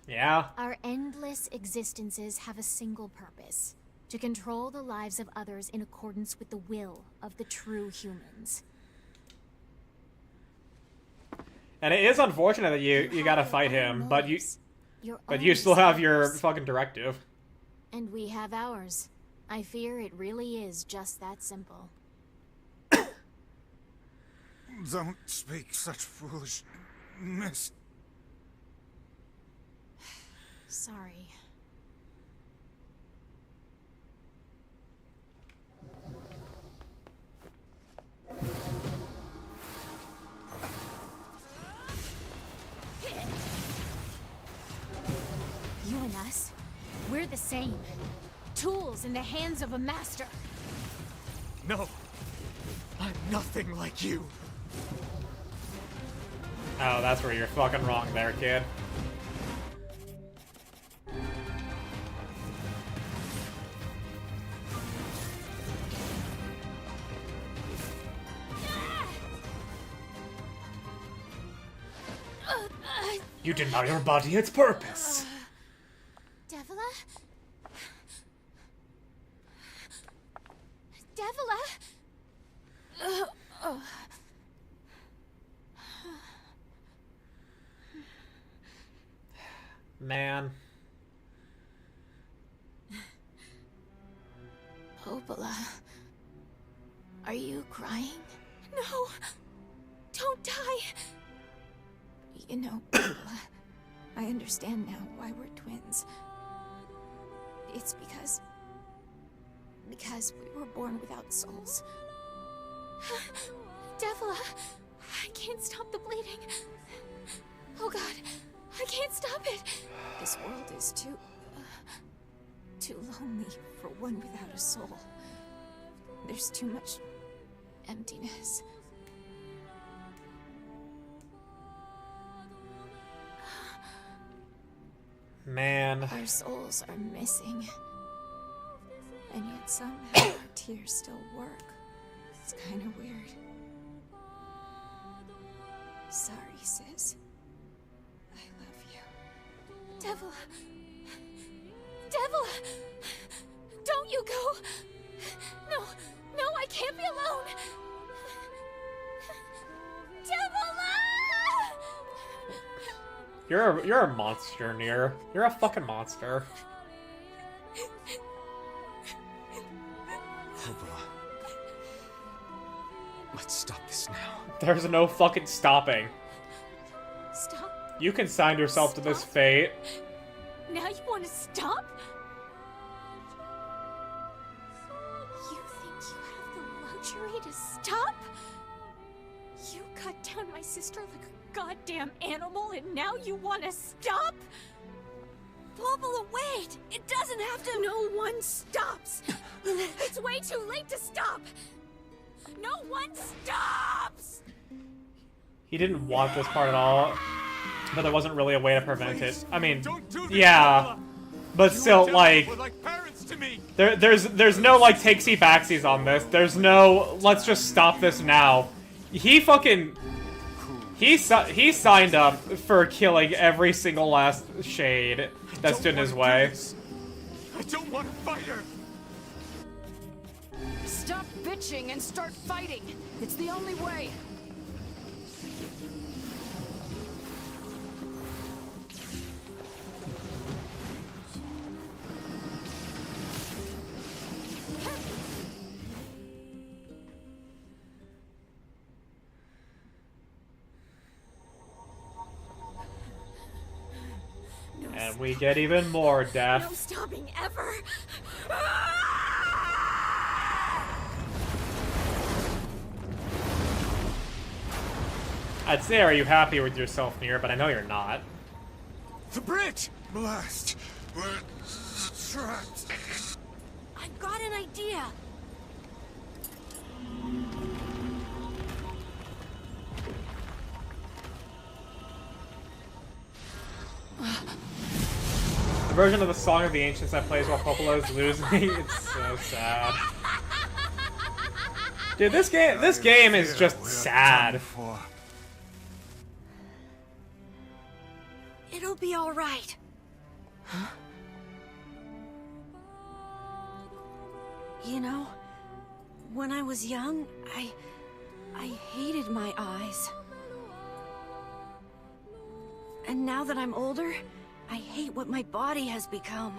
Yeah. Our endless existences have a single purpose. To control the lives of others in accordance with the will of the true humans. And it is unfortunate that you gotta fight him, but you own still have your desires. fucking directive. And we have ours. I fear it really is just that simple. Don't speak such foolishness. Sorry. You and us, we're the same. Tools in the hands of a master. No. I'm nothing like you. Oh, that's where you're fucking wrong there, kid. You deny your body its purpose. Devila? Devila? Man. Popola. Are you crying? No! Don't die! You know, Popola, I understand now why we're twins. It's because we were born without souls. Devila, I can't stop the bleeding. Oh god, I can't stop it. This world is too lonely for one without a soul. There's too much emptiness. Man. Our souls are missing. And yet somehow our tears still work. It's kind of weird. Sorry, sis. I love you. Devila! Devila! Don't you go! No, no, I can't be alone! Devila! You're a monster, Nier. You're a fucking monster. Popola. Let's stop this There's no fucking stopping. Stop. You consigned yourself to this fate. Now you want to stop? You think you have the luxury to stop? You cut down my sister like a goddamn animal and now you want to stop? Popala, wait! It doesn't have to— No one stops! It's way too late to stop! No one stops! He didn't want this part at all, but there wasn't really a way to prevent it. I mean, yeah, but still, like, there's no, like, takesy-backsies on this. There's no, let's just stop this now. He fucking... He signed up for killing every single last shade that stood in his way. I don't want to fight her! Stop bitching and start fighting. It's the only way. And we get even more No death. stopping ever! I'd say, are you happy with yourself, Nier? But I know you're not. The bridge! Blast! We're trapped. I've got an idea! The version of the Song of the Ancients that plays while Popolo is losing, it's so sad. Dude, this game is just sad. It'll be alright. Huh? You know, when I was young, I hated my eyes. And now that I'm older, I hate what my body has become.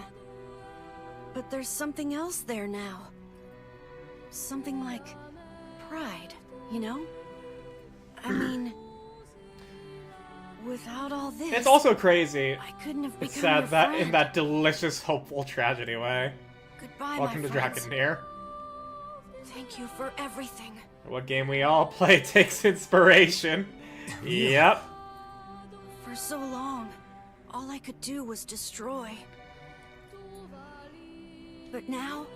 But there's something else there now. Something like pride, you know? I mean, without all this, It's also crazy. I couldn't have become It's sad your that friend. in that delicious, hopeful tragedy way. Goodbye, Welcome my to friends. Dragon Nier. Thank you for everything. What game we all play takes inspiration. Yep. For so long, all I could do was destroy. But now,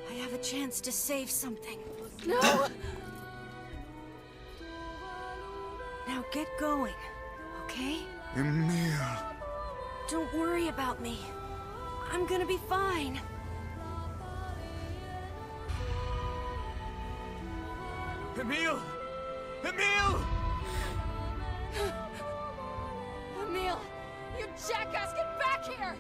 I have a chance to save something. No! Now get going, okay? Emil. Don't worry about me. I'm gonna be fine. Emil! Emil! Emil! You jackass, get back here!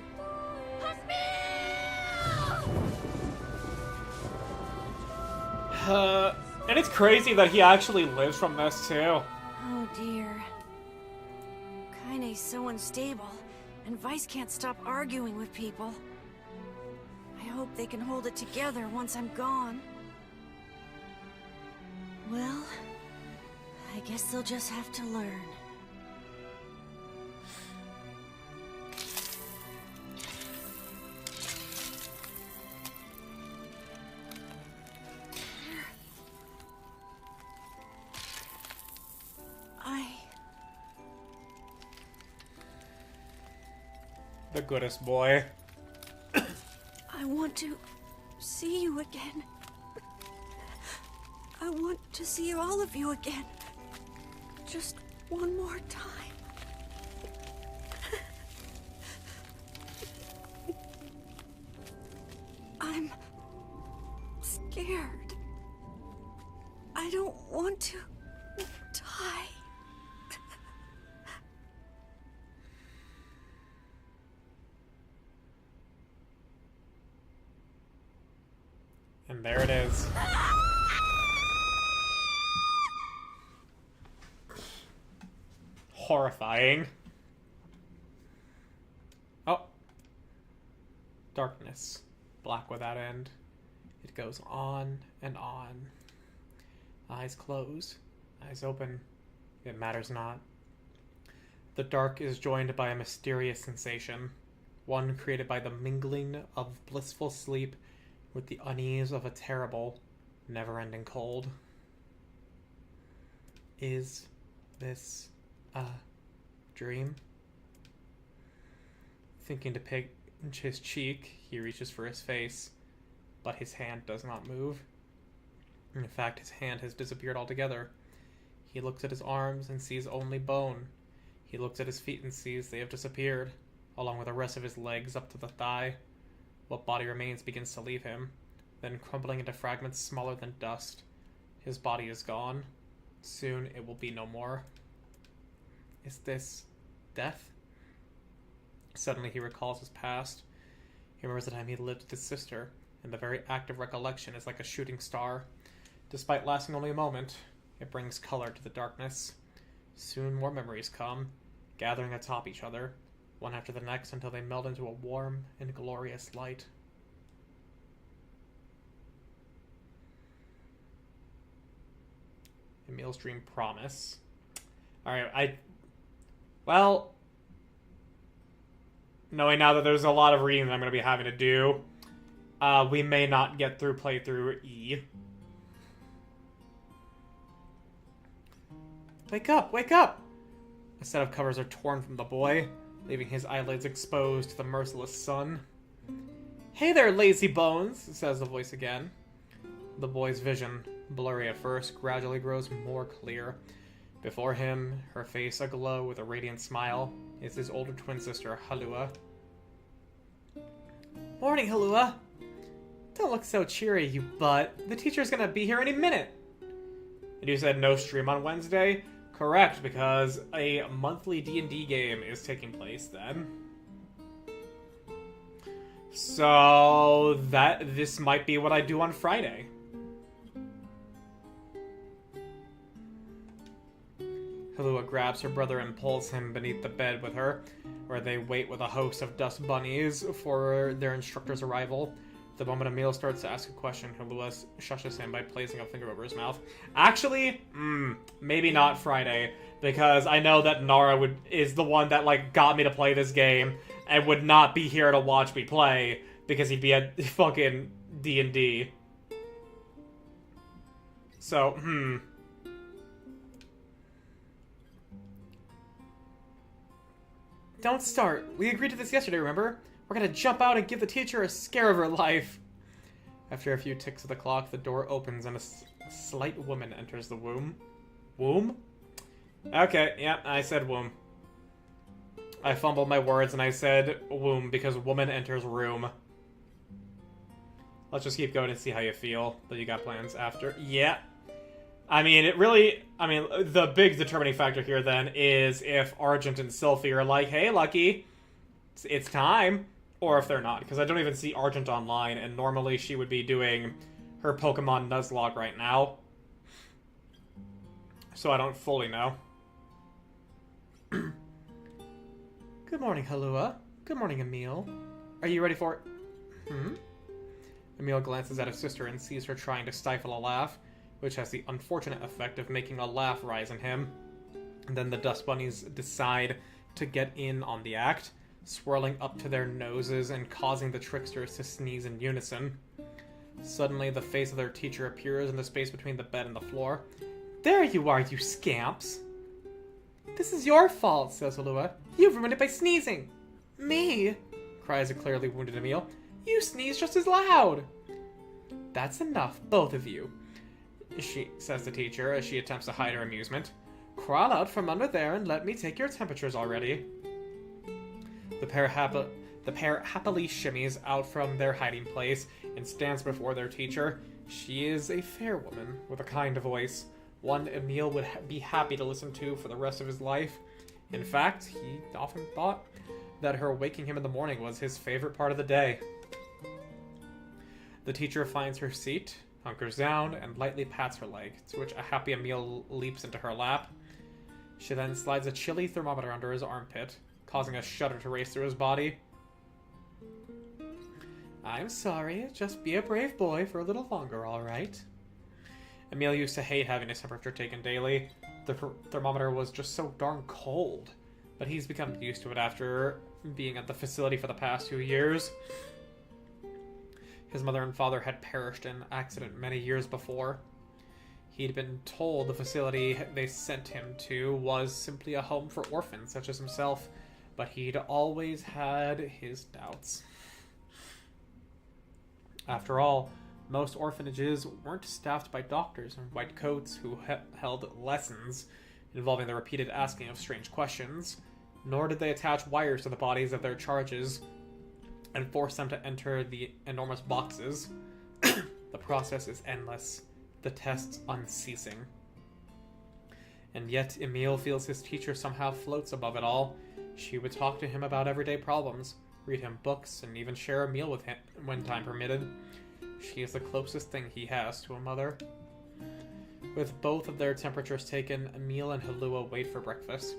And it's crazy that he actually lives from this too. Oh dear. Kaine's so unstable, and Vice can't stop arguing with people. I hope they can hold it together once I'm gone. Well, I guess they'll just have to learn. The goodest boy. I want to see you again. I want to see all of you again. Just one more time. I'm scared. I don't want to die. And there it is. Horrifying. Oh. Darkness. Black without end. It goes on and on. Eyes close. Eyes open. It matters not. The dark is joined by a mysterious sensation, one created by the mingling of blissful sleep with the unease of a terrible, never-ending cold. Is this a dream? Thinking to pinch his cheek, he reaches for his face, but his hand does not move. In fact, his hand has disappeared altogether. He looks at his arms and sees only bone. He looks at his feet and sees they have disappeared, along with the rest of his legs up to the thigh. What body remains begins to leave him, then crumbling into fragments smaller than dust. His body is gone. Soon it will be no more. Is this death? Suddenly he recalls his past. He remembers the time he lived with his sister, and the very act of recollection is like a shooting star. Despite lasting only a moment, it brings color to the darkness. Soon more memories come, gathering atop each other, one after the next until they meld into a warm and glorious light. Emil's dream promise. Alright, well, knowing now that there's a lot of reading that I'm going to be having to do, we may not get through playthrough E. Wake up! Wake up! A set of covers are torn from the boy, leaving his eyelids exposed to the merciless sun. Hey there, lazy bones, says the voice again. The boy's vision, blurry at first, gradually grows more clear. Before him, her face aglow with a radiant smile, is his older twin sister, Halua. Morning, Halua! Don't look so cheery, you butt. The teacher's gonna be here any minute. And you said no stream on Wednesday? Correct, because a monthly D&D game is taking place then. So this might be what I do on Friday. Halua grabs her brother and pulls him beneath the bed with her, where they wait with a host of dust bunnies for their instructor's arrival. The moment Emil starts to ask a question, Halua shushes him by placing a finger over his mouth. Actually, maybe not Friday, because I know that Nara is the one that got me to play this game and would not be here to watch me play because he'd be at fucking D&D. So, Don't start. We agreed to this yesterday, remember? We're gonna jump out and give the teacher a scare of her life. After a few ticks of the clock, the door opens and a slight woman enters the womb. Womb? Okay, yeah, I said womb. I fumbled my words and I said womb because woman enters room. Let's just keep going and see how you feel. But you got plans after. Yeah. The big determining factor here then is if Argent and Sylphie are like, hey, Lucky, it's time. Or if they're not, because I don't even see Argent online, and normally she would be doing her Pokemon Nuzlocke right now. So I don't fully know. Good morning, Halua. Good morning, Emil. Are you ready for it? Emil glances at his sister and sees her trying to stifle a laugh, which has the unfortunate effect of making a laugh rise in him. And then the dust bunnies decide to get in on the act, swirling up to their noses and causing the tricksters to sneeze in unison. Suddenly, the face of their teacher appears in the space between the bed and the floor. There you are, you scamps! This is your fault, says Halua. You ruined it by sneezing! Me? Cries a clearly wounded Emil. You sneeze just as loud! That's enough, both of you, says the teacher as she attempts to hide her amusement. Crawl out from under there and let me take your temperatures already. The pair happily shimmies out from their hiding place and stands before their teacher. She is a fair woman with a kind voice, one Emil would be happy to listen to for the rest of his life. In fact, he often thought that her waking him in the morning was his favorite part of the day. The teacher finds her seat, hunkers down, and lightly pats her leg, to which a happy Emil leaps into her lap. She then slides a chilly thermometer under his armpit, causing a shudder to race through his body. I'm sorry, just be a brave boy for a little longer, alright? Emil used to hate having his temperature taken daily, The thermometer was just so darn cold, but he's become used to it after being at the facility for the past 2 years. His mother and father had perished in an accident many years before. He'd been told the facility they sent him to was simply a home for orphans such as himself, but he'd always had his doubts. After all, most orphanages weren't staffed by doctors in white coats who held lessons involving the repeated asking of strange questions, nor did they attach wires to the bodies of their charges and force them to enter the enormous boxes. The process is endless, the tests unceasing. And yet Emil feels his teacher somehow floats above it all. She would talk to him about everyday problems, read him books, and even share a meal with him when time permitted. She is the closest thing he has to a mother. With both of their temperatures taken, Emil and Halua wait for breakfast.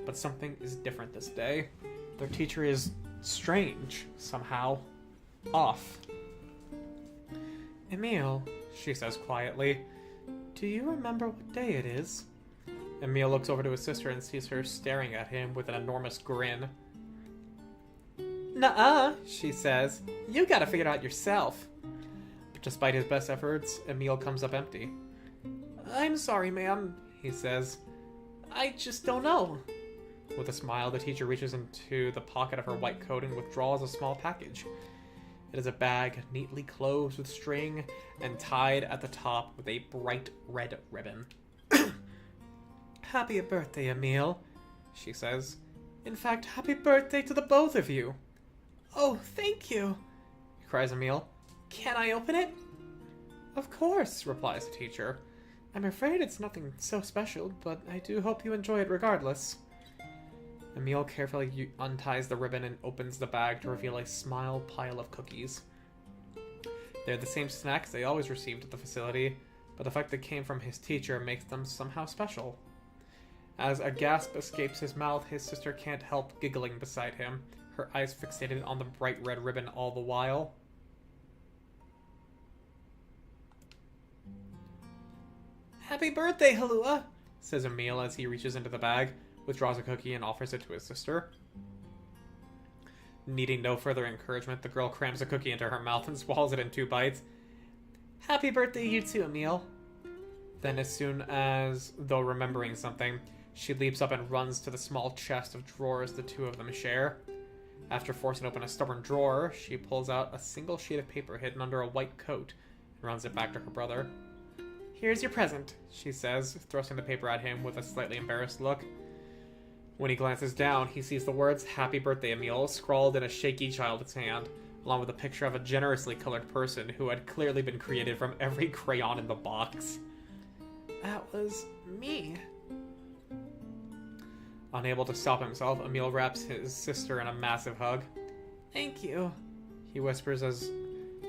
But something is different this day. Their teacher is strange, somehow. Off. "Emil," she says quietly, "do you remember what day it is?" Emil looks over to his sister and sees her staring at him with an enormous grin. "Nuh-uh," she says. "You gotta figure it out yourself." But despite his best efforts, Emil comes up empty. "I'm sorry, ma'am," he says. "I just don't know." With a smile, the teacher reaches into the pocket of her white coat and withdraws a small package. It is a bag neatly closed with string and tied at the top with a bright red ribbon. "Happy birthday, Emil," she says. "In fact, happy birthday to the both of you." "Oh, thank you," cries Emil. "Can I open it?" "Of course," replies the teacher. "I'm afraid it's nothing so special, but I do hope you enjoy it regardless." Emil carefully unties the ribbon and opens the bag to reveal a small pile of cookies. They're the same snacks they always received at the facility, but the fact they came from his teacher makes them somehow special. As a gasp escapes his mouth, his sister can't help giggling beside him, her eyes fixated on the bright red ribbon all the while. "Happy birthday, Halua," says Emil as he reaches into the bag, withdraws a cookie, and offers it to his sister. Needing no further encouragement, the girl crams a cookie into her mouth and swallows it in 2 bites. "Happy birthday, you too, Emil." Then, as soon as though remembering something, she leaps up and runs to the small chest of drawers the two of them share. After forcing open a stubborn drawer, she pulls out a single sheet of paper hidden under a white coat and runs it back to her brother. "Here's your present," she says, thrusting the paper at him with a slightly embarrassed look. When he glances down, he sees the words "Happy Birthday, Emil" scrawled in a shaky child's hand, along with a picture of a generously colored person who had clearly been created from every crayon in the box. "That was me." Unable to stop himself, Emil wraps his sister in a massive hug. "Thank you," he whispers as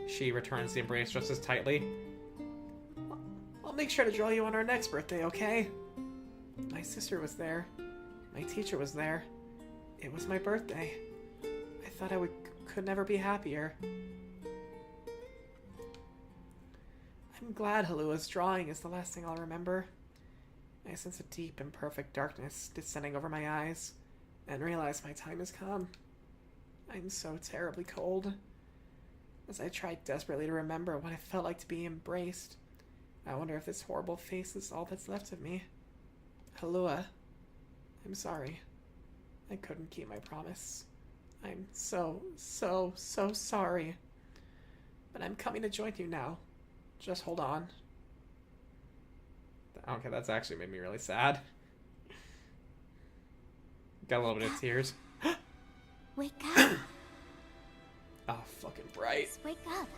she returns the embrace just as tightly. "I'll make sure to draw you on our next birthday, okay?" My sister was there. My teacher was there. It was my birthday. I thought I could never be happier. I'm glad Halua's drawing is the last thing I'll remember. I sense a deep and perfect darkness descending over my eyes, and realize my time has come. I'm so terribly cold. As I try desperately to remember what it felt like to be embraced, I wonder if this horrible face is all that's left of me. Halua, I'm sorry. I couldn't keep my promise. I'm so sorry. But I'm coming to join you now. Just hold on. Okay, that's actually made me really sad. Got a little bit of tears. Wake up. Oh, fucking bright. Just wake up.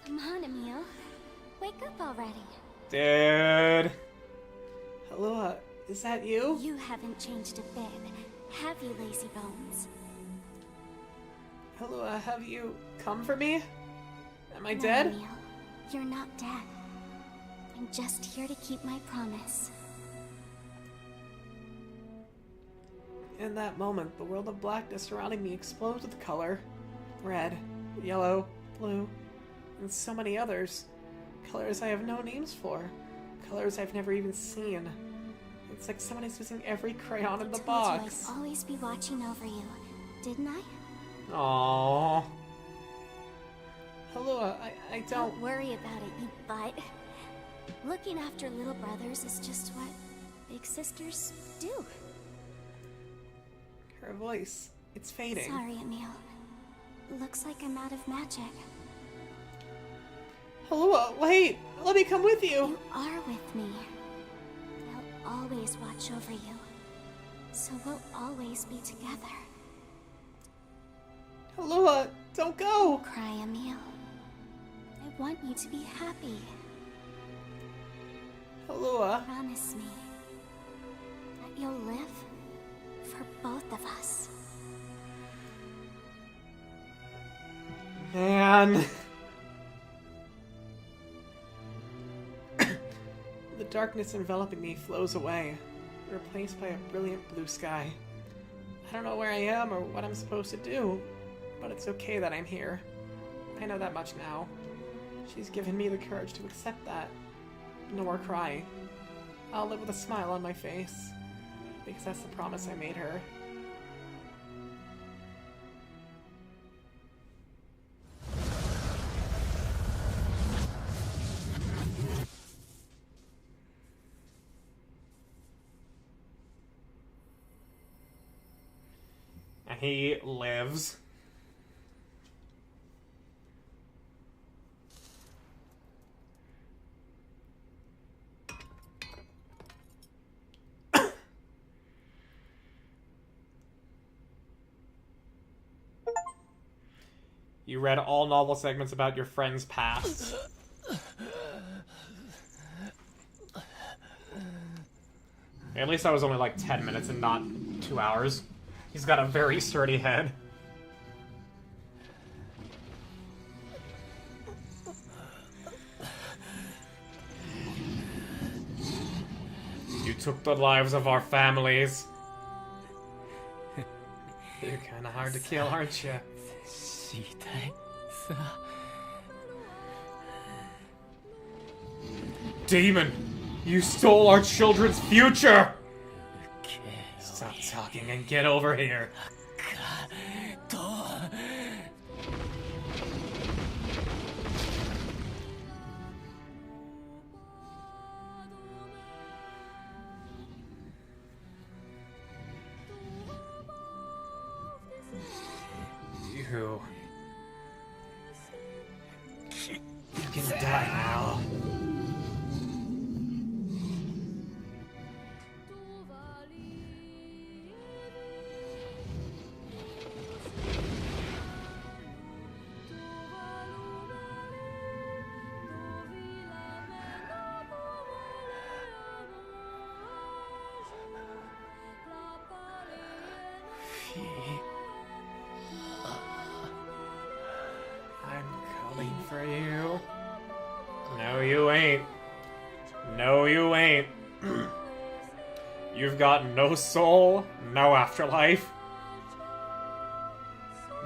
Come on, Emil. Wake up already. Dude. Halua, is that you? You haven't changed a bit, have you, lazy bones? Halua, have you come for me? Am I No, dead? Emil. You're not dead. I'm just here to keep my promise. In that moment, the world of blackness surrounding me explodes with color. Red, yellow, blue, and so many others. Colors I have no names for. Colors I've never even seen. It's like someone is using every crayon in the box. I'd always be watching over you, didn't I? Aww. Halua, I don't... Don't worry about it, you butt. Looking after little brothers is just what big sisters do. Her voice, it's fading. Sorry, Emil. Looks like I'm out of magic. Halua, wait! Let me come with you! You are with me. I'll always watch over you. So we'll always be together. Halua, don't go! Don't cry, Emil. I want you to be happy. Halua. Promise me that you'll live for both of us. Man. The darkness enveloping me flows away, replaced by a brilliant blue sky. I don't know where I am or what I'm supposed to do, but it's okay that I'm here. I know that much now. She's given me the courage to accept that. No more crying. I'll live with a smile on my face, because that's the promise I made her. And he lives. You read all novel segments about your friend's past. At least that was only like 10 minutes and not 2 hours. He's got a very sturdy head. You took the lives of our families. You're kinda hard to kill, aren't you? Demon! You stole our children's future! Stop talking and get over here. You can die now. I'm coming for you. No, you ain't. No, you ain't. You've got no soul, no afterlife.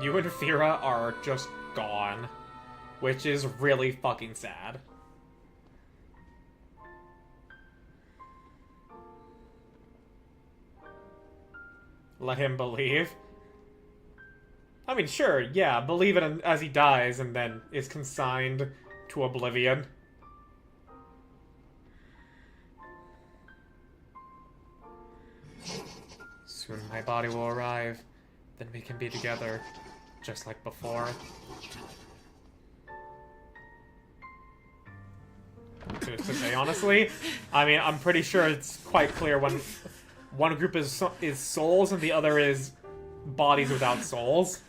You and Fira are just gone, which is really fucking sad. Let him believe. I mean, sure, yeah, believe it as he dies and then is consigned to oblivion. Soon my body will arrive, then we can be together, just like before. To say honestly, I mean, I'm pretty sure it's quite clear when one group is souls and the other is bodies without souls.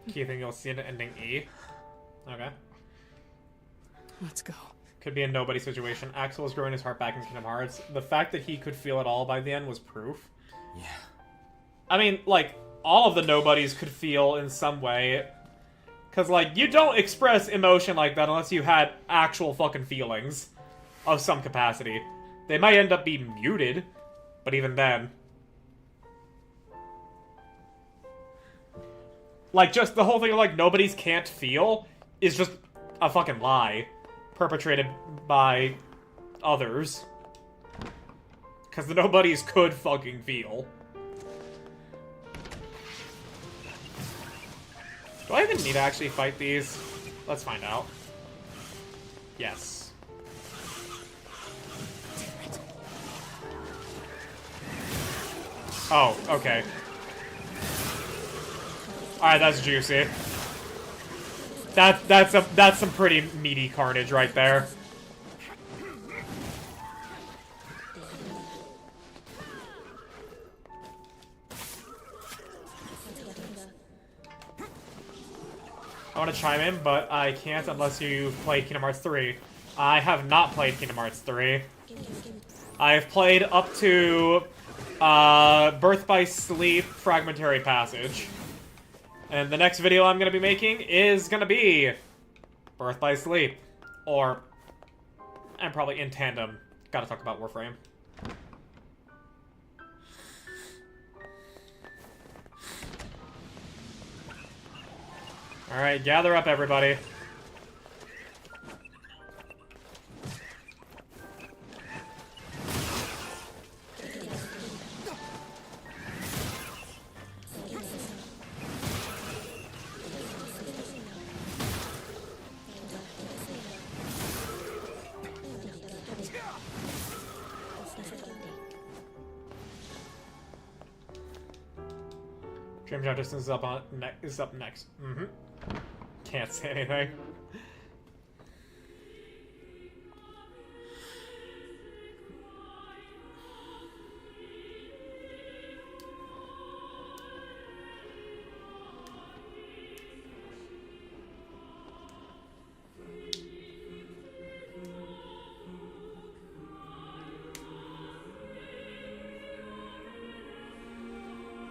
You think you'll see it ending E? Okay. Let's go. Could be a nobody situation. Axel was growing his heart back in Kingdom Hearts. The fact that he could feel it all by the end was proof. Yeah. I mean, like, all of the nobodies could feel in some way. Because, like, you don't express emotion like that unless you had actual fucking feelings of some capacity. They might end up being muted, but even then. Like, just the whole thing of, like, nobodies can't feel is just a fucking lie. Perpetrated by others. Because the nobodies could fucking feel. Do I even need to actually fight these? Let's find out. Yes. Oh, okay. Alright, that's juicy. That's some pretty meaty carnage right there. I want to chime in, but I can't unless you've played Kingdom Hearts 3. I have not played Kingdom Hearts 3. I've played up to Birth by Sleep Fragmentary Passage. And the next video I'm going to be making is going to be Birth by Sleep. Or, and probably in tandem, gotta talk about Warframe. Alright, gather up, everybody. Dream Jump Distance is up next. Mm-hmm. Can't say anything.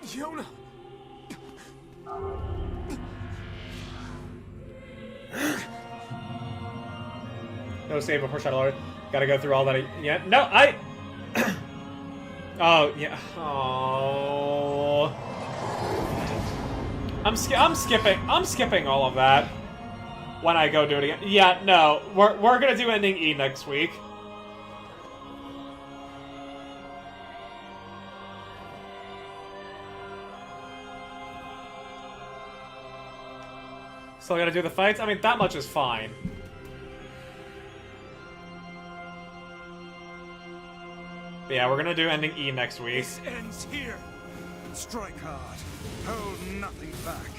Yona! No save before Shadow Lord. Gotta go through all that. Yeah, no, I. Oh yeah. Oh. I'm skipping all of that when I go do it again. Yeah, no, we're gonna do ending E next week. Still gotta do the fights? I mean, that much is fine. But yeah, we're gonna do ending E next week. This ends here. Strike hard. Hold nothing back.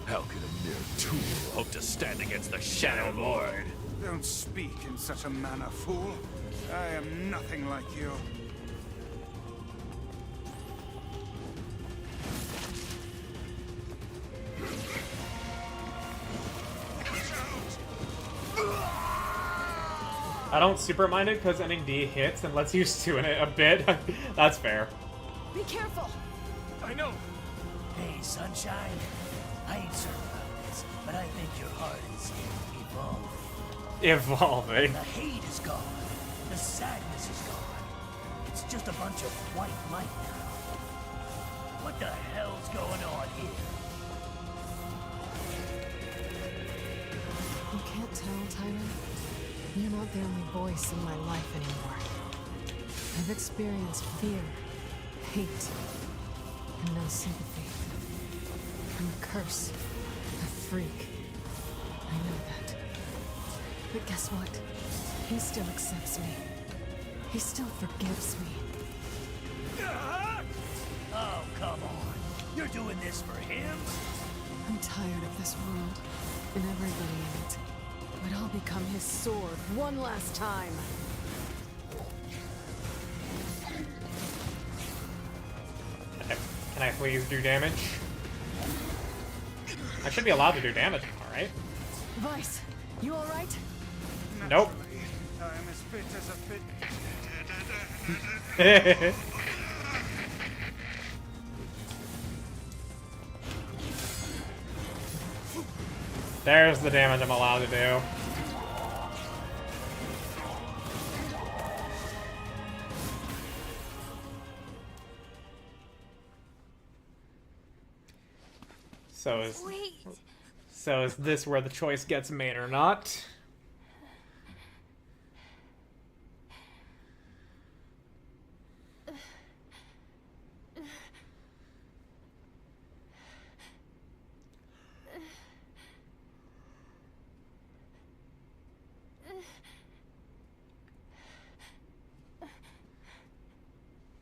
How can a mere tool hope to stand against the Shadow Lord? Don't speak in such a manner, fool. I am nothing like you. I don't super mind it because ending D hits and lets you stew in it a bit. That's fair. Be careful! I know. Hey, Sunshine. I ain't certain about this, but I think your heart is evolving. Evolving. The hate is gone. The sadness is gone. It's just a bunch of white light now. What the hell's going on here? You can't tell, Tyrant. You're not the only voice in my life anymore. I've experienced fear, hate, and no sympathy. I'm a curse, a freak. I know that. But guess what? He still accepts me. He still forgives me. Oh, come on. You're doing this for him? I'm tired of this world and everybody in it. But I'll become his sword one last time. Can I please do damage? I should be allowed to do damage, alright? Vice, you alright? Nope. I am as fit as a fit. There's the damage I'm allowed to do. So is this where the choice gets made or not?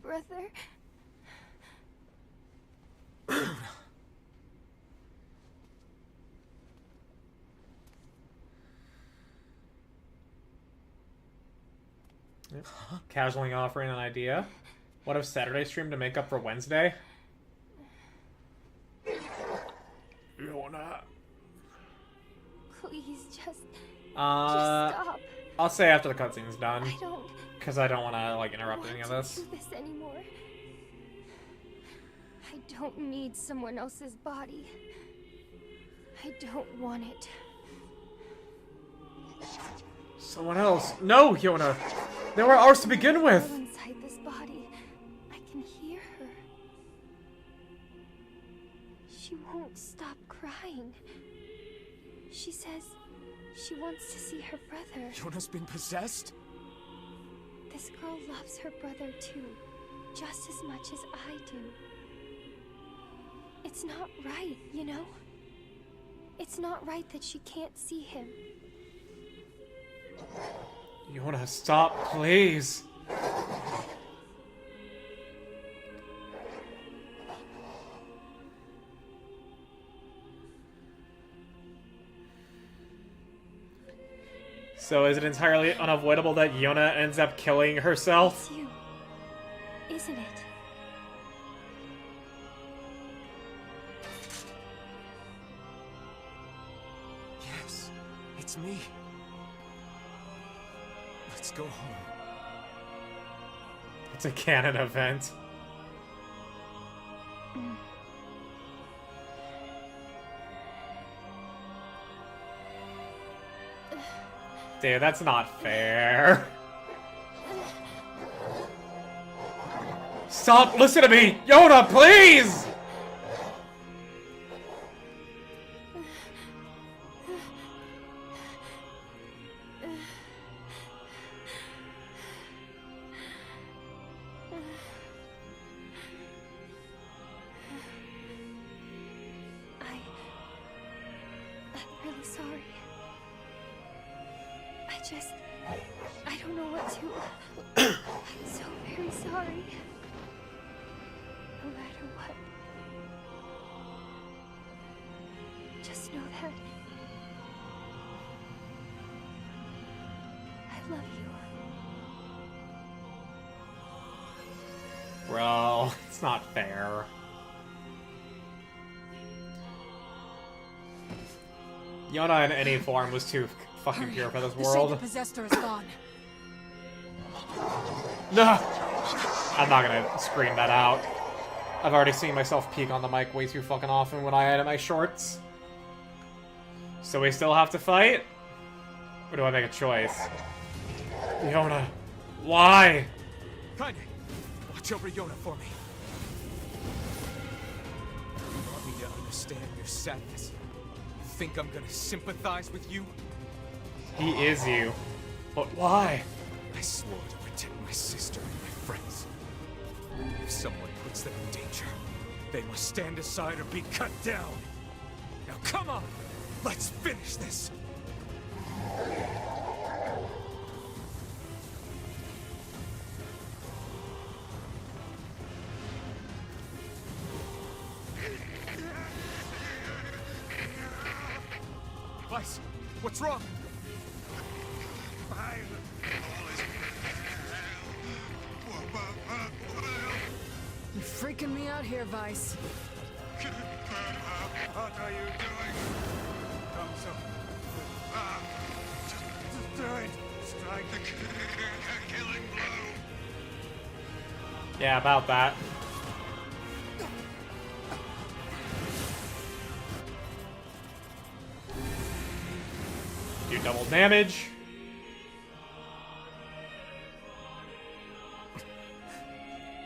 Brother? Casually offering an idea. What if Saturday stream to make up for Wednesday? Yona. Please, just Uh, stop. I'll say after the cutscene's done. I don't Because I don't want to, like, interrupt any of want this. to do this anymore. I don't need someone else's body. I don't want it. Someone else. No, Yona! They were ours to begin with! Girl inside this body. I can hear her. She won't stop crying. She says she wants to see her brother. Yona's been possessed? This girl loves her brother too, just as much as I do. It's not right, you know? It's not right that she can't see him. Yona, stop, please! So is it entirely unavoidable that Yona ends up killing herself? It's you, isn't it? Yes, it's me. Let's go home. It's a canon event. Dude, that's not fair. Stop! Listen to me! Yona, please! I'm really sorry. I don't know what to. I'm so very sorry. No matter what. Just know that I love you. Bro, it's not fair. Yona in any form was too fucking pure for this The world. shade that possessed her is gone. No! I'm not gonna scream that out. I've already seen myself peek on the mic way too fucking often when I edit my shorts. So we still have to fight? Or do I make a choice? Yona, why? Kaine, watch over Yona for me. You want me to understand your sadness? You think I'm gonna sympathize with you? He is you. But why? I swore to protect my sister and my friends. If someone puts them in danger, they must stand aside or be cut down. Now come on! Let's finish this! Vice, what's wrong? Fine. All is You're freaking me out here, Vice. What are you doing? Come so. Just do it. Strike the killing blow. Yeah, about that. Do double damage.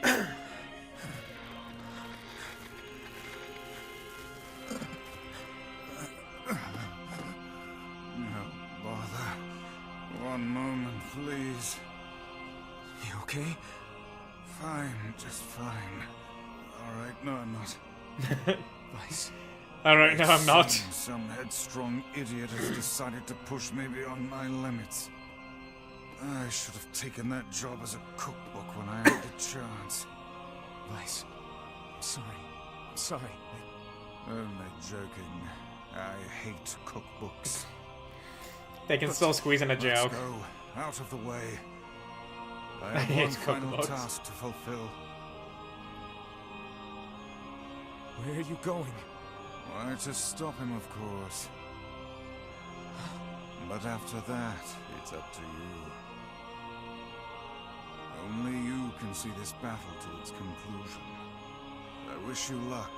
No bother. One moment, please. You okay? Fine, just fine. Alright, no, I'm not. Vice. Alright, no, I'm not. Seems some headstrong idiot has decided to push me beyond my limits. I should have taken that job as a cookbook when I had the chance. Vice. I'm sorry. I'm sorry. Only joking. I hate cookbooks. They can still squeeze in a Let's joke. go. Out of the way. I I have hate one final cookbooks. task to fulfill. Where are you going? Why, to stop him, of course. But after that, it's up to you. Only you can see this battle to its conclusion. I wish you luck,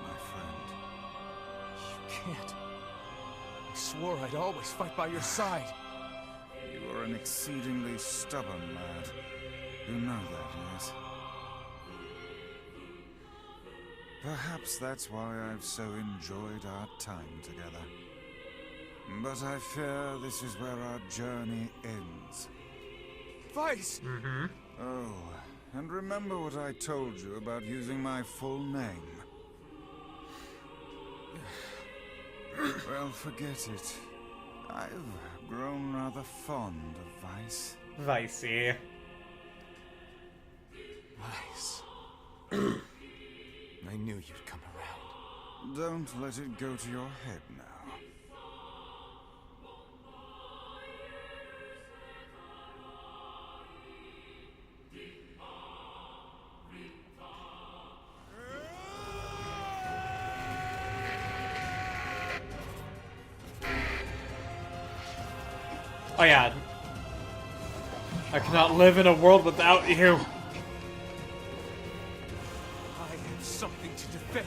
my friend. You can't. I swore I'd always fight by your side. You are an exceedingly stubborn lad. You know that, yes? Perhaps that's why I've so enjoyed our time together. But I fear this is where our journey ends. Vice! Mm-hmm. Oh, and remember what I told you about using my full name. Well, forget it. I've grown rather fond of Vice. Vicey. Vice. I knew you'd come around. Don't let it go to your head now. Oh yeah. I cannot live in a world without you. I have something to defend.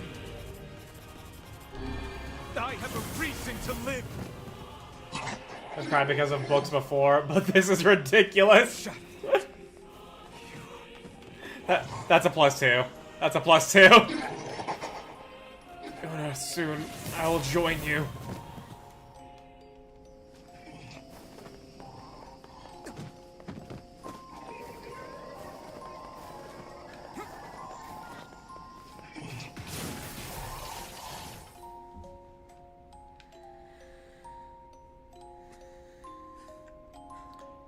I have a reason to live. I've cried because of books before, but this is ridiculous. That's a +2. That's a +2. Soon I will join you.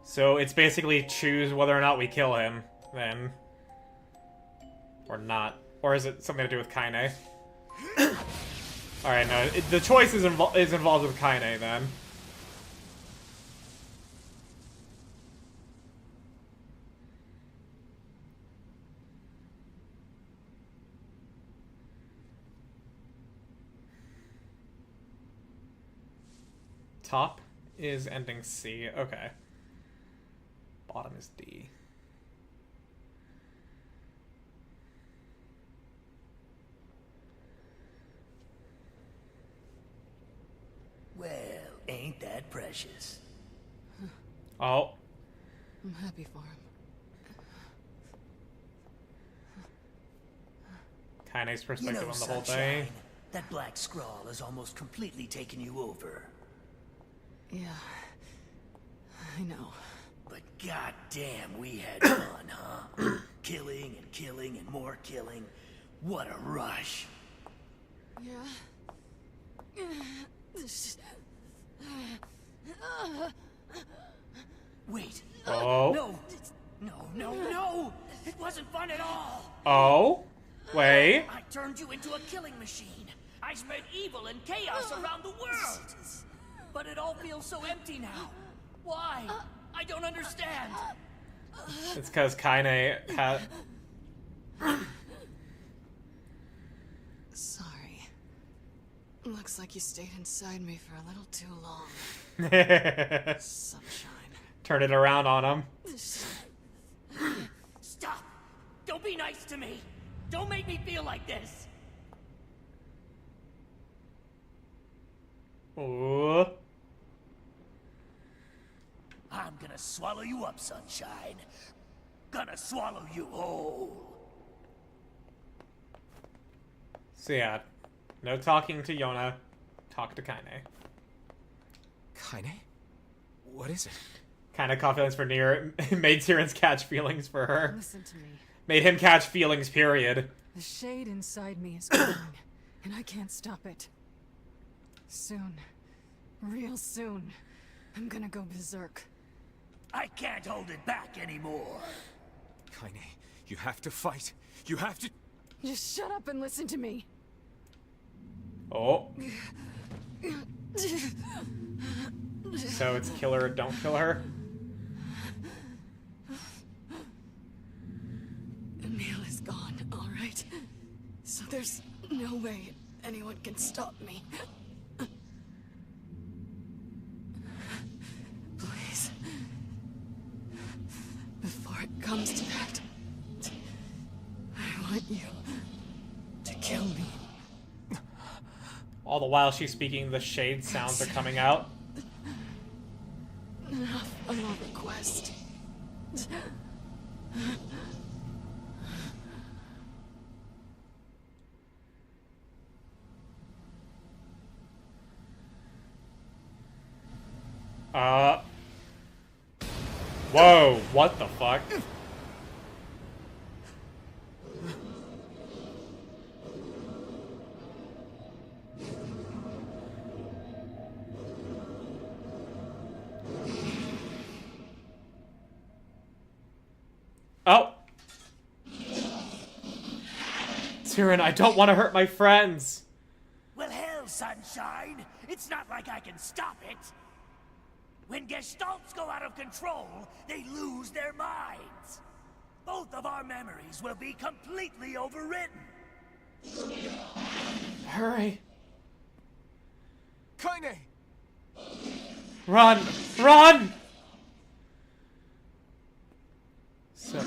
So it's basically choose whether or not we kill him, then. Or not. Or is it something to do with Kaine? Alright, no. The choice is involved with Kaine, then. Top is ending C. Okay. Bottom is D. Well, ain't that precious? Oh. I'm happy for him. Kaine's You perspective know, on the whole Sunshine, thing. that black scrawl has almost completely taken you over. Yeah. I know. But goddamn, we had fun, huh? Killing and killing and more killing. What a rush. Yeah. Wait. Oh. No. No. It wasn't fun at all. Oh? Wait. I turned you into a killing machine. I spread evil and chaos around the world. but it all feels so empty now. Why? I don't understand. It's because Kaine had... Sorry. Looks like you stayed inside me for a little too long. Sunshine. Turn it around on him. Stop! Don't be nice to me! Don't make me feel like this! Ooh. I'm gonna swallow you up, Sunshine. Gonna swallow you whole. So yeah, no talking to Yona. Talk to Kaine. Kaine? What is it? Kind of confidence for Nier made Tyrion's catch feelings for her. Listen to me. Made him catch feelings, period. The shade inside me is growing, and I can't stop it. Soon, real soon, I'm gonna go berserk. I can't hold it back anymore. Kaine, you have to fight. You have to... Just shut up and listen to me. Oh. So it's kill her or don't kill her? Emil is gone, all right? So there's no way anyone can stop me. Please. Before it comes to that, I want you to kill me. All the while she's speaking, the shade sounds are coming out. Enough of a request. Whoa, what the fuck? Oh! Tyrion, I don't want to hurt my friends! Well, hell, Sunshine. It's not like I can stop it. When Gestalts go out of control, they lose their minds. Both of our memories will be completely overwritten. Hurry. Kaine! Run! Run! So...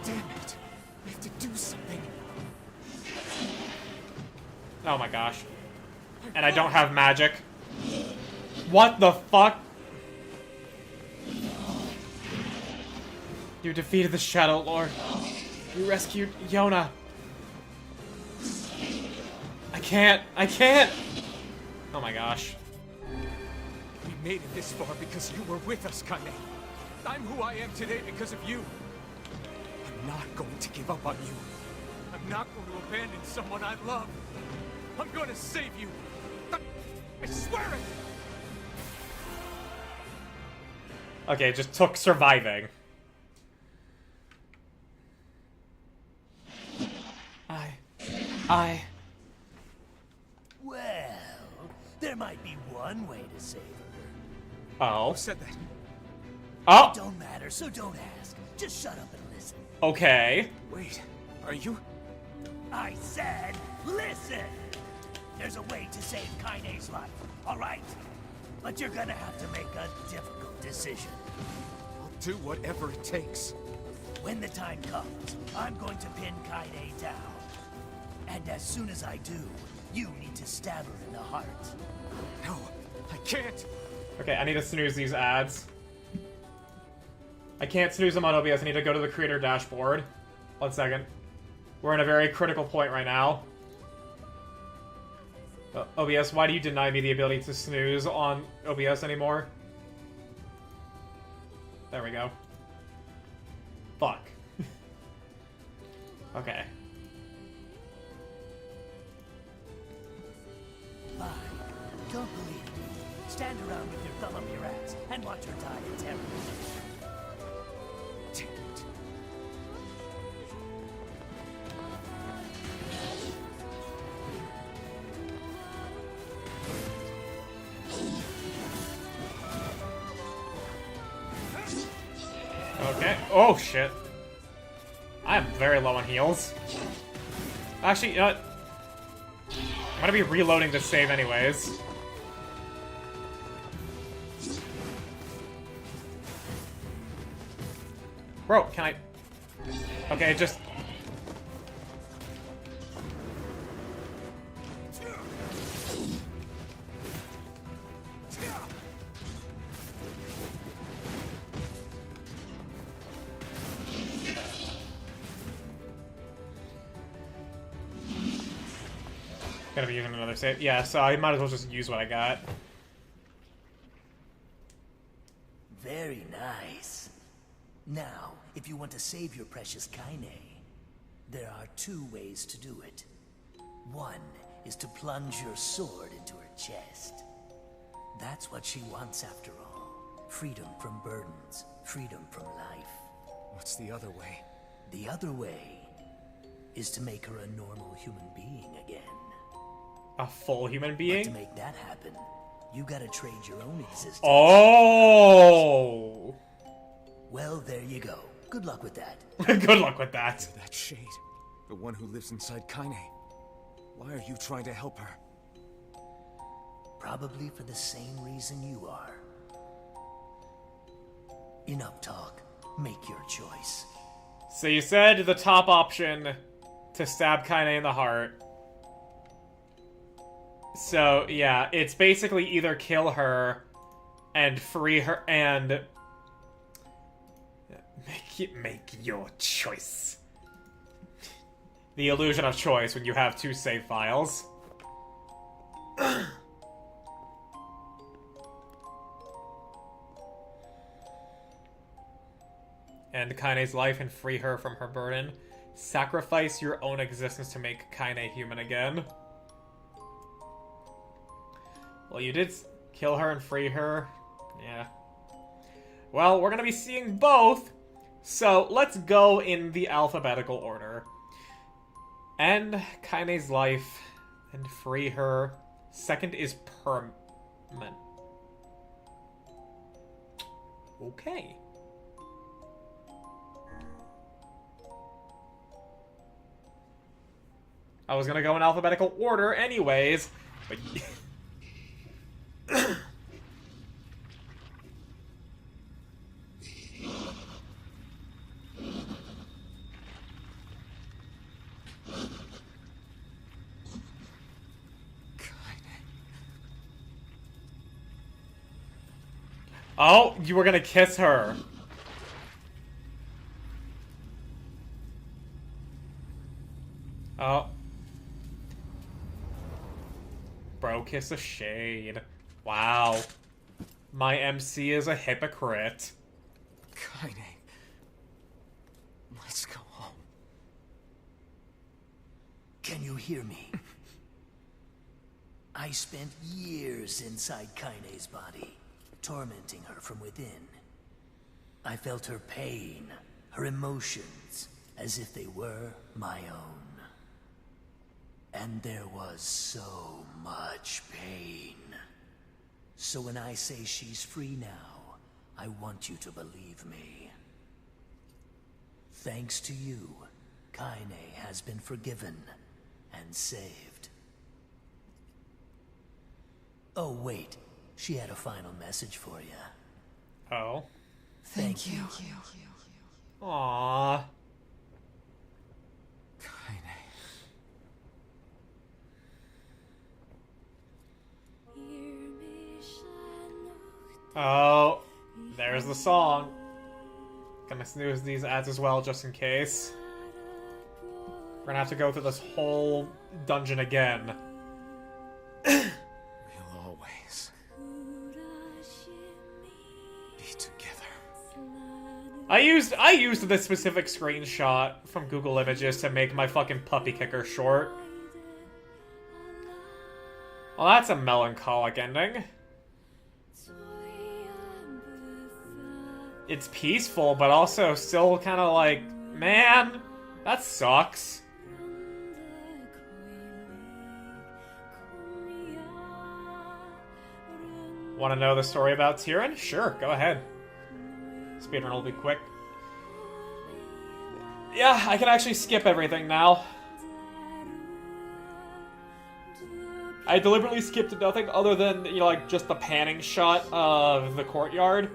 Damn it! We have to do something. Oh my gosh. And I don't have magic. What the fuck? You defeated the Shadow Lord. You rescued Yona. I can't! Oh my gosh. We made it this far because you were with us, Kaine. I'm who I am today because of you. I'm not going to give up on you. I'm not going to abandon someone I love. I'm going to save you. I swear it! Okay, it just took surviving. I... Well, there might be one way to save her. Oh. Who said that? Oh! It don't matter, so don't ask. Just shut up and listen. Okay. Wait, are you? I said, listen! There's a way to save Kaine's life, all right? But you're gonna have to make a difficult decision. I'll do whatever it takes. When the time comes, I'm going to pin Kaine down. And as soon as I do, you need to stab her in the heart. No, I can't. Okay, I need to snooze these ads. I can't snooze them on OBS. I need to go to the creator dashboard. 1 second. We're in a very critical point right now. OBS, why do you deny me the ability to snooze on OBS anymore? There we go. Fuck. Okay. Fine. Don't believe me. Stand around with your thumb up your ass and watch her die in terror. Damn it. Okay. Oh, shit. I'm very low on heals. Actually, you know what? I'm gonna be reloading this save anyways. Bro, can I... Okay, just... Gonna be using another save. Yeah, so I might as well just use what I got. Very nice. Now, if you want to save your precious Kaine, there are 2 ways to do it. One is to plunge your sword into her chest. That's what she wants after all. Freedom from burdens, freedom from life. What's the other way? The other way is to make her a normal human being again. A full human But being? to make that happen, you gotta trade your own existence. Oh! Well, there you go. Good luck with that. Good luck with that. That shade. The one who lives inside Kaine. Why are you trying to help her? Probably for the same reason you are. Enough talk. Make your choice. So you said the top option to stab Kaine in the heart. So, yeah, it's basically either kill her and free her and... Make your choice. The illusion of choice when you have 2 save files. End Kaine's life and free her from her burden. Sacrifice your own existence to make Kaine human again. Well, you did kill her and free her. Yeah. Well, we're gonna be seeing both. So, let's go in the alphabetical order. End Kaine's life and free her. Second is permanent. Okay. I was gonna go in alphabetical order anyways, but... Oh, you were gonna kiss her. Oh. Bro, kiss a shade. Wow. My MC is a hypocrite. Kaine. Let's go home. Can you hear me? I spent years inside Kaine's body, tormenting her from within. I felt her pain, her emotions, as if they were my own. And there was so much pain. So when I say she's free now, I want you to believe me. Thanks to you, Kaine has been forgiven and saved. Oh, wait. She had a final message for you. Oh. Thank you. Aww. Kaine. Oh, there's the song. Gonna snooze these ads as well, just in case. We're gonna have to go through this whole dungeon again. We'll always be together. I used this specific screenshot from Google Images to make my fucking puppy kicker short. Well, that's a melancholic ending. It's peaceful, but also still kind of like, man, that sucks. Want to know the story about Tyrion? Sure, go ahead. Speedrun will be quick. Yeah, I can actually skip everything now. I deliberately skipped nothing other than, you know, like, just the panning shot of the courtyard.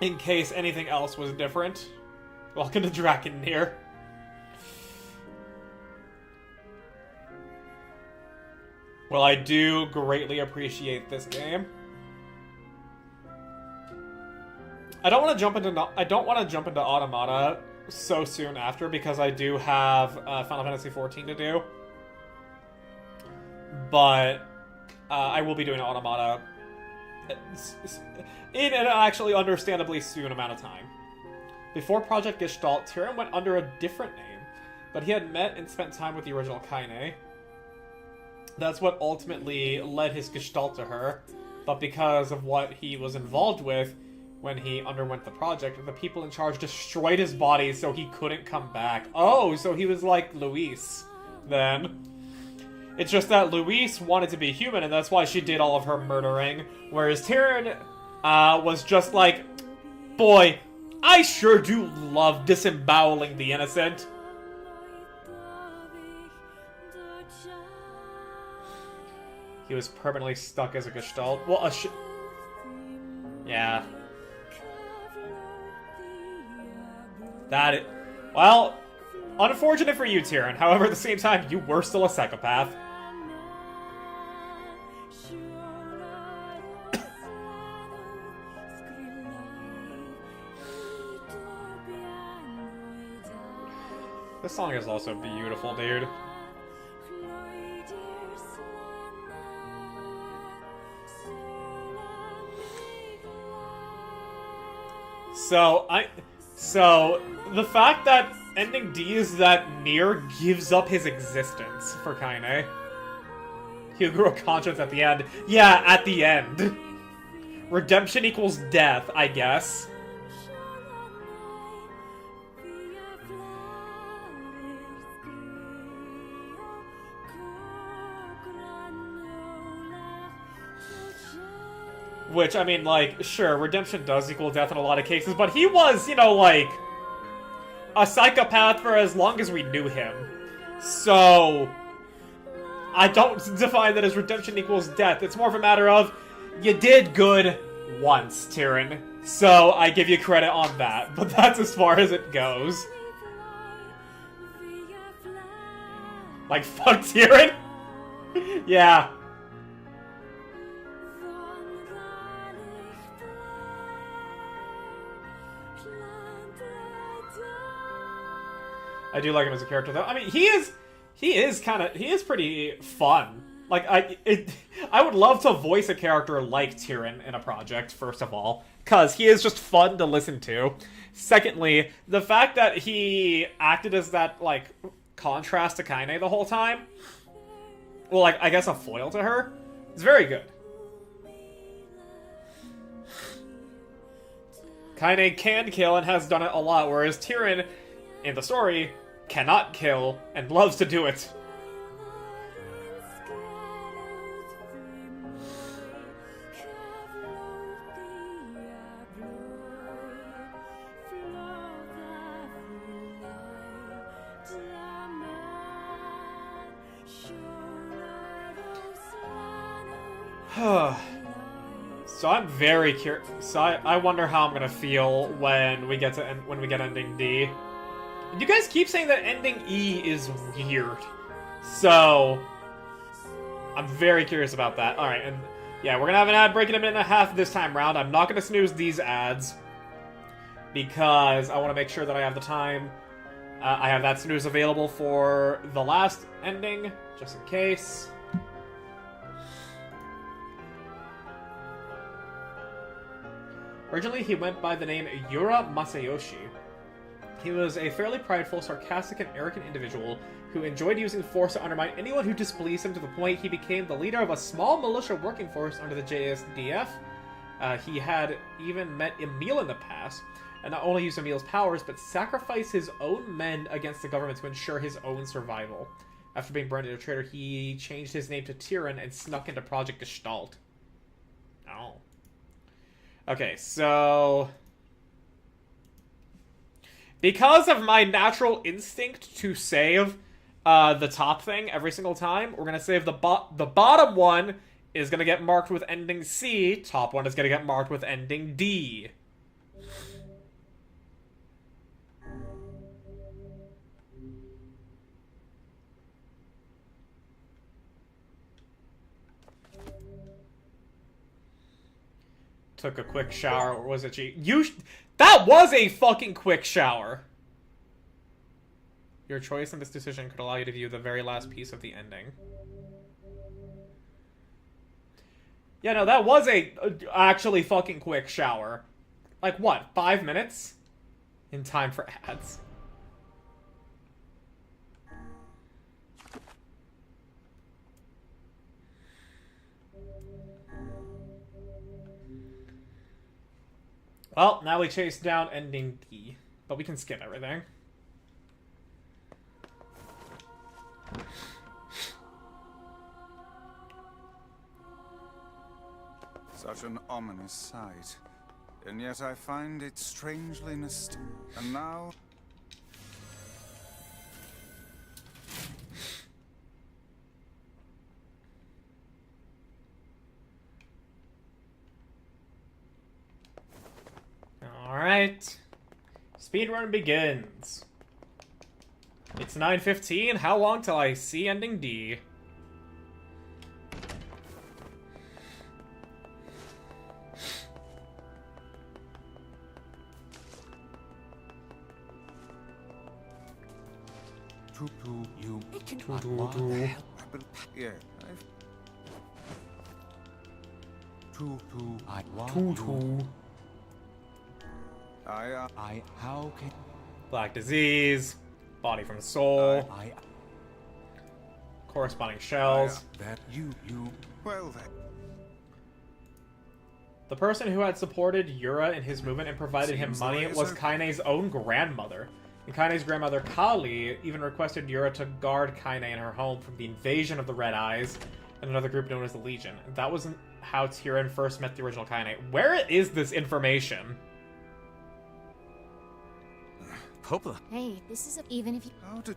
In case anything else was different. Welcome to Nier. Well, I do greatly appreciate this game. I don't want to jump into Automata so soon after because I do have Final Fantasy XIV to do. But I will be doing Automata in an actually understandably soon amount of time. Before Project Gestalt, Tyrion went under a different name, but he had met and spent time with the original Kaine. That's what ultimately led his Gestalt to her, but because of what he was involved with when he underwent the project, the people in charge destroyed his body so he couldn't come back. Oh, so he was like Luis, then. It's just that Luis wanted to be human, and that's why she did all of her murdering, whereas Tyrion was just like, boy, I sure do love disemboweling the innocent. He was permanently stuck as a Gestalt. Well, yeah. Well, unfortunate for you, Tyrion. However, at the same time, you were still a psychopath. This song is also beautiful, dude. So the fact that ending D is that Nier gives up his existence for Kaine. He'll grow conscience at the end. Yeah, at the end. Redemption equals death, I guess. Which, I mean, like, sure, redemption does equal death in a lot of cases, but he was, you know, like, a psychopath for as long as we knew him. So, I don't define that as redemption equals death. It's more of a matter of, you did good once, Tyrion. So, I give you credit on that, but that's as far as it goes. Like, fuck Tyrion? Yeah. I do like him as a character, though. I mean, he is pretty fun. Like, I would love to voice a character like Tyrion in a project, first of all, because he is just fun to listen to. Secondly, the fact that he acted as that, like, contrast to Kaine the whole time, well, like, I guess a foil to her, is very good. Kaine can kill and has done it a lot, whereas Tyrion, in the story, cannot kill and loves to do it. So I'm very curious. So I wonder how I'm gonna feel when we get ending D. You guys keep saying that ending E is weird. So I'm very curious about that. Alright, and yeah, we're gonna have an ad break in a minute and a half this time round. I'm not gonna snooze these ads because I want to make sure that I have the time. I have that snooze available for the last ending, just in case. Originally, he went by the name Yura Masayoshi. He was a fairly prideful, sarcastic, and arrogant individual who enjoyed using force to undermine anyone who displeased him to the point he became the leader of a small militia working force under the JSDF. He had even met Emil in the past, and not only used Emil's powers, but sacrificed his own men against the government to ensure his own survival. After being branded a traitor, he changed his name to Tyrion and snuck into Project Gestalt. Oh. Okay, so Because of my natural instinct to save the top thing every single time, we're gonna save the bottom one is gonna get marked with ending C, top one is gonna get marked with ending D. Took a quick shower, or was it G? That was a fucking quick shower! Your choice in this decision could allow you to view the very last piece of the ending. Yeah, no, that was a actually fucking quick shower. Like, what, 5 minutes? In time for ads. Well, now we chase down ending D. But we can skip everything. Such an ominous sight. And yet I find it strangely nostalgic. And now... Alright. Speedrun begins. It's 9:15. How long till I see ending D? You... It can Yeah, how can... Black disease. Body from soul. Corresponding shells. That you... Well then. The person who had supported Yura in his movement and provided him money was Kaine's own grandmother. And Kaine's grandmother, Kali, even requested Yura to guard Kaine in her home from the invasion of the Red Eyes and another group known as the Legion. That wasn't how Tyrion first met the original Kaine. Where is this information? Popola. Hey, this is even if you... How did...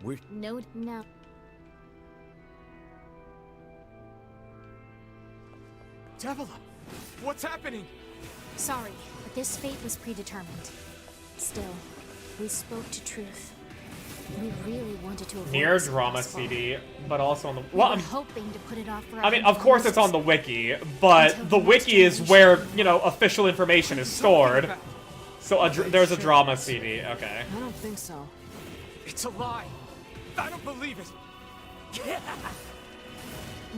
We're... No. Devila! What's happening? Sorry, but this fate was predetermined. Still, we spoke to truth. We really wanted to avoid Nier this drama last fall. CD, but also on the... We Well, were I'm... hoping to put it off for I mean, of course it's on the wiki, but the wiki is where, you know, official information is stored. So there's a drama CD, okay. I don't think so. It's a lie! I don't believe it!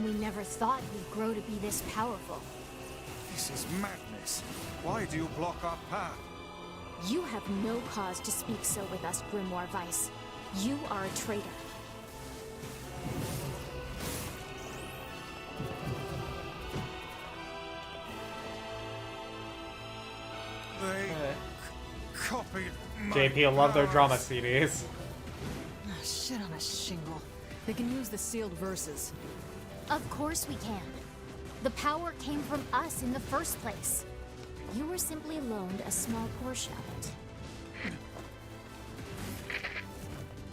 We never thought we'd grow to be this powerful. This is madness. Why do you block our path? You have no cause to speak so with us, Grimoire Weiss. You are a traitor. They copied my JP love their drama powers. CDs. Ah, shit on a shingle. They can use the sealed verses. Of course we can. The power came from us in the first place. You were simply loaned a small portion of it.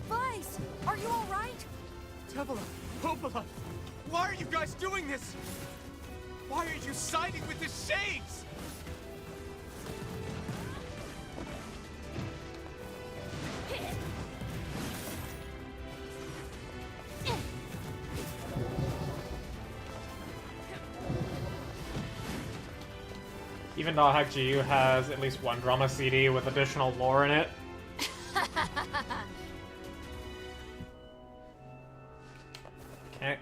Vice, are you all right? Devila! Popola! Why are you guys doing this? Why are you siding with the Shades? Even though HackGU has at least one drama CD with additional lore in it. Okay.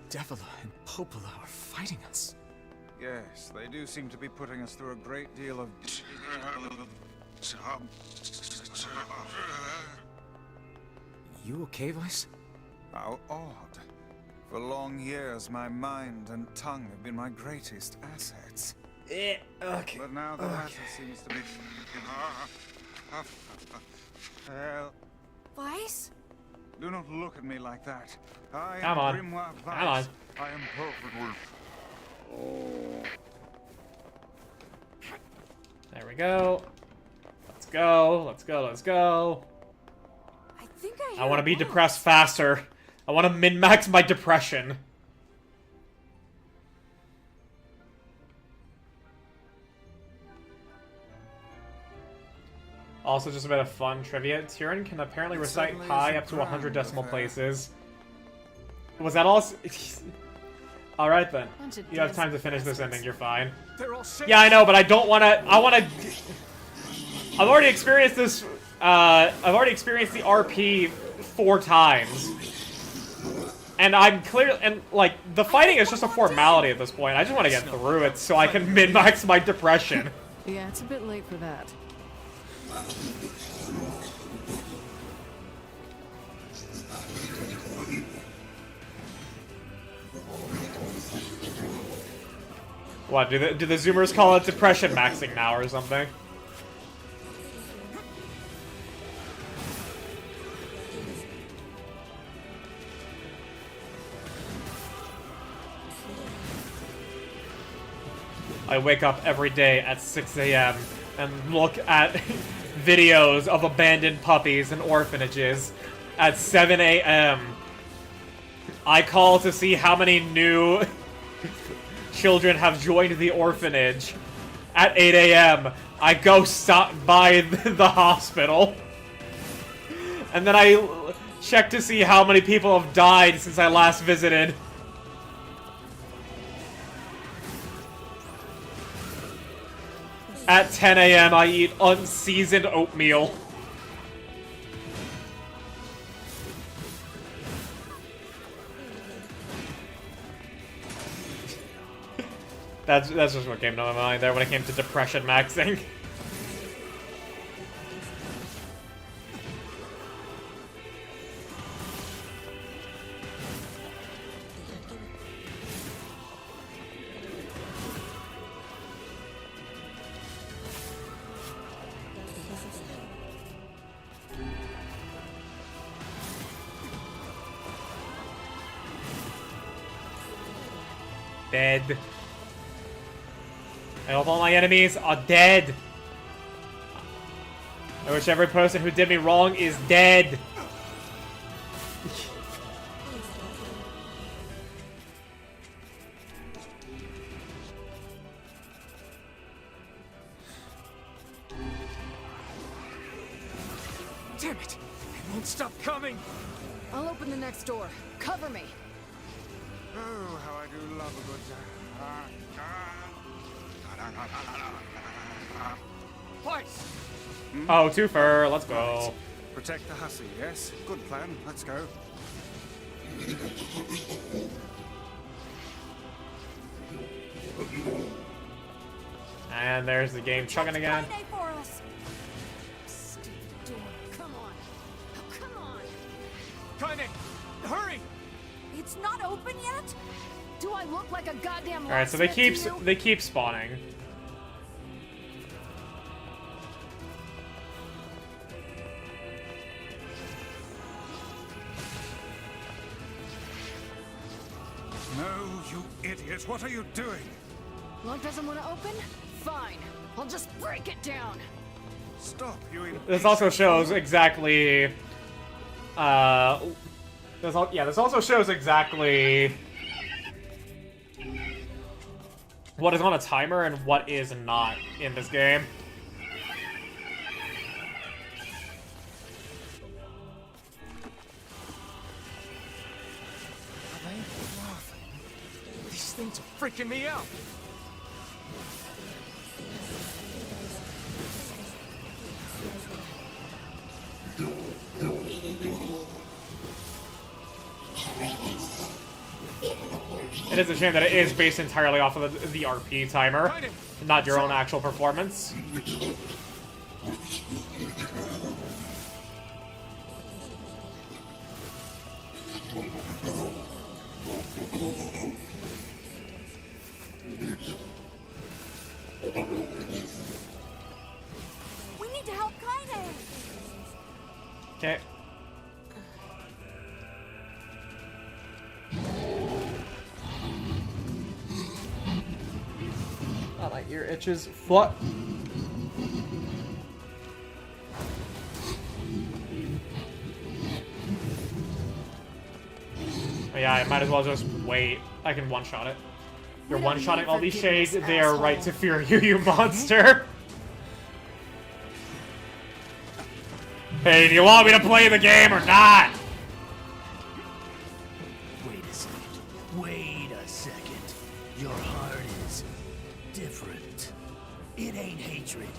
Devila and Popola are fighting us. Yes, they do seem to be putting us through a great deal of... You okay, Weiss? How odd. For long years, my mind and tongue have been my greatest assets. Okay. But now the latter seems to be... Well, Vice? do not look at me like that. I Come am on. Grimoire Weiss. Come on. I am perfectly... There we go. Let's go. Let's go. Let's go. I think I I want to be hear a depressed faster. I want to min-max my depression. Also, just a bit of fun trivia. Tyrion can apparently recite pi up to 100 decimal places. Was that all? Alright then. You have time to finish this ending, you're fine. Yeah, I know, but I don't want to... I've already experienced this... I've already experienced the RP 4 times. And I'm clear... And, like, the fighting is just a formality at this point. I just want to get through it so I can min-max my depression. Yeah, it's a bit late for that. What, do the Zoomers call it depression maxing now or something? I wake up every day at 6 a.m. and look at videos of abandoned puppies and orphanages at 7 a.m. I call to see how many new children have joined the orphanage. At 8 a.m. I go stop by the hospital. And then I check to see how many people have died since I last visited. At 10 a.m. I eat unseasoned oatmeal. That's just what came to my mind there when it came to depression maxing. Dead. I hope all my enemies are dead. I wish every person who did me wrong is dead. Damn it! It won't stop coming! I'll open the next door. Cover me. Oh, how I do love a good Twice! Oh, twofer, let's go. Protect the hussy, yes? Good plan, let's go. And there's the game chugging again. Friday for us. Stupid door. Come on. Oh, come on. Kaine! Hurry! It's not open yet? Do I look like a goddamn Alright, so they locksmith to you? keep spawning. No, you idiot, what are you doing? Lock doesn't want to open? Fine. I'll just break it down. Stop, you This also shows exactly this also shows exactly what is on a timer and what is not in this game. Are they laughing? These things are freaking me out! It is a shame that it is based entirely off of the RP timer, not your own actual performance. We need to help Kaine. Okay. Oh, my ear itches. What? Yeah, I might as well just wait. I can one-shot it. You're We don't one-shotting need all these forgiveness, shades. They are right asshole. to fear you, you monster. Hey, do you want me to play the game or not? Wait a second. Wait a second. Your heart is different. It ain't hatred,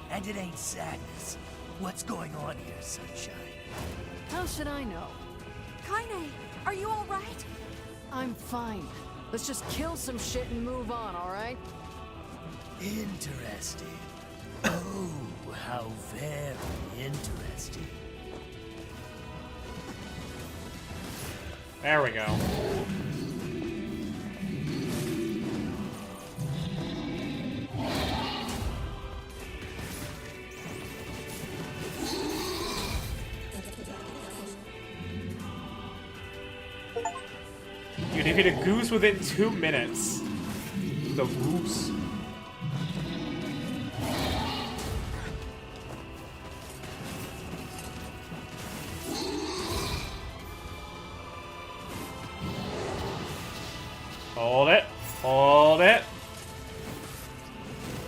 and it ain't sadness. What's going on here, Sunshine? How should I know? Kaine, are you all right? I'm fine. Let's just kill some shit and move on, alright? Interesting. Oh, how very interesting. There we go. You defeat a goose within 2 minutes. The goose. Hold it. Hold it.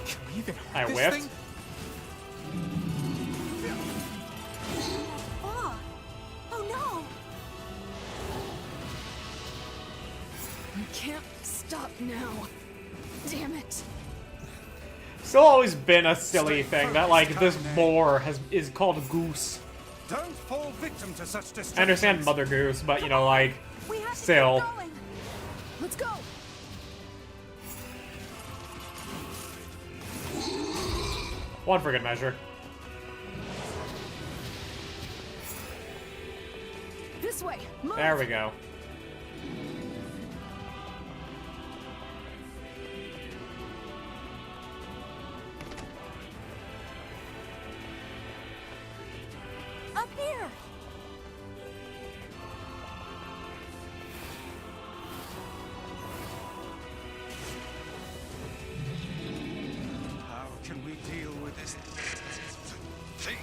Can we even I hurt this whiffed. thing? Oh, oh no! I can't stop now. Damn it. Still always been a silly Stay thing that, focused, like, this Kaine. boar is called goose. Don't fall victim to such distractions. I understand Mother Goose, but, you know, like, We have to still. keep going. Let's go. One for good measure. This way. Move. There we go. Up here! How can we deal with this thing?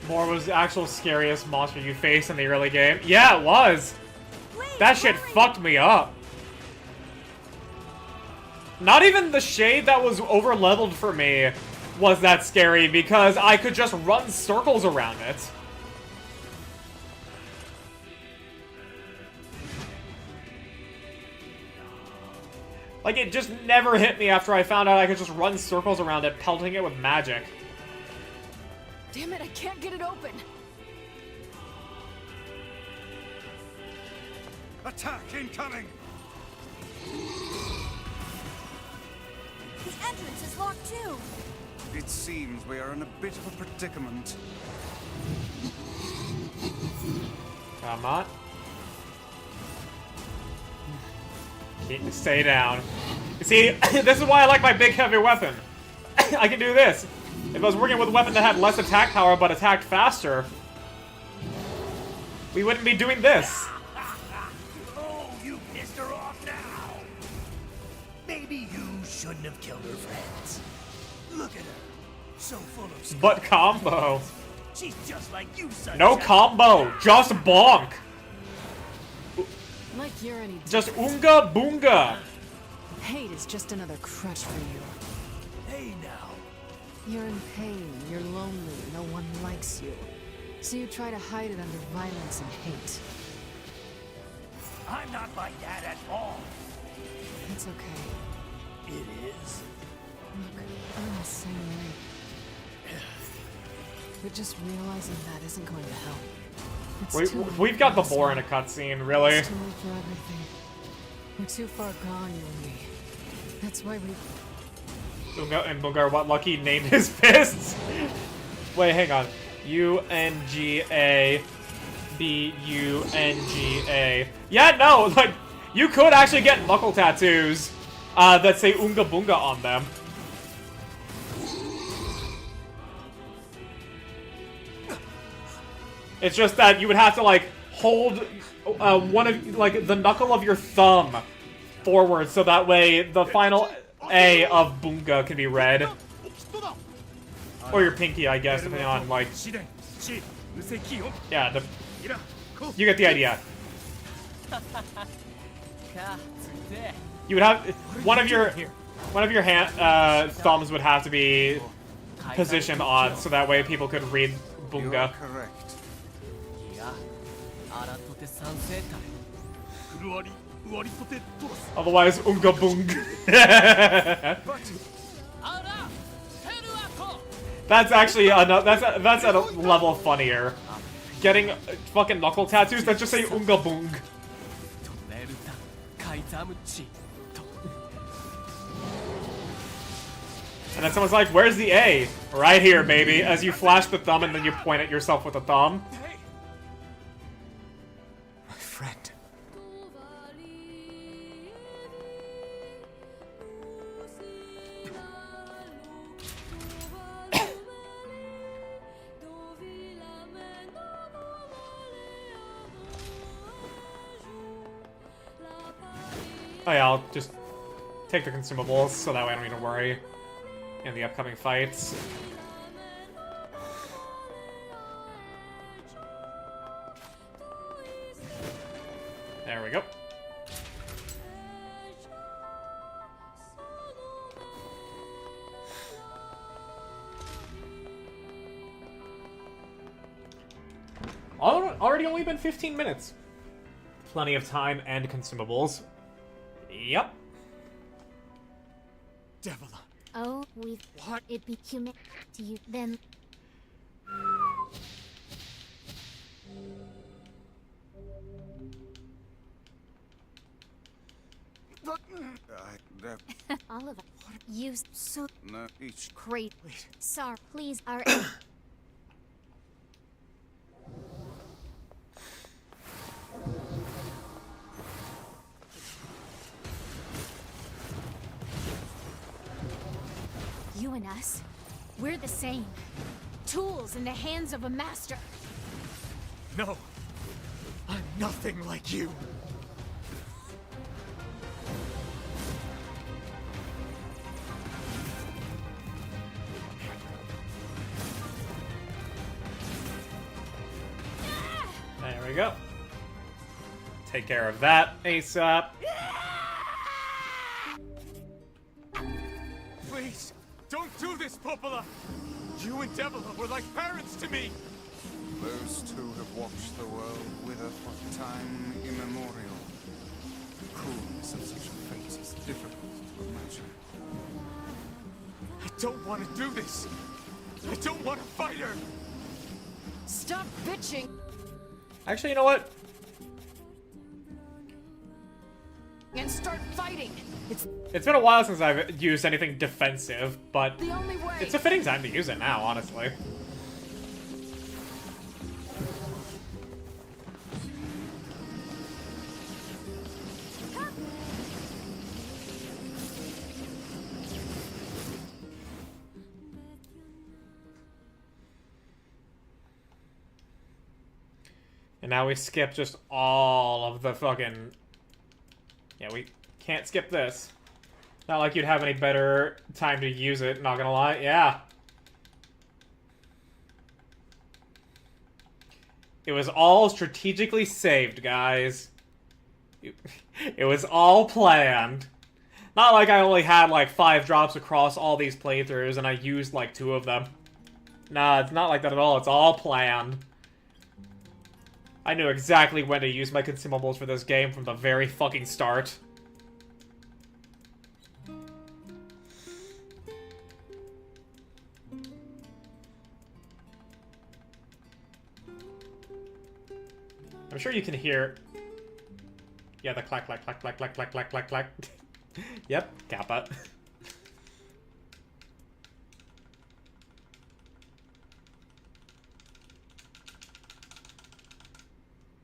Boar was the actual scariest monster you faced in the early game. Yeah, it was! Please, That shit hurry. fucked me up. Not even the shade that was over-leveled for me was that scary because I could just run circles around it. Like, it just never hit me after I found out I could just run circles around it, pelting it with magic. Damn it, I can't get it open. Attack incoming! The entrance is locked too. It seems we are in a bit of a predicament. Come on. Stay down. You see, this is why I like my big heavy weapon. I can do this. If I was working with a weapon that had less attack power but attacked faster, we wouldn't be doing this. Oh, you pissed her off now. Maybe you shouldn't have killed her friends. Look at her. So full of scars. But combo. She's just like you, Sunshine. No combo. Just bonk. Like you're any Just oonga boonga. hate is just another crutch for you. Hey now. You're in pain, you're lonely, no one likes you. So you try to hide it under violence and hate. I'm not like that at all. It's okay. It is. Look, I'm the same way. But just realizing that isn't going to help. It's too late We've got the for boar us in a now. cutscene, really. It's too late for everything. We're too far gone, you and me. That's why we... Bunga and Bungar, what lucky named his fists? Wait, hang on. UNGA BUNGA. Yeah, no, like, you could actually get knuckle tattoos that say Oonga Boonga on them. It's just that you would have to, like, hold one of, like, the knuckle of your thumb forward so that way the final A of Boonga can be read. Or your pinky, I guess, depending on, like... Yeah, you get the idea. You would have one of your hand thumbs would have to be positioned on, so that way people could read You're Bunga. correct. いやあらとて賛成たい Otherwise, Unga Bung. That's actually that's at a level funnier. Getting fucking knuckle tattoos that just say Unga Bung. トネルタカイザムチ And then someone's like, "Where's the A?" Right here, baby. As you flash the thumb and then you point at yourself with the thumb. My friend. Oh yeah, I'll just take the consumables so that way I don't need to worry in the upcoming fights. There we go. Already only been 15 minutes. Plenty of time and consumables. Yep. Devil. Oh, we've... What? It'd be human to you, then... All of us. You so... No, each. Great. Wait. Sorry, please, our... You and us, we're the same. Tools in the hands of a master. No. I'm nothing like you. There we go. Take care of that ASAP. Please, don't do this, Popola! You and Devila were like parents to me! Those two have watched the world wither for time immemorial. The cruelness of such a fate is difficult to imagine. I don't want to do this! I don't want to fight her! Stop bitching! Actually, you know what? And start fighting! It's been a while since I've used anything defensive, but The only way! it's a fitting time to use it now, honestly. And now we skip just all of the fucking... Yeah, we can't skip this. Not like you'd have any better time to use it, not gonna lie. Yeah. It was all strategically saved, guys. It was all planned. Not like I only had like 5 drops across all these playthroughs and I used like 2 of them. Nah, it's not like that at all. It's all planned. I knew exactly when to use my consumables for this game from the very fucking start. I'm sure you can hear... Yeah, the clack, clack, clack, clack, clack, clack, clack, clack, clack. Yep, Kappa.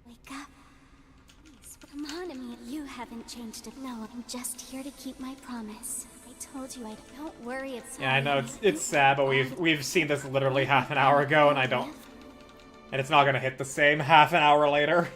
Wake up. Please, come on, Emil. You haven't changed it. No, I'm just here to keep my promise. I told you I'd... Don't worry, it's... Yeah, I know, it's sad, but we've seen this literally half an hour ago, and I don't... And it's not gonna hit the same half an hour later.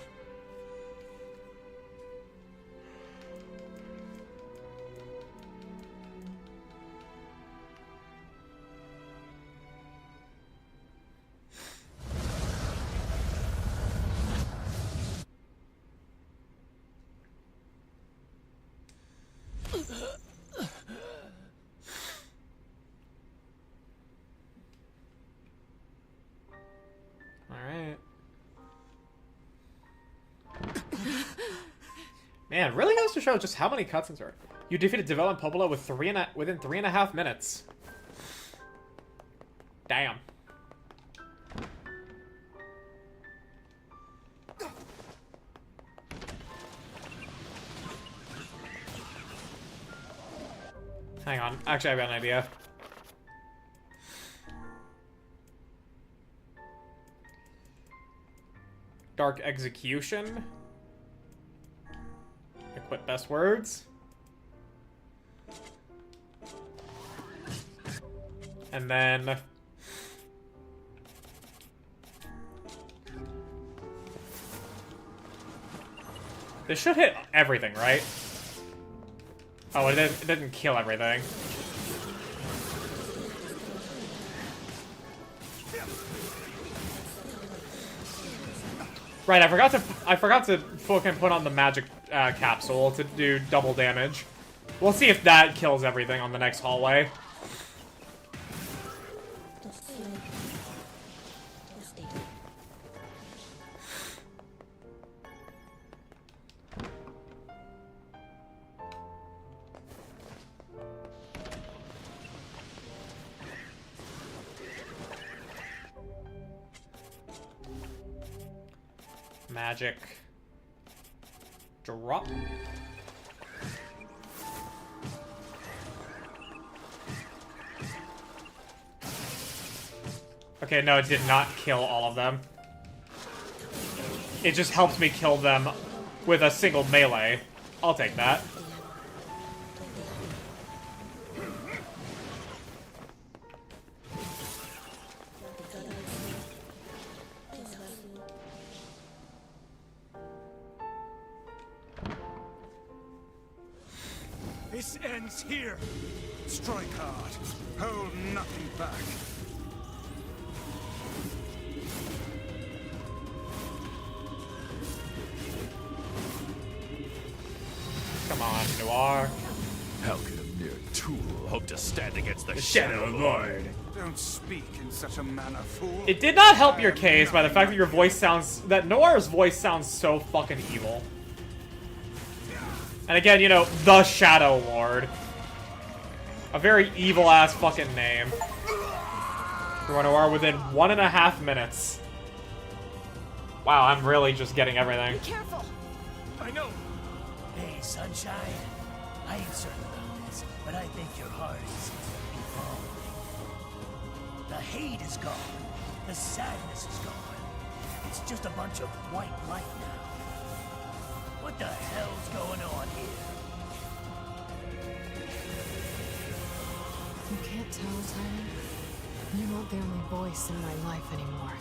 Man, it really goes to show just how many cutscenes are. You defeated Devil and Popolo with within 3.5 minutes. Damn. Hang on. Actually, I've got an idea. Dark Execution. Equip best words. And then... this should hit everything, right? Oh, it didn't kill everything. Right, I forgot to fucking put on the magic capsule to do double damage. We'll see if that kills everything on the next hallway. Magic drop. Okay, no, it did not kill all of them. It just helped me kill them with a single melee. I'll take that. This ends here. Strike hard. Hold nothing back. Come on, Noir. How could a mere tool hope to stand against the Shadow Lord? Don't speak in such a manner, fool. It did not help your case by the fact that your voice sounds... that Noir's voice sounds so fucking evil. And again, you know, the Shadow Lord. A very evil-ass fucking name. Noir within 1.5 minutes. Wow, I'm really just getting everything. Be careful. I know. Hey, Sunshine. I ain't certain about this, but I think your heart is evolving. The hate is gone. The sadness is gone. It's just a bunch of white light now. What the hell's going on here? You can't tell, Tyler. You're not the only voice in my life anymore.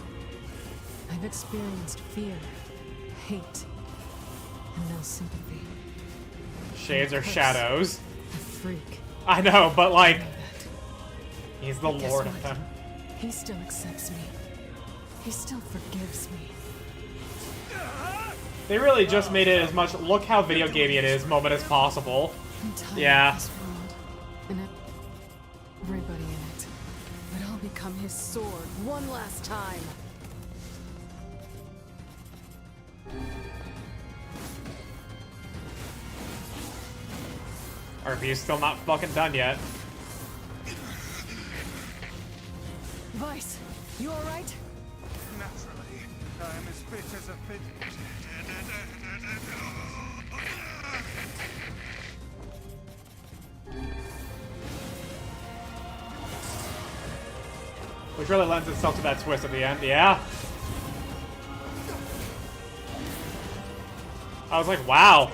I've experienced fear, hate, and no sympathy. Shades are shadows. A freak. I know, but like... I know that. he's the But guess lord what? of them. He still accepts me. He still forgives me. They really just made it as much look how video gamey it is moment as possible. I'm tired Yeah. of this world, and everybody in it. But I'll become his sword one last time. RP's still not fucking done yet. Vice, you alright? Naturally, I am as fit as a fit. Which really lends itself to that twist at the end, yeah. I was like, wow.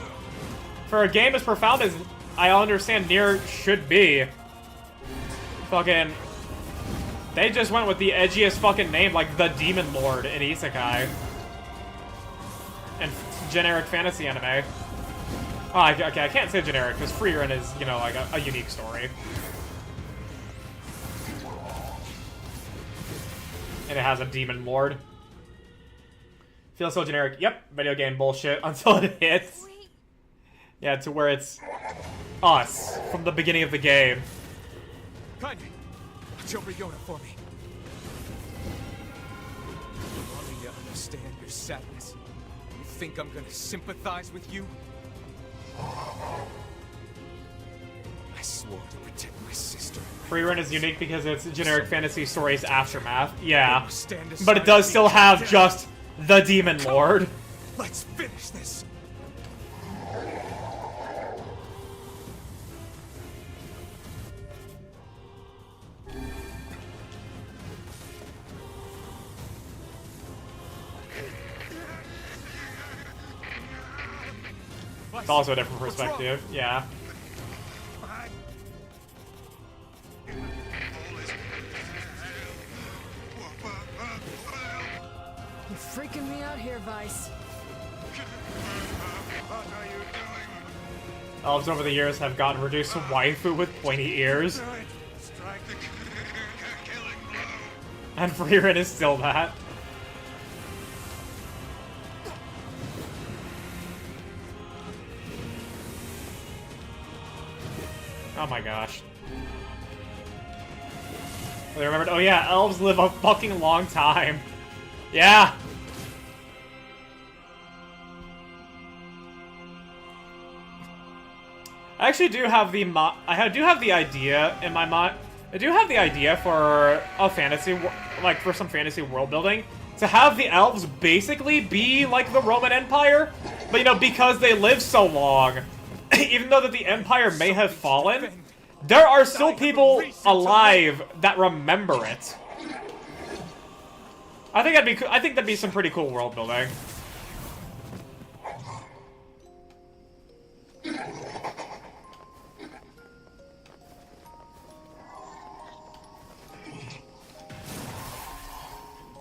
For a game as profound as I understand Nier should be, fucking... they just went with the edgiest fucking name, like the Demon Lord in Isekai. And generic fantasy anime. Oh, okay, I can't say generic, because Freerin is, you know, like a unique story. And it has a Demon Lord. Feels so generic. Yep, video game bullshit until it hits. Yeah, to where it's us from the beginning of the game. Kaine, show Ryona for me. You want me to understand your sadness? You think I'm gonna sympathize with you? I swore to protect my sister. Free Run is unique because it's generic fantasy stories aftermath. Yeah. Stand But it aside does and still be have dead. just the Demon Lord. Let's finish this. It's also a different perspective. Yeah. You're freaking me out here, Vice. Elves over the years have gotten reduced to waifu with pointy ears. Strike the killing blow. And Freerin is still that. Oh my gosh. I remembered, oh yeah, elves live a fucking long time. Yeah! I actually do have the I do have the idea in my mind. I do have the idea for a fantasy, like for some fantasy world building, to have the elves basically be like the Roman Empire, but you know, because they live so long, even though that the Empire may have fallen, there are still people alive that remember it. I think that'd be some pretty cool world building.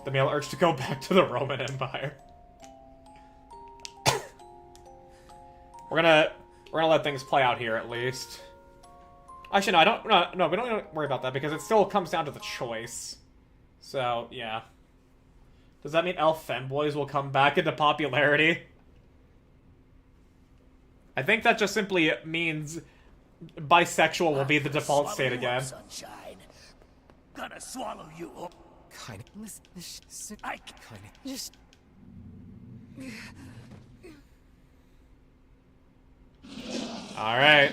The male urge to go back to the Roman Empire. We're gonna let things play out here at least. Actually, no, we don't need to worry about that because it still comes down to the choice. So, yeah. Does that mean elf femboys will come back into popularity? I think that just simply means bisexual will be the default state again. Sunshine. Gonna swallow you up. Kinda. Listen, I Kinda. just... Alright.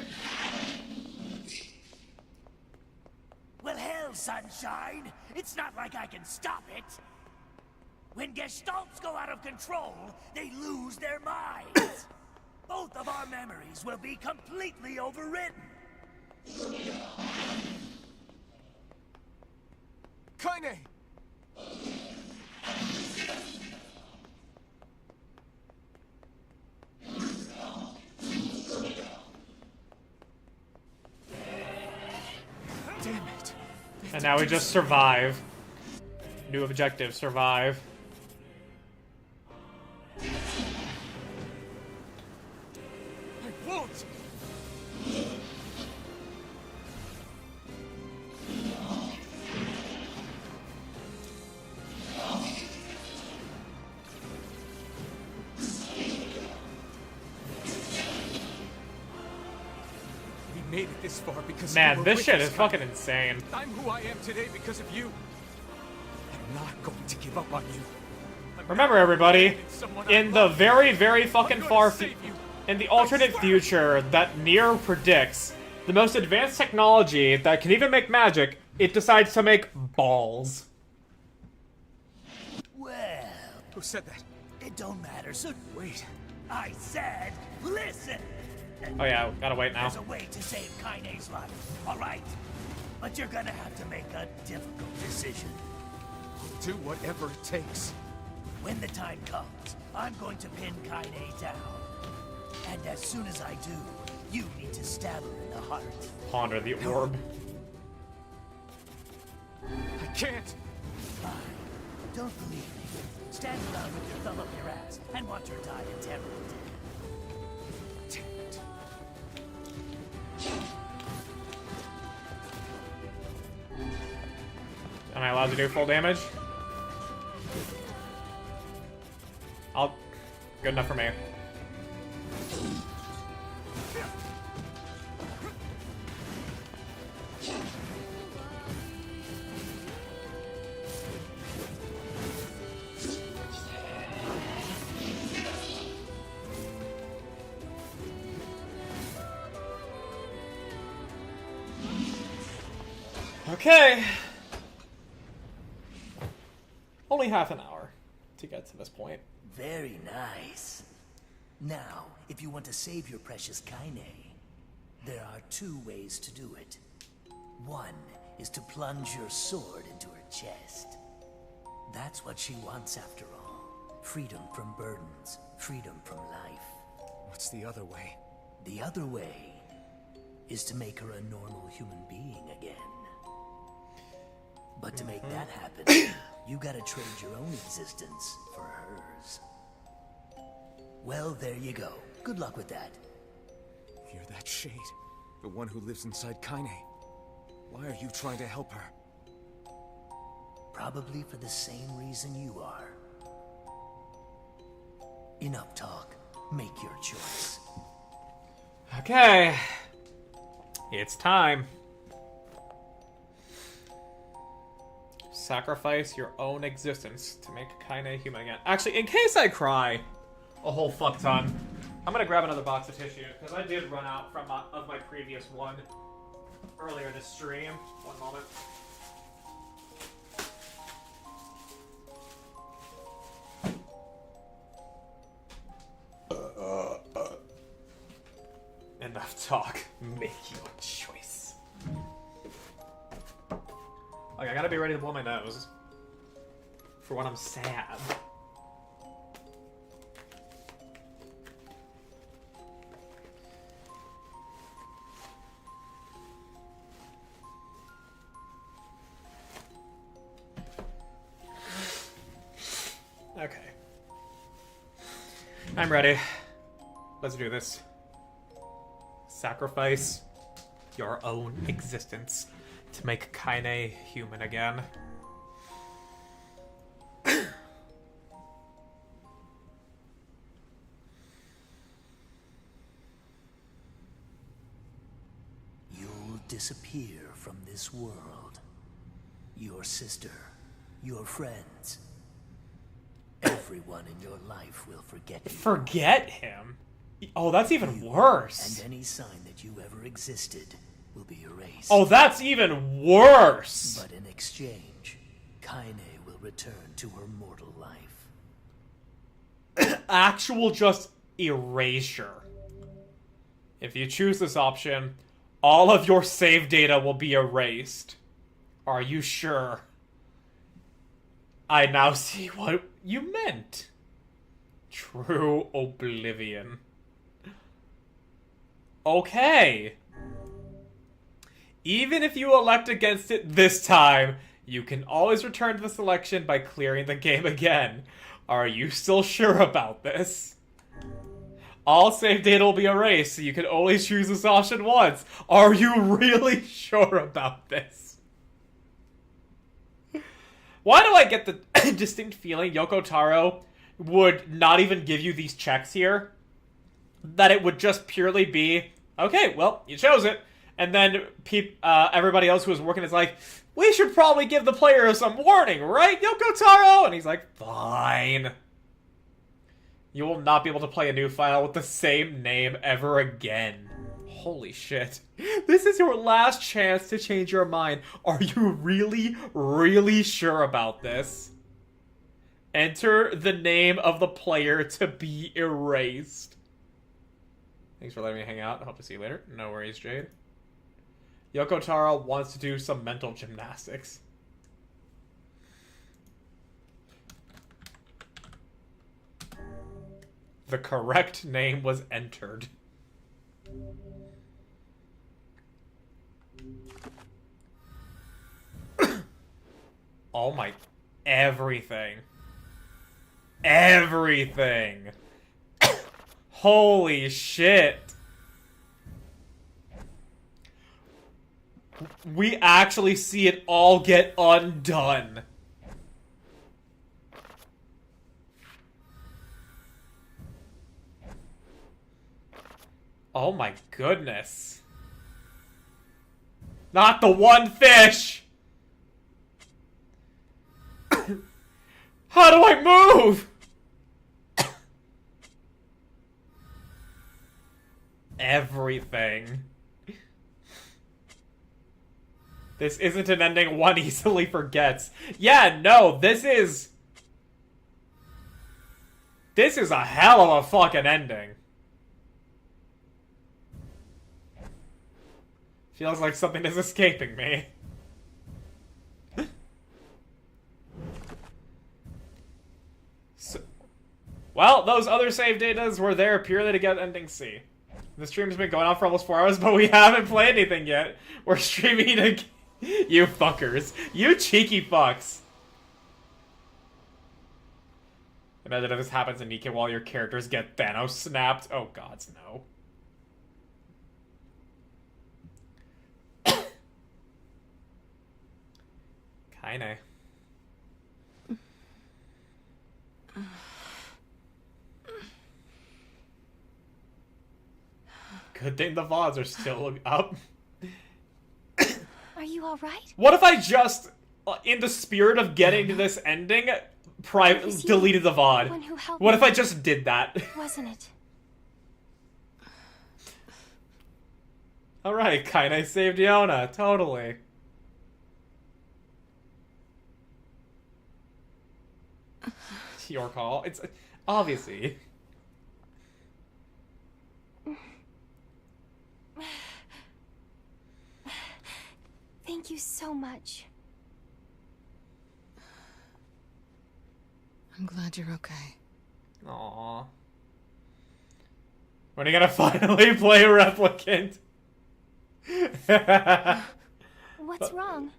Well, hell, Sunshine. It's not like I can stop it. When Gestalts go out of control, they lose their minds. Both of our memories will be completely overwritten. Kaine! Damn it. And now we just survive. New objective, survive. I won't! We made it this far because you Man, were this with shit us, is Kaine. fucking insane. I'm who I am today because of you. I'm not going to give up on you. Remember, everybody, in the very, very fucking far in the alternate future that Nier predicts, the most advanced technology that can even make magic, it decides to make balls. Well, Who said that? it don't matter, so Wait. I said, listen! Oh yeah, gotta wait now. There's a way to save Kaine's life, alright? But you're gonna have to make a difficult decision. Do whatever it takes. When the time comes, I'm going to pin Kaine down. And as soon as I do, you need to stab her in the heart. Ponder the orb. I can't. Fine. Don't believe me. Stand around with your thumb up your ass and watch her die a terrible death. Damn it. Am I allowed to do full damage? Good enough for me. Okay. Only half an hour to get to this point. Very nice. Now, if you want to save your precious Kaine, there are 2 ways to do it. One is to plunge your sword into her chest. That's what she wants after all. Freedom from burdens, freedom from life. What's the other way? The other way is to make her a normal human being again. But to make that happen, you gotta trade your own existence for hers. Well, there you go. Good luck with that. You're that shade. The one who lives inside Kaine. Why are you trying to help her? Probably for the same reason you are. Enough talk. Make your choice. Okay. It's time. Sacrifice your own existence to make Kaine human again. Actually, in case I cry a whole fuck ton, I'm gonna grab another box of tissue, because I did run out from of my previous one earlier this stream. One moment. Enough talk. Make your choice. Okay, I gotta be ready to blow my nose for when I'm sad. Okay. I'm ready. Let's do this. Sacrifice your own existence to make Kaine human again. You'll disappear from this world. Your sister, your friends, everyone in your life will forget you. Forget him? Oh, that's even worse. And any sign that you ever existed will be erased. Oh, that's even worse. But in exchange, Kaine will return to her mortal life. Actual just erasure. If you choose this option, all of your save data will be erased. Are you sure? I now see what you meant. True oblivion. Okay. Even if you elect against it this time, you can always return to the selection by clearing the game again. Are you still sure about this? All save data will be erased, so you can only choose this option once. Are you really sure about this? Why do I get the distinct feeling Yoko Taro would not even give you these checks here? That it would just purely be, okay, well, you chose it. And then everybody else who was working is like, we should probably give the player some warning, right, Yoko Taro? And he's like, fine. You will not be able to play a new file with the same name ever again. Holy shit. This is your last chance to change your mind. Are you really, really sure about this? Enter the name of the player to be erased. Thanks for letting me hang out. I hope to see you later. No worries, Jade. Yoko Taro wants to do some mental gymnastics. The correct name was entered. Oh my... Everything. Everything. Holy shit. We actually see it all get undone. Oh my goodness. Not the one fish! How do I move? Everything. This isn't an ending one easily forgets. Yeah, no, this is a hell of a fucking ending. Feels like something is escaping me. Well, those other save datas were there purely to get ending C. The stream's been going on for almost 4 hours, but we haven't played anything yet. We're streaming to... You fuckers. You cheeky fucks. Imagine if this happens in Nika while your characters get Thanos snapped. Oh gods, no. Kaine. Good thing the VODs are still up. Are you alright? What if I just, in the spirit of getting to this ending, deleted the VOD? What if I just did that? Wasn't it? Alright, Kaine saved Yona. Totally. Your call. It's obviously. Thank you so much. I'm glad you're okay. Aww. When are you gonna finally play Replicant? What's wrong?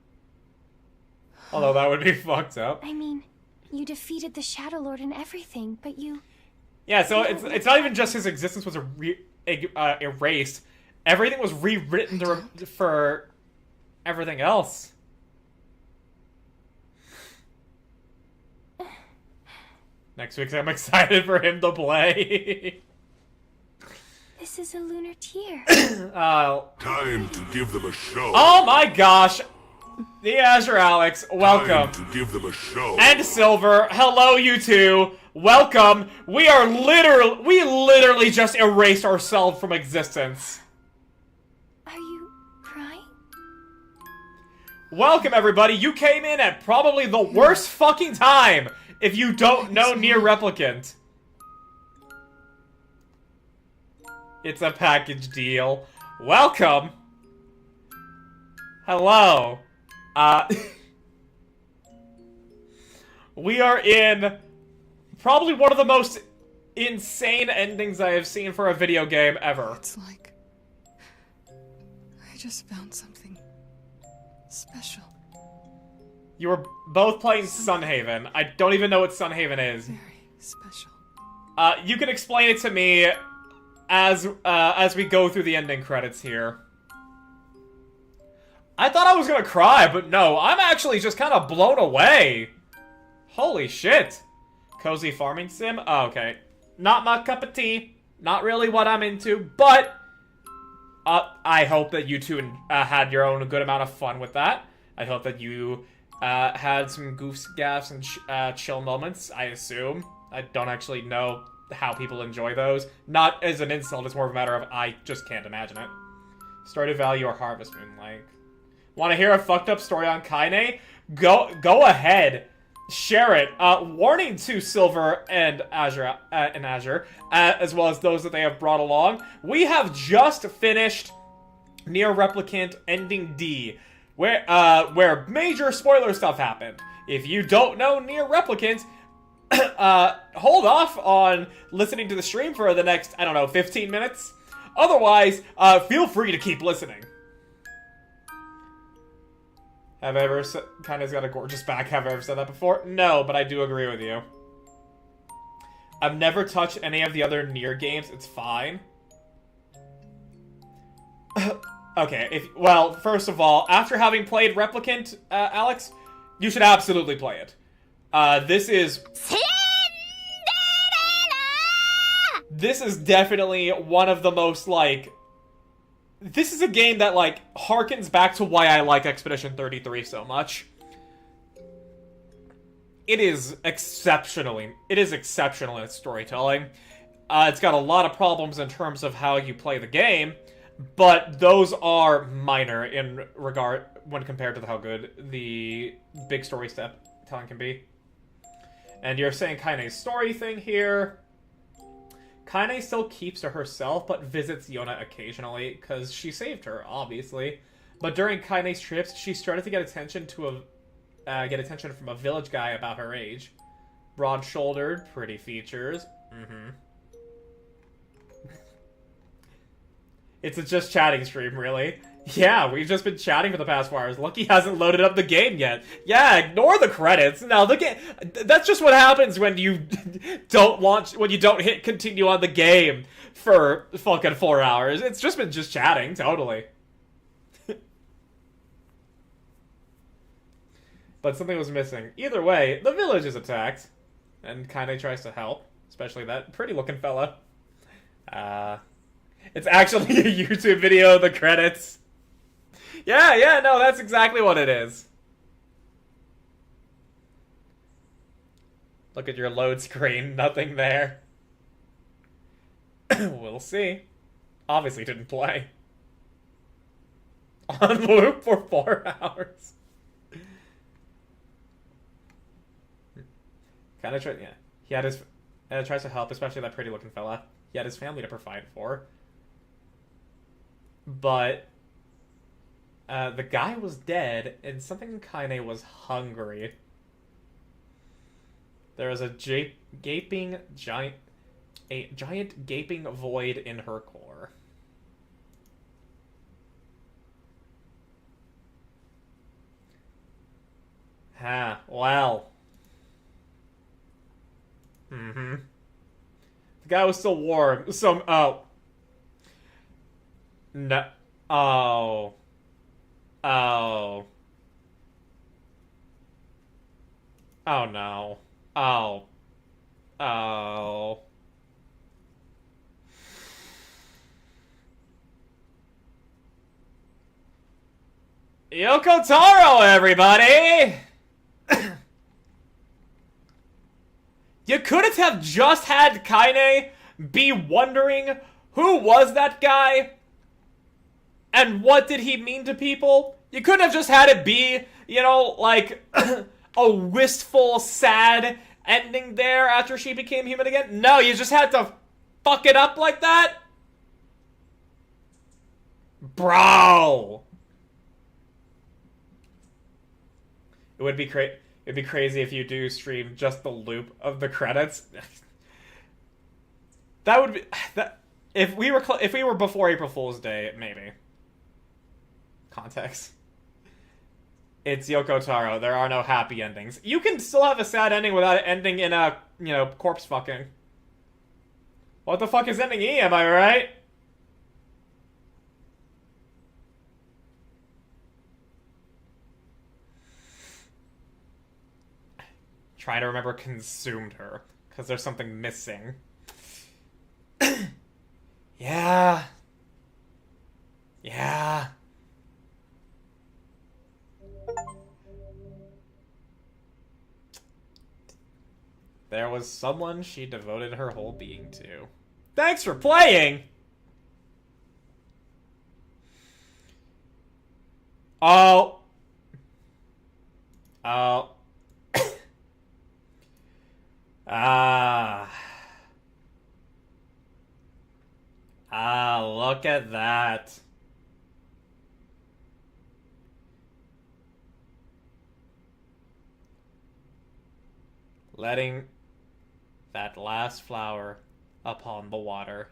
Although that would be fucked up. I mean, you defeated the Shadow Lord and everything, but you... Yeah, so it's not even just his existence was erased. Everything was rewritten for everything else. Next week, I'm excited for him to play. This is a lunar tear. Time to give them a show. Oh my gosh! The Azure Alex, welcome. Time to give them a show. And Silver, hello you two. Welcome. We literally just erased ourselves from existence. Are you crying? Welcome everybody. You came in at probably the worst fucking time if you don't know Nier Replicant. It's a package deal. Welcome. Hello. We are in probably one of the most insane endings I have seen for a video game ever. It's like I just found something special. You were both playing Sunhaven. I don't even know what Sunhaven is. Very special. You can explain it to me as we go through the ending credits here. I thought I was gonna cry, but no, I'm actually just kind of blown away. Holy shit. Cozy farming sim? Oh, okay. Not my cup of tea. Not really what I'm into, but I hope that you two had your own good amount of fun with that. I hope that you had some goofs, gaffs, and chill moments, I assume. I don't actually know how people enjoy those. Not as an insult, it's more of a matter of I just can't imagine it. Stardew Valley or Harvest Moon, like... Want to hear a fucked up story on Kaine? Go ahead. Share it. Warning to Silver and Azure, as well as those that they have brought along. We have just finished Nier Replicant Ending D, where major spoiler stuff happened. If you don't know Nier Replicant, hold off on listening to the stream for the next, I don't know, 15 minutes. Otherwise, feel free to keep listening. Have I ever said... Kaine's got a gorgeous back. Have I ever said that before? No, but I do agree with you. I've never touched any of the other Nier games. It's fine. Okay, well, first of all, after having played Replicant, Alex, you should absolutely play it. This is... This is definitely one of the most, like... This is a game that, like, harkens back to why I like Expedition 33 so much. It is exceptional in its storytelling. It's got a lot of problems in terms of how you play the game, but those are minor in regard when compared to how good the big story telling can be. And you're saying Kaine's story thing here. Kaine still keeps to herself, but visits Yona occasionally, because she saved her, obviously. But during Kaine's trips, she started to get attention from a village guy about her age. Broad-shouldered, pretty features. It's a just chatting stream, really. Yeah, we've just been chatting for the past 4 hours. Lucky hasn't loaded up the game yet. Yeah, ignore the credits. No, the game. That's just what happens when you don't hit continue on the game for fucking 4 hours. It's just been just chatting, totally. But something was missing. Either way, the village is attacked, and Kaine tries to help, especially that pretty-looking fella. It's actually a YouTube video of the credits. Yeah, no, that's exactly what it is. Look at your load screen, nothing there. We'll see. Obviously didn't play. On loop for 4 hours. Kinda try, yeah. He had his, tries to help, especially that pretty looking fella. He had his family to provide for. But the guy was dead, and something in Kaine was hungry. There was a giant gaping void in her core. Well. The guy was still warm, so, oh. No. Oh. Oh. Oh no. Oh. Oh. Yoko Taro, everybody! You couldn't have just had Kaine be wondering who was that guy and what did he mean to people? You couldn't have just had it be, you know, like a wistful, sad ending there after she became human again? No, you just had to fuck it up like that? Bro! It would be it'd be crazy if you do stream just the loop of the credits. That would be if we were before April Fool's Day, maybe. Context. It's Yoko Taro. There are no happy endings. You can still have a sad ending without it ending in a, you know, corpse fucking. What the fuck is ending E, am I right? Try to remember consumed her, because there's something missing. Yeah. Yeah. There was someone she devoted her whole being to. Thanks for playing! Oh. Oh. Look at that. Letting that last flower upon the water.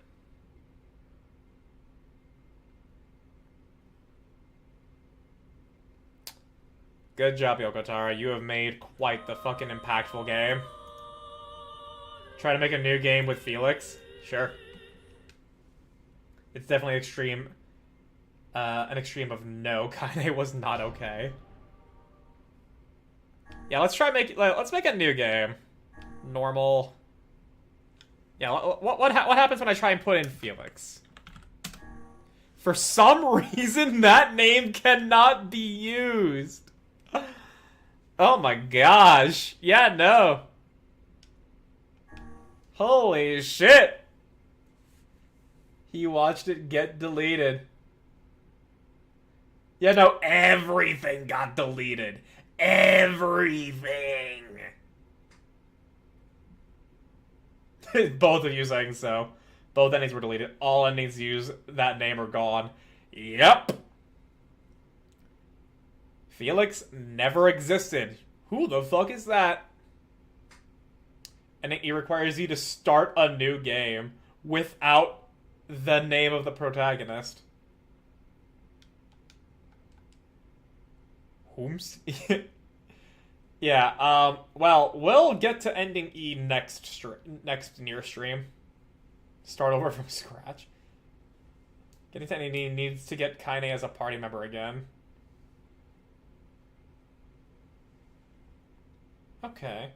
Good job, Yoko Taro. You have made quite the fucking impactful game. Try to make a new game with Felix? Sure. It's definitely extreme. An extreme of no. Kaine was not okay. Yeah, let's make a new game. Normal. Yeah, what happens when I try and put in Felix? For some reason, that name cannot be used. Oh my gosh. Yeah, no. Holy shit. He watched it get deleted. Yeah, no, everything got deleted. Everything. Both of you saying so. Both endings were deleted. All endings to use that name are gone. Yep. Felix never existed. Who the fuck is that? And it requires you to start a new game without the name of the protagonist. Whooms? Yeah, well, we'll get to ending E next Nier stream. Start over from scratch. Getting to ending E needs to get Kaine as a party member again. Okay.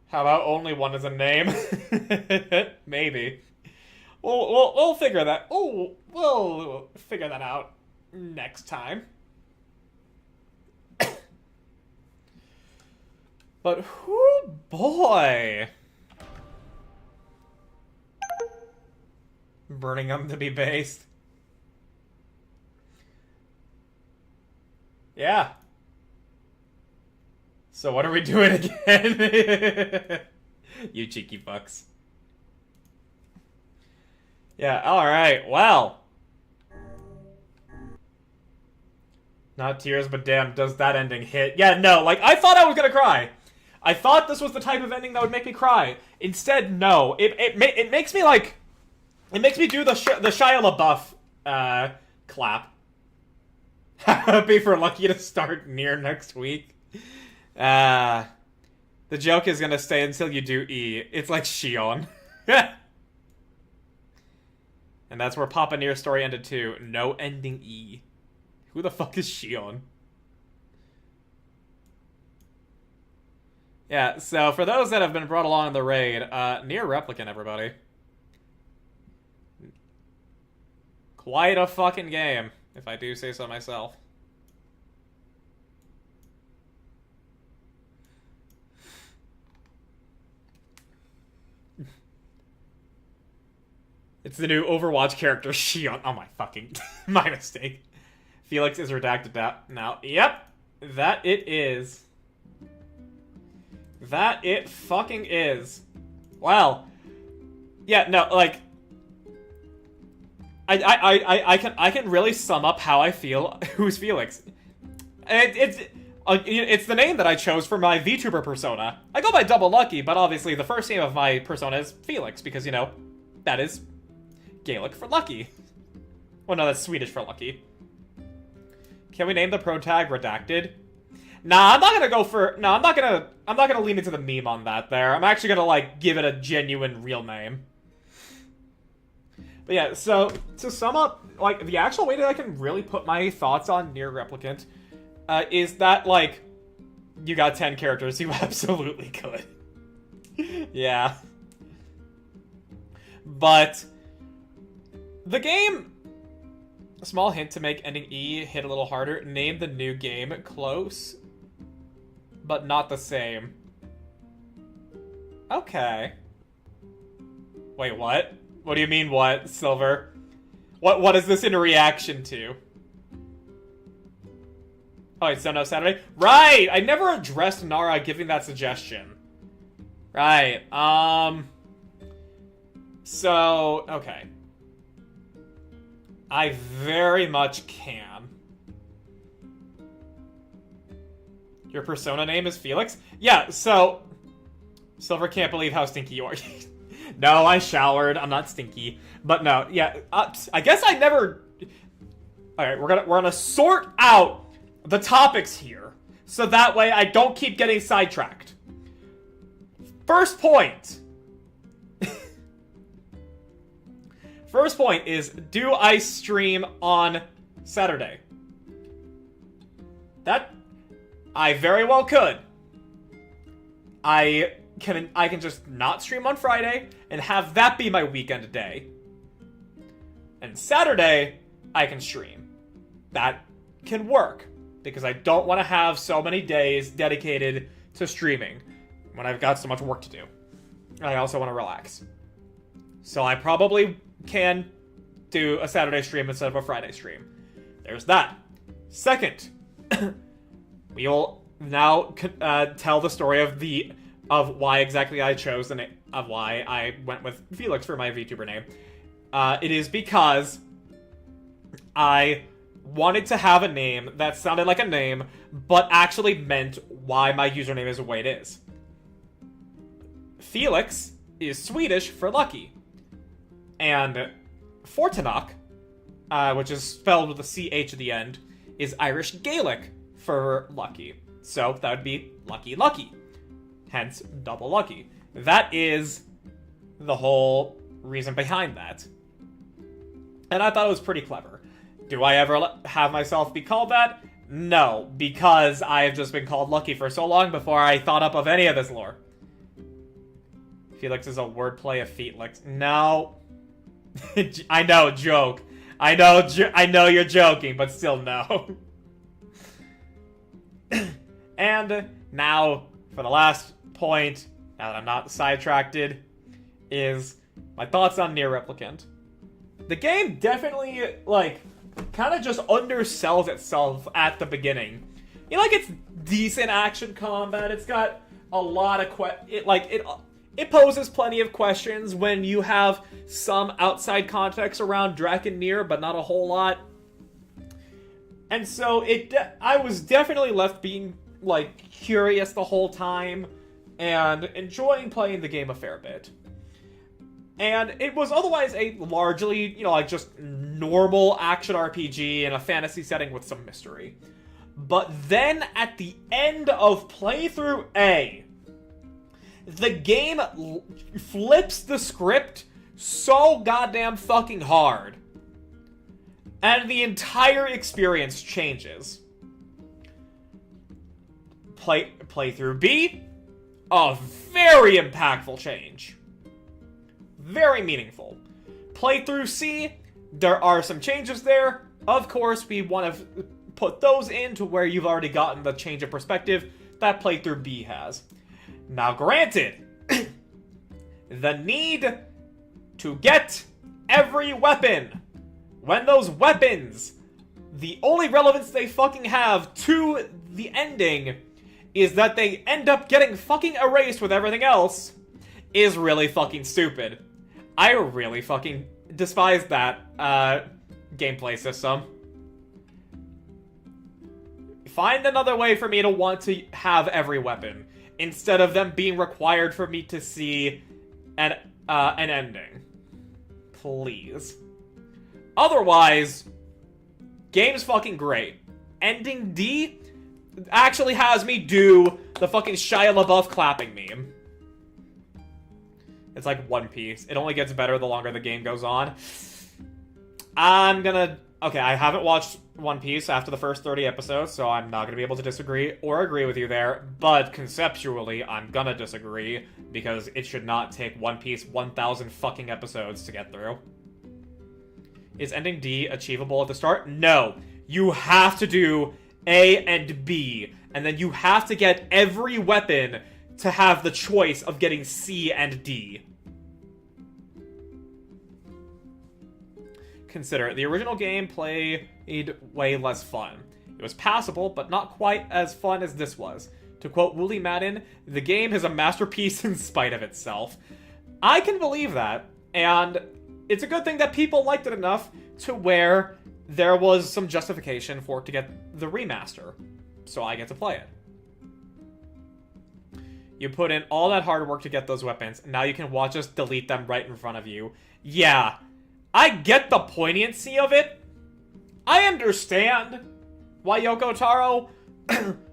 How about only one as a name? Maybe. We'll figure that. Oh, we'll figure that out next time. But whoo boy. Burning them to be based. Yeah. So what are we doing again? You cheeky fucks. Yeah, alright, well. Not tears, but damn, does that ending hit. Yeah, no, like, I thought I was gonna cry. I thought this was the type of ending that would make me cry. Instead, no. It makes me, like... It makes me do the Shia LaBeouf, clap. Be for Lucky to start Nier next week. The joke is gonna stay until you do E. It's like Shion. And that's where Papa Nier's story ended too. No ending E. Who the fuck is Shion? Yeah, so for those that have been brought along in the raid, Nier Replicant, everybody. Quite a fucking game, if I do say so myself. It's the new Overwatch character, Shion. Oh my fucking... my mistake. Felix is redacted now. Yep, that it is. That it fucking is. Well, yeah, no, like, I can really sum up how I feel. Who's Felix? It's the name that I chose for my VTuber persona. I go by Double Lucky, but obviously the first name of my persona is Felix because, you know, that is Gaelic for lucky. Well, no, that's Swedish for lucky. Can we name the pro tag Redacted? Nah, I'm not gonna go for... No, I'm not gonna lean into the meme on that there. I'm actually gonna, like, give it a genuine real name. But yeah, so, to sum up, like, the actual way that I can really put my thoughts on Nier Replicant is that, like, you got 10 characters, you absolutely could. Yeah. But, the game... A small hint to make ending E hit a little harder. Name the new game close, but not the same. Okay. Wait, what? What do you mean, what, Silver? What is this in reaction to? Oh, it's no Saturday? Right! I never addressed Nara giving that suggestion. Right, so, okay. I very much can. Your persona name is Felix? Yeah, so... Silver can't believe how stinky you are. No, I showered. I'm not stinky. But no, yeah, I guess I never... Alright, we're gonna sort out the topics here, so that way I don't keep getting sidetracked. First point. First point is, do I stream on Saturday? That I very well could. I can just not stream on Friday and have that be my weekend day. And Saturday, I can stream. That can work, because I don't want to have so many days dedicated to streaming when I've got so much work to do. I also want to relax. So I probably can do a Saturday stream instead of a Friday stream. There's that. Second, we will now tell the story of why exactly I chose the name, of why I went with Felix for my VTuber name. It is because I wanted to have a name that sounded like a name, but actually meant why my username is the way it is. Felix is Swedish for lucky. And Fortunak, which is spelled with a CH at the end, is Irish Gaelic for lucky. So that would be Lucky Lucky. Hence, double lucky. That is the whole reason behind that. And I thought it was pretty clever. Do I ever have myself be called that? No, because I have just been called Lucky for so long before I thought up of any of this lore. Felix is a wordplay of Felix. No. I know, joke. I know you're joking, but still no. And now, for the last point, now that I'm not sidetracked, is my thoughts on Nier Replicant. The game definitely, like, kind of just undersells itself at the beginning. You know, like, it's decent action combat. It's got a lot of it poses plenty of questions when you have some outside context around Draken Nier, but not a whole lot. And so I was definitely left being, like, curious the whole time and enjoying playing the game a fair bit. And it was otherwise a largely, you know, like, just normal action RPG in a fantasy setting with some mystery. But then at the end of playthrough A, the game flips the script so goddamn fucking hard. And the entire experience changes. Playthrough B, a very impactful change. Very meaningful. Playthrough C, there are some changes there. Of course, we want to put those into where you've already gotten the change of perspective that playthrough B has. Now, granted, the need to get every weapon, when those weapons, the only relevance they fucking have to the ending is that they end up getting fucking erased with everything else, is really fucking stupid. I really fucking despise that gameplay system. Find another way for me to want to have every weapon, instead of them being required for me to see an ending. Please. Otherwise, game's fucking great. Ending D actually has me do the fucking Shia LaBeouf clapping meme. It's like One Piece. It only gets better the longer the game goes on. Okay, I haven't watched One Piece after the first 30 episodes, so I'm not gonna be able to disagree or agree with you there, but conceptually, I'm gonna disagree, because it should not take One Piece 1,000 fucking episodes to get through. Is ending D achievable at the start? No. You have to do A and B, and then you have to get every weapon to have the choice of getting C and D. Consider, the original game played way less fun. It was passable, but not quite as fun as this was. To quote Wooly Madden, the game is a masterpiece in spite of itself. I can believe that, and it's a good thing that people liked it enough to where there was some justification for it to get the remaster, so I get to play it. You put in all that hard work to get those weapons, now you can watch us delete them right in front of you. Yeah, I get the poignancy of it. I understand why Yoko Taro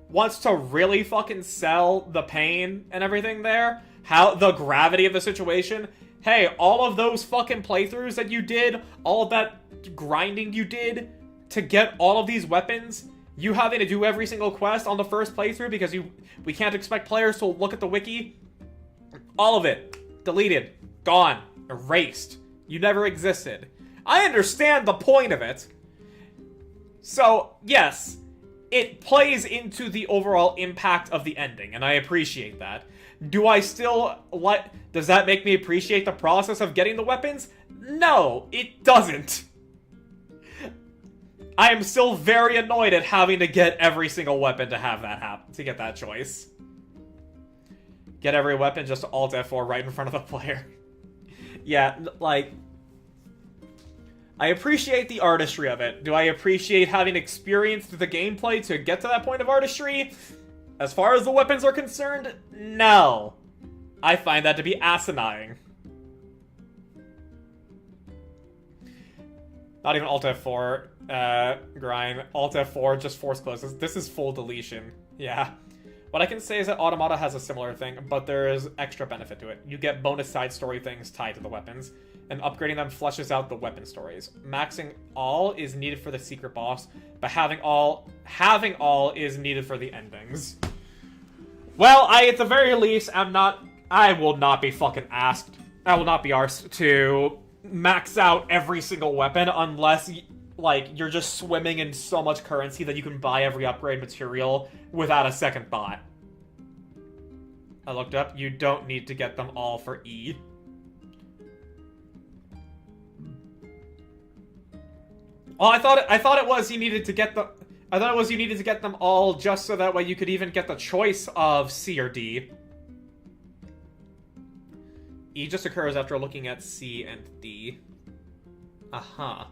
wants to really fucking sell the pain and everything there. How the gravity of the situation. Hey, all of those fucking playthroughs that you did, all of that grinding you did to get all of these weapons, you having to do every single quest on the first playthrough because we can't expect players to look at the wiki. All of it. Deleted. Gone. Erased. You never existed. I understand the point of it. So, yes, it plays into the overall impact of the ending, and I appreciate that. Do I still does that make me appreciate the process of getting the weapons? No, it doesn't. I am still very annoyed at having to get every single weapon to have that happen, to get that choice. Get every weapon just Alt F4 right in front of the player. Yeah, like... I appreciate the artistry of it. Do I appreciate having experienced the gameplay to get to that point of artistry? As far as the weapons are concerned, no. I find that to be asinine. Not even Alt F4, grind. Alt F4 just force closes. This is full deletion. Yeah. What I can say is that Automata has a similar thing, but there is extra benefit to it. You get bonus side story things tied to the weapons, and upgrading them fleshes out the weapon stories. Maxing all is needed for the secret boss, but having all is needed for the endings. Well, at the very least, I will not be fucking asked. I will not be arsed to max out every single weapon unless, like, you're just swimming in so much currency that you can buy every upgrade material without a second thought. I looked up, you don't need to get them all for E. Oh, I thought it was you needed to get them all just so that way you could even get the choice of C or D. E just occurs after looking at C and D. Uh-huh.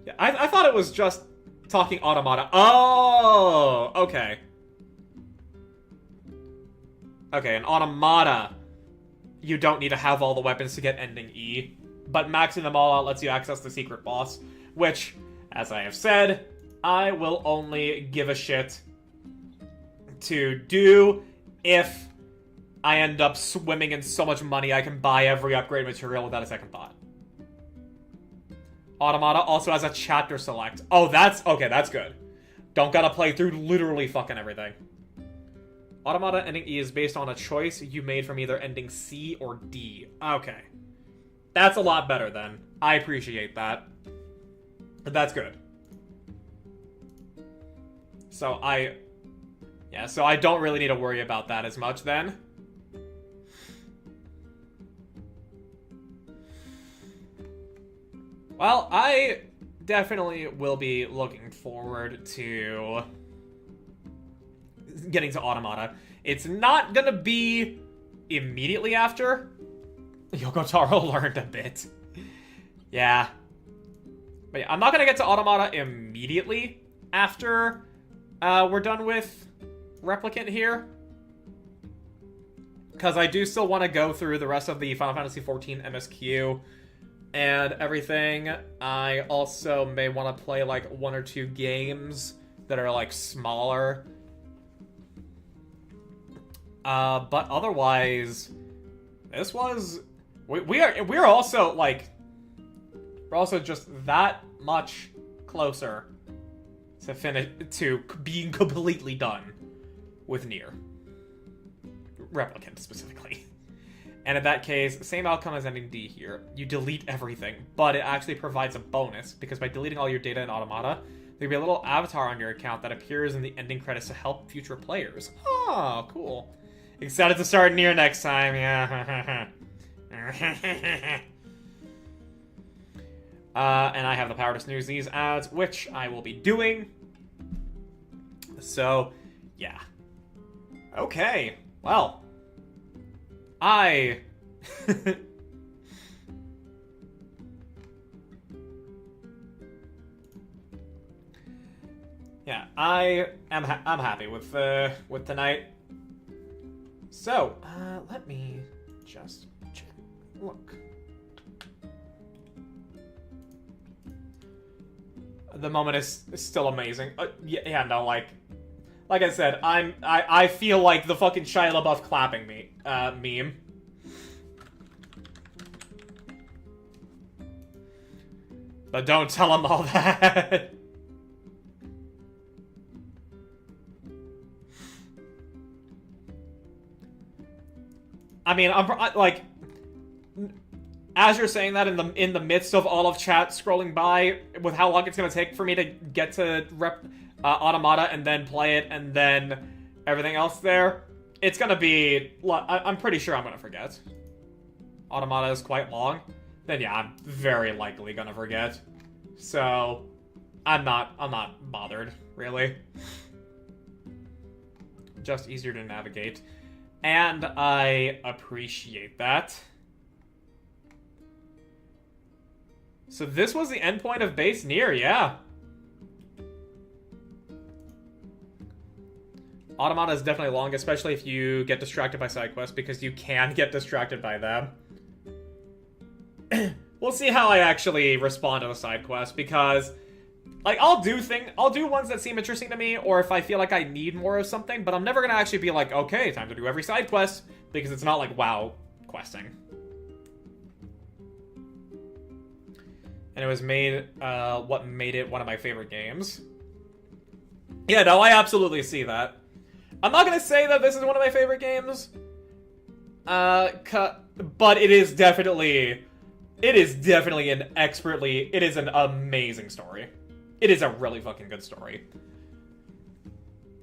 Yeah, I thought it was just talking Automata. Oh, okay. Okay, in Automata, you don't need to have all the weapons to get ending E, but maxing them all out lets you access the secret boss, which, as I have said, I will only give a shit to do if I end up swimming in so much money I can buy every upgrade material without a second thought. Automata also has a chapter select. Oh, that's good. Don't gotta play through literally fucking everything. Automata ending E is based on a choice you made from either ending C or D. Okay. That's a lot better then. I appreciate that. That's good. So I don't really need to worry about that as much then. Well, I definitely will be looking forward to getting to Automata. It's not gonna be immediately after. Yoko Taro learned a bit. Yeah. But yeah, I'm not gonna get to Automata immediately after we're done with Replicant here. Because I do still want to go through the rest of the Final Fantasy XIV MSQ and everything. I also may want to play like 1 or 2 games that are like smaller. But otherwise, this was we're also like we're also just that much closer to being completely done with Nier Replicant specifically. And in that case, same outcome as ending D here. You delete everything, but it actually provides a bonus, because by deleting all your data in Automata, there'll be a little avatar on your account that appears in the ending credits to help future players. Oh, cool. Excited to start Nier next time, yeah. And I have the power to snooze these ads, which I will be doing. So, yeah. Okay, well. Yeah, I'm happy with tonight. So, let me just check. Look. The moment is still amazing. Yeah, no, like I said, I feel like the fucking Shia LaBeouf clapping me meme. But don't tell him all that. I mean, I'm like, as you're saying that in the midst of all of chat scrolling by, with how long it's gonna take for me to get to Automata and then play it and then everything else there, it's gonna be. I'm pretty sure I'm gonna forget. Automata is quite long. Then yeah, I'm very likely gonna forget. So, I'm not bothered, really. Just easier to navigate. And I appreciate that. So this was the endpoint of base Nier, yeah. Automata is definitely long, especially if you get distracted by side quests, because you can get distracted by them. We'll see how I actually respond to the side quest, because like I'll do ones that seem interesting to me, or if I feel like I need more of something, but I'm never gonna actually be like, okay, time to do every side quest, because it's not like WoW questing. And it was made, what made it one of my favorite games. Yeah, no, I absolutely see that. I'm not gonna say that this is one of my favorite games, but it is definitely it is an amazing story. It is a really fucking good story.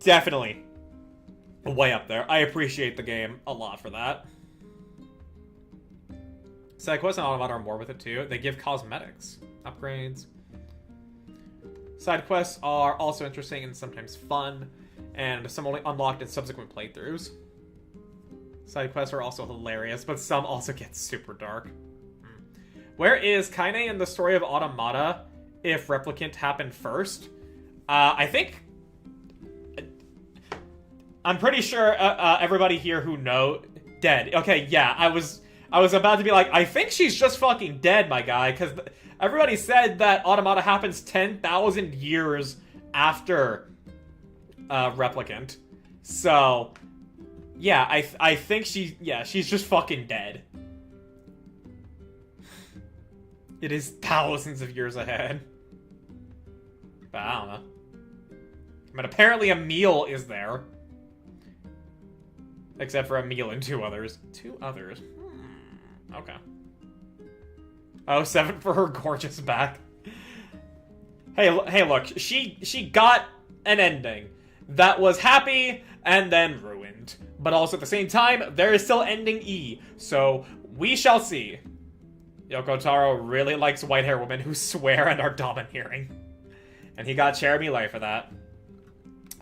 Definitely way up there. I appreciate the game a lot for that. Side quests and Automata are more with it too. They give cosmetics, upgrades. Side quests are also interesting and sometimes fun, and some only unlocked in subsequent playthroughs. Side quests are also hilarious, but some also get super dark. Where is Kaine in the story of Automata if Replicant happened first? I think... I'm pretty sure everybody here who know... Dead. Okay, yeah, I was about to be like, I think she's just fucking dead, my guy, because everybody said that Automata happens 10,000 years after Replicant. So, yeah, I think she's just fucking dead. It is thousands of years ahead. But I don't know. But apparently Emil is there. Except for Emil and two others. Two others? Okay. Oh, 7 for her gorgeous back. Hey, look. She got an ending that was happy and then ruined. But also at the same time, there is still ending E. So, we shall see. Yoko Taro really likes white-haired women who swear and are domineering. And he got Cherubim Light for that.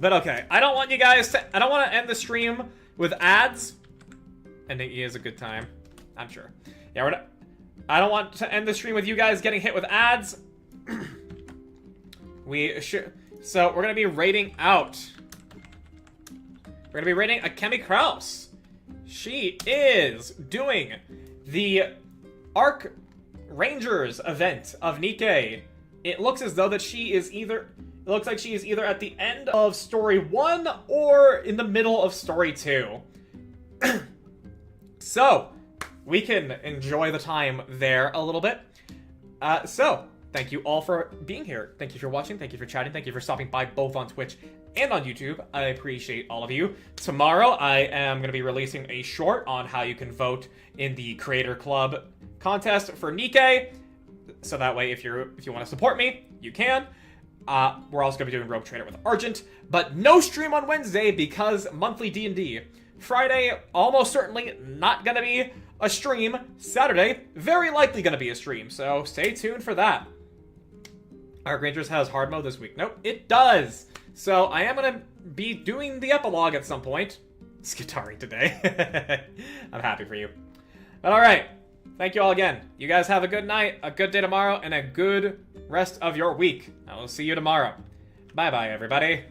But okay, I don't want to end the stream with ads. Ending E is a good time, I'm sure. Yeah, I don't want to end the stream with you guys getting hit with ads. So we're gonna be rating out. We're gonna be rating Akemi Kraus. She is doing the Arc Rangers event of Nikkei. It looks as though that she is either... It looks like she is either at the end of story 1 or in the middle of story 2. So, we can enjoy the time there a little bit. So, thank you all for being here. Thank you for watching. Thank you for chatting. Thank you for stopping by both on Twitch and on YouTube. I appreciate all of you. Tomorrow, I am going to be releasing a short on how you can vote in the Creator Club contest for Nikkei. So that way, if you want to support me, you can. We're also going to be doing Rogue Trader with Argent, but no stream on Wednesday because monthly D&D. Friday, almost certainly not going to be a stream. Saturday, very likely going to be a stream, so stay tuned for that. Arc Rangers has hard mode this week. Nope, it does. So I am going to be doing the epilogue at some point. Skitari today. I'm happy for you. But alright. Thank you all again. You guys have a good night, a good day tomorrow, and a good rest of your week. I will see you tomorrow. Bye-bye, everybody.